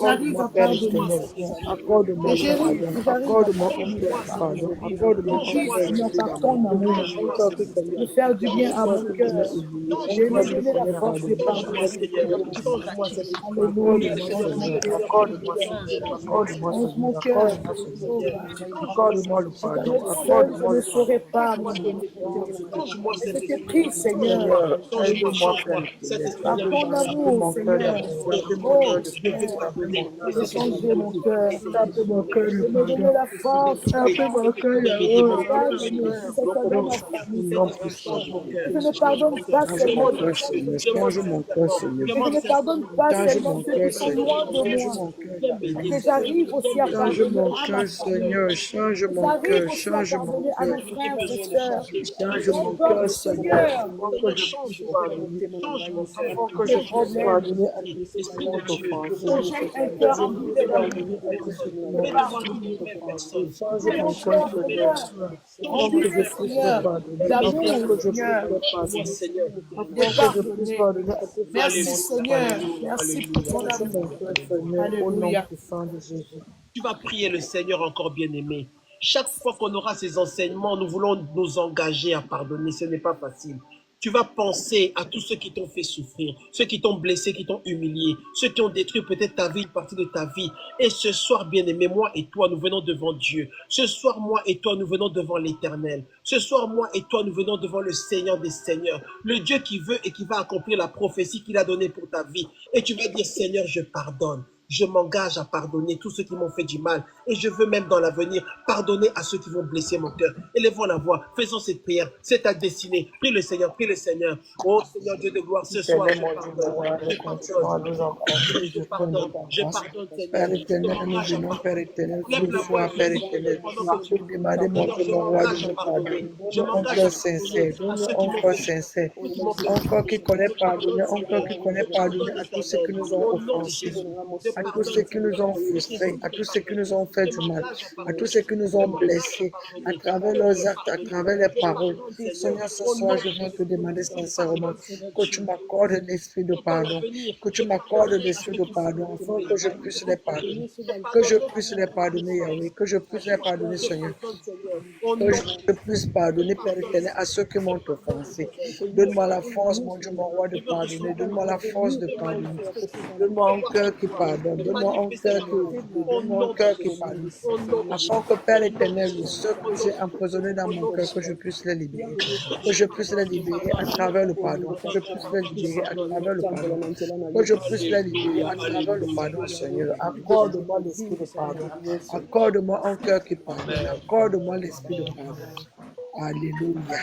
Speaker 4: j'arrive
Speaker 3: Accorde-moi,
Speaker 4: à
Speaker 3: Père
Speaker 4: pardonner,
Speaker 3: éternel.
Speaker 4: Seigneur.
Speaker 3: Accorde-moi
Speaker 4: Mais
Speaker 3: ton pardon.
Speaker 4: j'arrive à
Speaker 3: Accorde-moi ton
Speaker 4: pardonner,
Speaker 3: cœur,
Speaker 4: Seigneur.
Speaker 3: pardon. Accorde-moi ton
Speaker 4: Prie,
Speaker 3: cœur
Speaker 4: Seigneur,
Speaker 3: épris
Speaker 4: par
Speaker 3: d'amour.
Speaker 4: ton amour,
Speaker 3: Un cœur que Seigneur,
Speaker 4: de faire du bien
Speaker 3: un
Speaker 4: à
Speaker 3: cœur
Speaker 4: mon
Speaker 3: que
Speaker 4: cœur.
Speaker 3: Seigneur oublié, un
Speaker 4: De
Speaker 3: cœur
Speaker 4: me
Speaker 3: que
Speaker 4: donner la
Speaker 3: Seigneur
Speaker 4: force de
Speaker 3: pardonné, un
Speaker 1: Change-moi,
Speaker 3: cœur
Speaker 4: pardonner.
Speaker 3: que
Speaker 1: Seigneur.
Speaker 3: Seigneur pardonné.
Speaker 1: Change-moi, Seigneur.
Speaker 4: Alléluia,
Speaker 3: Accorde-moi,
Speaker 4: change mon
Speaker 3: Seigneur,
Speaker 4: cœur.
Speaker 3: accorde-moi, Seigneur, accorde-moi,
Speaker 4: Change mon
Speaker 3: Seigneur,
Speaker 4: cœur.
Speaker 3: accorde-moi, Seigneur.
Speaker 4: Oh, Père.
Speaker 3: Accorde-moi le pardon,
Speaker 4: J'éternel seul, je
Speaker 3: accorde-moi
Speaker 4: ne
Speaker 3: le pardon.
Speaker 4: saurais pas me délivrer.
Speaker 1: Change-moi,
Speaker 4: Mais je
Speaker 1: Seigneur.
Speaker 4: te prie, Seigneur,
Speaker 3: Seigneur,
Speaker 1: Change-moi,
Speaker 3: aide-moi, Père
Speaker 1: change-moi.
Speaker 3: éternel.
Speaker 1: Saint-Esprit,
Speaker 4: par
Speaker 1: viens me
Speaker 4: ton
Speaker 1: changer.
Speaker 3: Appelle
Speaker 4: amour,
Speaker 3: mon cœur
Speaker 4: Seigneur.
Speaker 3: d'amitié, appelle mon
Speaker 4: Oh,
Speaker 3: cœur de
Speaker 1: Je veux
Speaker 3: pardon,
Speaker 4: Père,
Speaker 3: appelle
Speaker 1: pardonner.
Speaker 3: mon cœur
Speaker 4: de
Speaker 1: Seigneur,
Speaker 3: d'amour.
Speaker 4: changer mon cœur.
Speaker 3: Appelle mon cœur de
Speaker 4: De me donner
Speaker 3: pardon.
Speaker 4: la force
Speaker 3: Appelle mon cœur
Speaker 4: de
Speaker 3: d'amour.
Speaker 4: pardonner, que ce soit dans
Speaker 3: Au
Speaker 4: ma famille,
Speaker 3: nom
Speaker 4: Seigneur.
Speaker 3: puissant de
Speaker 1: change mon cœur.
Speaker 4: Que je ne
Speaker 1: Change mon
Speaker 4: pardonne
Speaker 1: cœur.
Speaker 4: pas
Speaker 3: Change
Speaker 4: seulement
Speaker 3: mon
Speaker 1: Demande,
Speaker 3: cœur,
Speaker 4: ceux
Speaker 3: Seigneur.
Speaker 1: demande
Speaker 3: Change mon cœur,
Speaker 1: sincèrement.
Speaker 3: Seigneur.
Speaker 4: que je
Speaker 1: Demande
Speaker 4: ne pardonne
Speaker 1: sincèrement.
Speaker 4: pas
Speaker 3: Change
Speaker 4: seulement
Speaker 3: mon
Speaker 4: ceux
Speaker 3: cœur,
Speaker 4: qui sont
Speaker 3: Seigneur.
Speaker 4: loin de
Speaker 3: Change
Speaker 4: moi,
Speaker 3: mon cœur
Speaker 1: Viens
Speaker 3: d'amour.
Speaker 1: m'aider,
Speaker 4: que
Speaker 1: Seigneur.
Speaker 4: j'arrive aussi
Speaker 1: Viens
Speaker 4: à
Speaker 1: me
Speaker 3: Change
Speaker 1: changer.
Speaker 4: pardonner
Speaker 3: mon
Speaker 4: à ma
Speaker 3: cœur,
Speaker 4: famille,
Speaker 3: Seigneur. Change
Speaker 4: que
Speaker 3: mon
Speaker 4: j'arrive
Speaker 3: cœur.
Speaker 4: aussi à
Speaker 3: Change mon
Speaker 4: pardonner à
Speaker 3: cœur.
Speaker 4: mes
Speaker 1: J'ai
Speaker 4: frères et
Speaker 1: besoin de
Speaker 4: sœurs.
Speaker 1: changer. J'ai
Speaker 3: Change
Speaker 1: besoin
Speaker 3: mon
Speaker 1: de
Speaker 3: cœur,
Speaker 4: Donc,
Speaker 3: Seigneur.
Speaker 1: pardonner.
Speaker 4: Seigneur,
Speaker 3: Afin que
Speaker 1: Seigneur,
Speaker 3: je puisse
Speaker 1: change
Speaker 3: te
Speaker 1: mon cœur.
Speaker 3: pardonner.
Speaker 1: Change mon cœur.
Speaker 3: Afin que je
Speaker 4: tes
Speaker 1: Change mon
Speaker 3: puisse
Speaker 1: cœur.
Speaker 4: problèmes,
Speaker 3: pardonner à tous ceux qui
Speaker 1: Esprit de
Speaker 3: m'ont
Speaker 1: Dieu,
Speaker 3: offensé.
Speaker 4: projette un
Speaker 3: Que
Speaker 4: cœur
Speaker 3: je
Speaker 4: rempli
Speaker 3: puisse
Speaker 4: de
Speaker 3: pardonner
Speaker 4: l'amour.
Speaker 3: à tous ceux qui m'ont
Speaker 1: mets-le-moi
Speaker 3: aussi
Speaker 1: dans une nouvelle
Speaker 3: offensé.
Speaker 1: personne.
Speaker 3: Change
Speaker 4: Que
Speaker 3: mon
Speaker 4: mon
Speaker 3: cœur,
Speaker 4: cœur,
Speaker 3: Seigneur.
Speaker 4: Seigneur,
Speaker 1: Mets-le-moi.
Speaker 3: Afin
Speaker 1: Change
Speaker 3: que
Speaker 1: mon
Speaker 3: je
Speaker 4: rempli,
Speaker 1: cœur.
Speaker 3: puisse te
Speaker 4: Seigneur,
Speaker 3: pardonner. Afin
Speaker 4: d'amour,
Speaker 3: que je puisse
Speaker 4: Seigneur,
Speaker 3: te
Speaker 1: Moi,
Speaker 3: pardonner.
Speaker 1: Seigneur.
Speaker 4: de
Speaker 3: Afin que je puisse
Speaker 4: pardonner.
Speaker 3: pardonner à tous ceux qui
Speaker 4: Merci
Speaker 1: Alléluia.
Speaker 3: m'ont
Speaker 4: Seigneur,
Speaker 3: offensé.
Speaker 1: Alléluia.
Speaker 4: merci pour
Speaker 1: Alléluia.
Speaker 4: ton
Speaker 3: Change mon
Speaker 4: amour.
Speaker 3: cœur, Seigneur, au nom
Speaker 4: Alléluia.
Speaker 3: puissant de Jésus.
Speaker 1: Tu vas prier le Seigneur encore bien-aimé. Chaque fois qu'on aura ces enseignements, nous voulons nous engager à pardonner. Ce n'est pas facile. Tu vas penser à tous ceux qui t'ont fait souffrir, ceux qui t'ont blessé, qui t'ont humilié, ceux qui ont détruit peut-être ta vie, une partie de ta vie. Et ce soir, bien-aimé, moi et toi, nous venons devant Dieu. Ce soir, moi et toi, nous venons devant l'Éternel. Ce soir, moi et toi, nous venons devant le Seigneur des Seigneurs, le Dieu qui veut et qui va accomplir la prophétie qu'il a donnée pour ta vie. Et tu vas dire, Seigneur, je pardonne. Je m'engage à pardonner tous ceux qui m'ont fait du mal. Et je veux même dans l'avenir pardonner à ceux qui vont blesser mon cœur. Élevons la voix, faisons cette prière. C'est ta destinée. Prie le Seigneur, prie le Seigneur. Oh Seigneur Dieu de gloire, ce soir, je pardonne. Je pardonne. Je pardonne. Je pardonne, Seigneur.
Speaker 3: Père éternel, nous venons, Père éternel, ce soir, Père éternel, pour demander, mon Dieu, mon roi, de me pardonner. Donne un cœur sincère, donne un cœur sincère. Un cœur qui connaît pardonner, un cœur qui connaît pardonner à tous ceux qui nous ont offensés, à tous ceux qui nous ont frustrés, à tous ceux qui nous ont fait du mal, à tous ceux qui nous ont blessés, à travers leurs actes, à travers les paroles. Seigneur, ce soir, je viens te demander sincèrement que tu m'accordes l'esprit de pardon, que tu m'accordes l'esprit de pardon, afin que je puisse les pardonner, que je puisse les pardonner, Yahweh, que je puisse les pardonner, Seigneur, que je puisse pardonner, Père éternel, à ceux qui m'ont offensé. Donne-moi la force, mon Dieu, mon roi, de pardonner. Donne-moi la force de pardonner. Donne-moi un cœur qui pardonne. Donne-moi un cœur qui pardonne. Donne-moi un cœur qui pardonne. Afin que, Père éternel, ceux que j'ai emprisonnés dans mon cœur, que je puisse les libérer. Que je puisse les libérer à travers le pardon. Que je puisse les libérer à travers le pardon. Que je puisse les libérer à travers le pardon, Seigneur. Accorde-moi l'esprit de pardon. Accorde-moi un cœur qui pardonne. Accorde-moi l'esprit de pardon. Alléluia.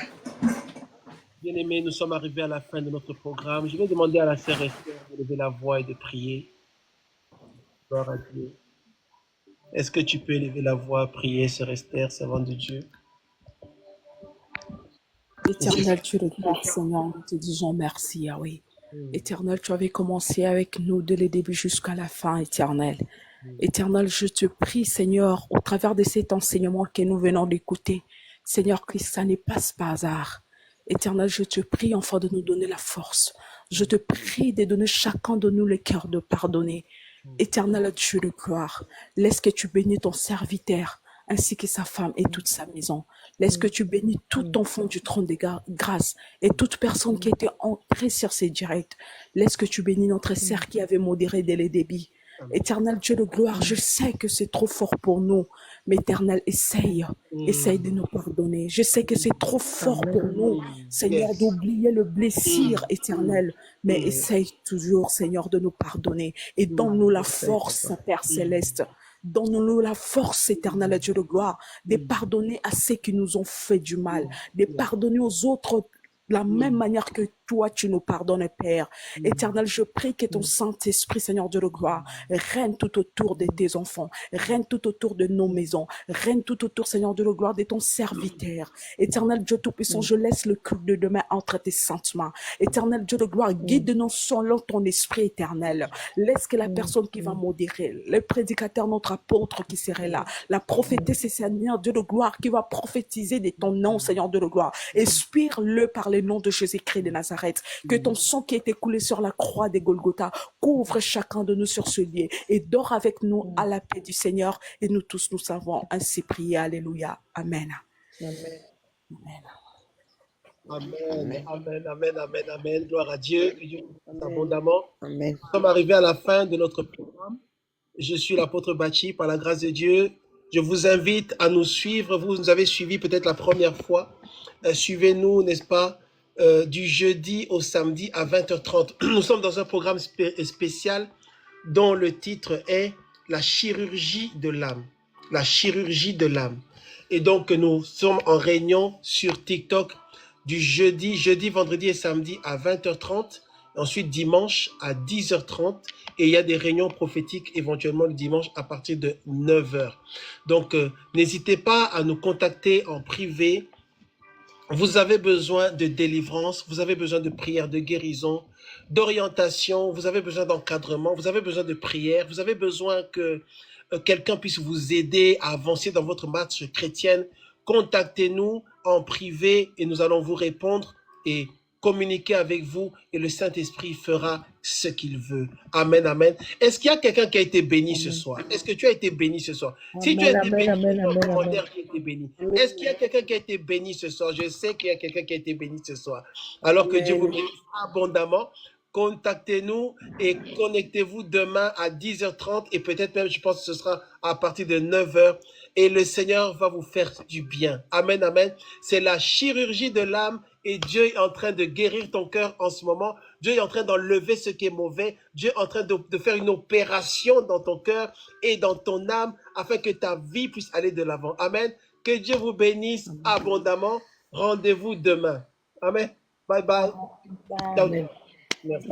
Speaker 1: Bien-aimés, nous sommes arrivés à la fin de notre programme. Je vais demander à la sœur Esther de lever la voix et de prier. Gloire à Dieu. Est-ce que tu peux élever la voix, prier, sœur Esther, servante de Dieu?
Speaker 4: Éternel, tu le gloire, Seigneur, nous te disons merci, Yahweh. Éternel, tu avais commencé avec nous dès le début jusqu'à la fin, Éternel. Éternel, je te prie, Seigneur, au travers de cet enseignement que nous venons d'écouter, Seigneur Christ, ça ne passe pas hasard. Éternel, je te prie enfin de nous donner la force. Je te prie de donner chacun de nous le cœur de pardonner. Éternel Dieu de gloire, laisse que tu bénis ton serviteur, ainsi que sa femme et toute sa maison. Laisse que tu bénis tout enfant du trône de grâce et toute personne qui était entrée sur ces directs. Laisse que tu bénis notre sœur qui avait modéré dès le début. Éternel Dieu de gloire, je sais que c'est trop fort pour nous, mais Éternel, essaye de nous pardonner. Je sais que c'est trop fort pour nous, Seigneur, d'oublier le blessure, Éternel, mais essaye toujours, Seigneur, de nous pardonner et donne-nous la force, Père Céleste. Donne-nous la force éternelle, Dieu de gloire, de pardonner à ceux qui nous ont fait du mal, de pardonner aux autres de la même manière que toi, tu nous pardonnes, Père. Éternel, je prie que ton Saint-Esprit, Seigneur Dieu de gloire, règne tout autour de tes enfants, règne tout autour de nos maisons, règne tout autour, Seigneur Dieu de gloire, de ton serviteur. Éternel Dieu Tout-Puissant, je laisse le culte de demain entre tes saintes mains. Éternel Dieu de gloire, guide-nous selon ton esprit éternel. Laisse que la personne qui va modérer, le prédicateur, notre apôtre qui serait là, la prophétesse et Seigneur Dieu de gloire qui va prophétiser de ton nom, Seigneur Dieu de gloire. Inspire-le par le nom de Jésus-Christ de Nazareth. Que ton sang qui est écoulé sur la croix des Golgotha couvre chacun de nous sur ce lieu et dors avec nous à la paix du Seigneur. Et nous tous, nous savons ainsi prier. Alléluia. Amen.
Speaker 1: Amen. Amen, amen, amen, amen, amen. Gloire à Dieu. Que Dieu nous fasse abondamment.
Speaker 3: Amen.
Speaker 1: Nous sommes arrivés à la fin de notre programme. Je suis l'apôtre Bachi, par la grâce de Dieu. Je vous invite à nous suivre. Vous nous avez suivis peut-être la première fois. Suivez-nous, n'est-ce pas, du jeudi au samedi à 20h30. Nous sommes dans un programme spécial dont le titre est la chirurgie de l'âme. La chirurgie de l'âme. Et donc, nous sommes en réunion sur TikTok du jeudi, vendredi et samedi à 20h30. Ensuite, dimanche à 10h30. Et il y a des réunions prophétiques éventuellement le dimanche à partir de 9h. Donc, n'hésitez pas à nous contacter en privé. Vous avez besoin de délivrance, vous avez besoin de prière de guérison, d'orientation, vous avez besoin d'encadrement, vous avez besoin de prière, vous avez besoin que quelqu'un puisse vous aider à avancer dans votre marche chrétienne. Contactez-nous en privé et nous allons vous répondre et communiquer avec vous et le Saint-Esprit fera ce qu'il veut. Amen, amen. Est-ce qu'il y a quelqu'un qui a été béni ce soir? Est-ce que tu as été béni ce soir? Si tu as été béni, mets en commentaire qui a été béni. Est-ce qu'il y a quelqu'un qui a été béni ce soir? Je sais qu'il y a quelqu'un qui a été béni ce soir. Alors que Dieu vous bénisse abondamment. Contactez-nous et connectez-vous demain à 10h30 et peut-être même, je pense que ce sera à partir de 9h et le Seigneur va vous faire du bien. Amen, amen. C'est la chirurgie de l'âme et Dieu est en train de guérir ton cœur en ce moment. Dieu est en train d'enlever ce qui est mauvais. Dieu est en train de faire une opération dans ton cœur et dans ton âme afin que ta vie puisse aller de l'avant. Amen. Que Dieu vous bénisse abondamment. Rendez-vous demain. Amen. Bye bye. Ciao. Merci.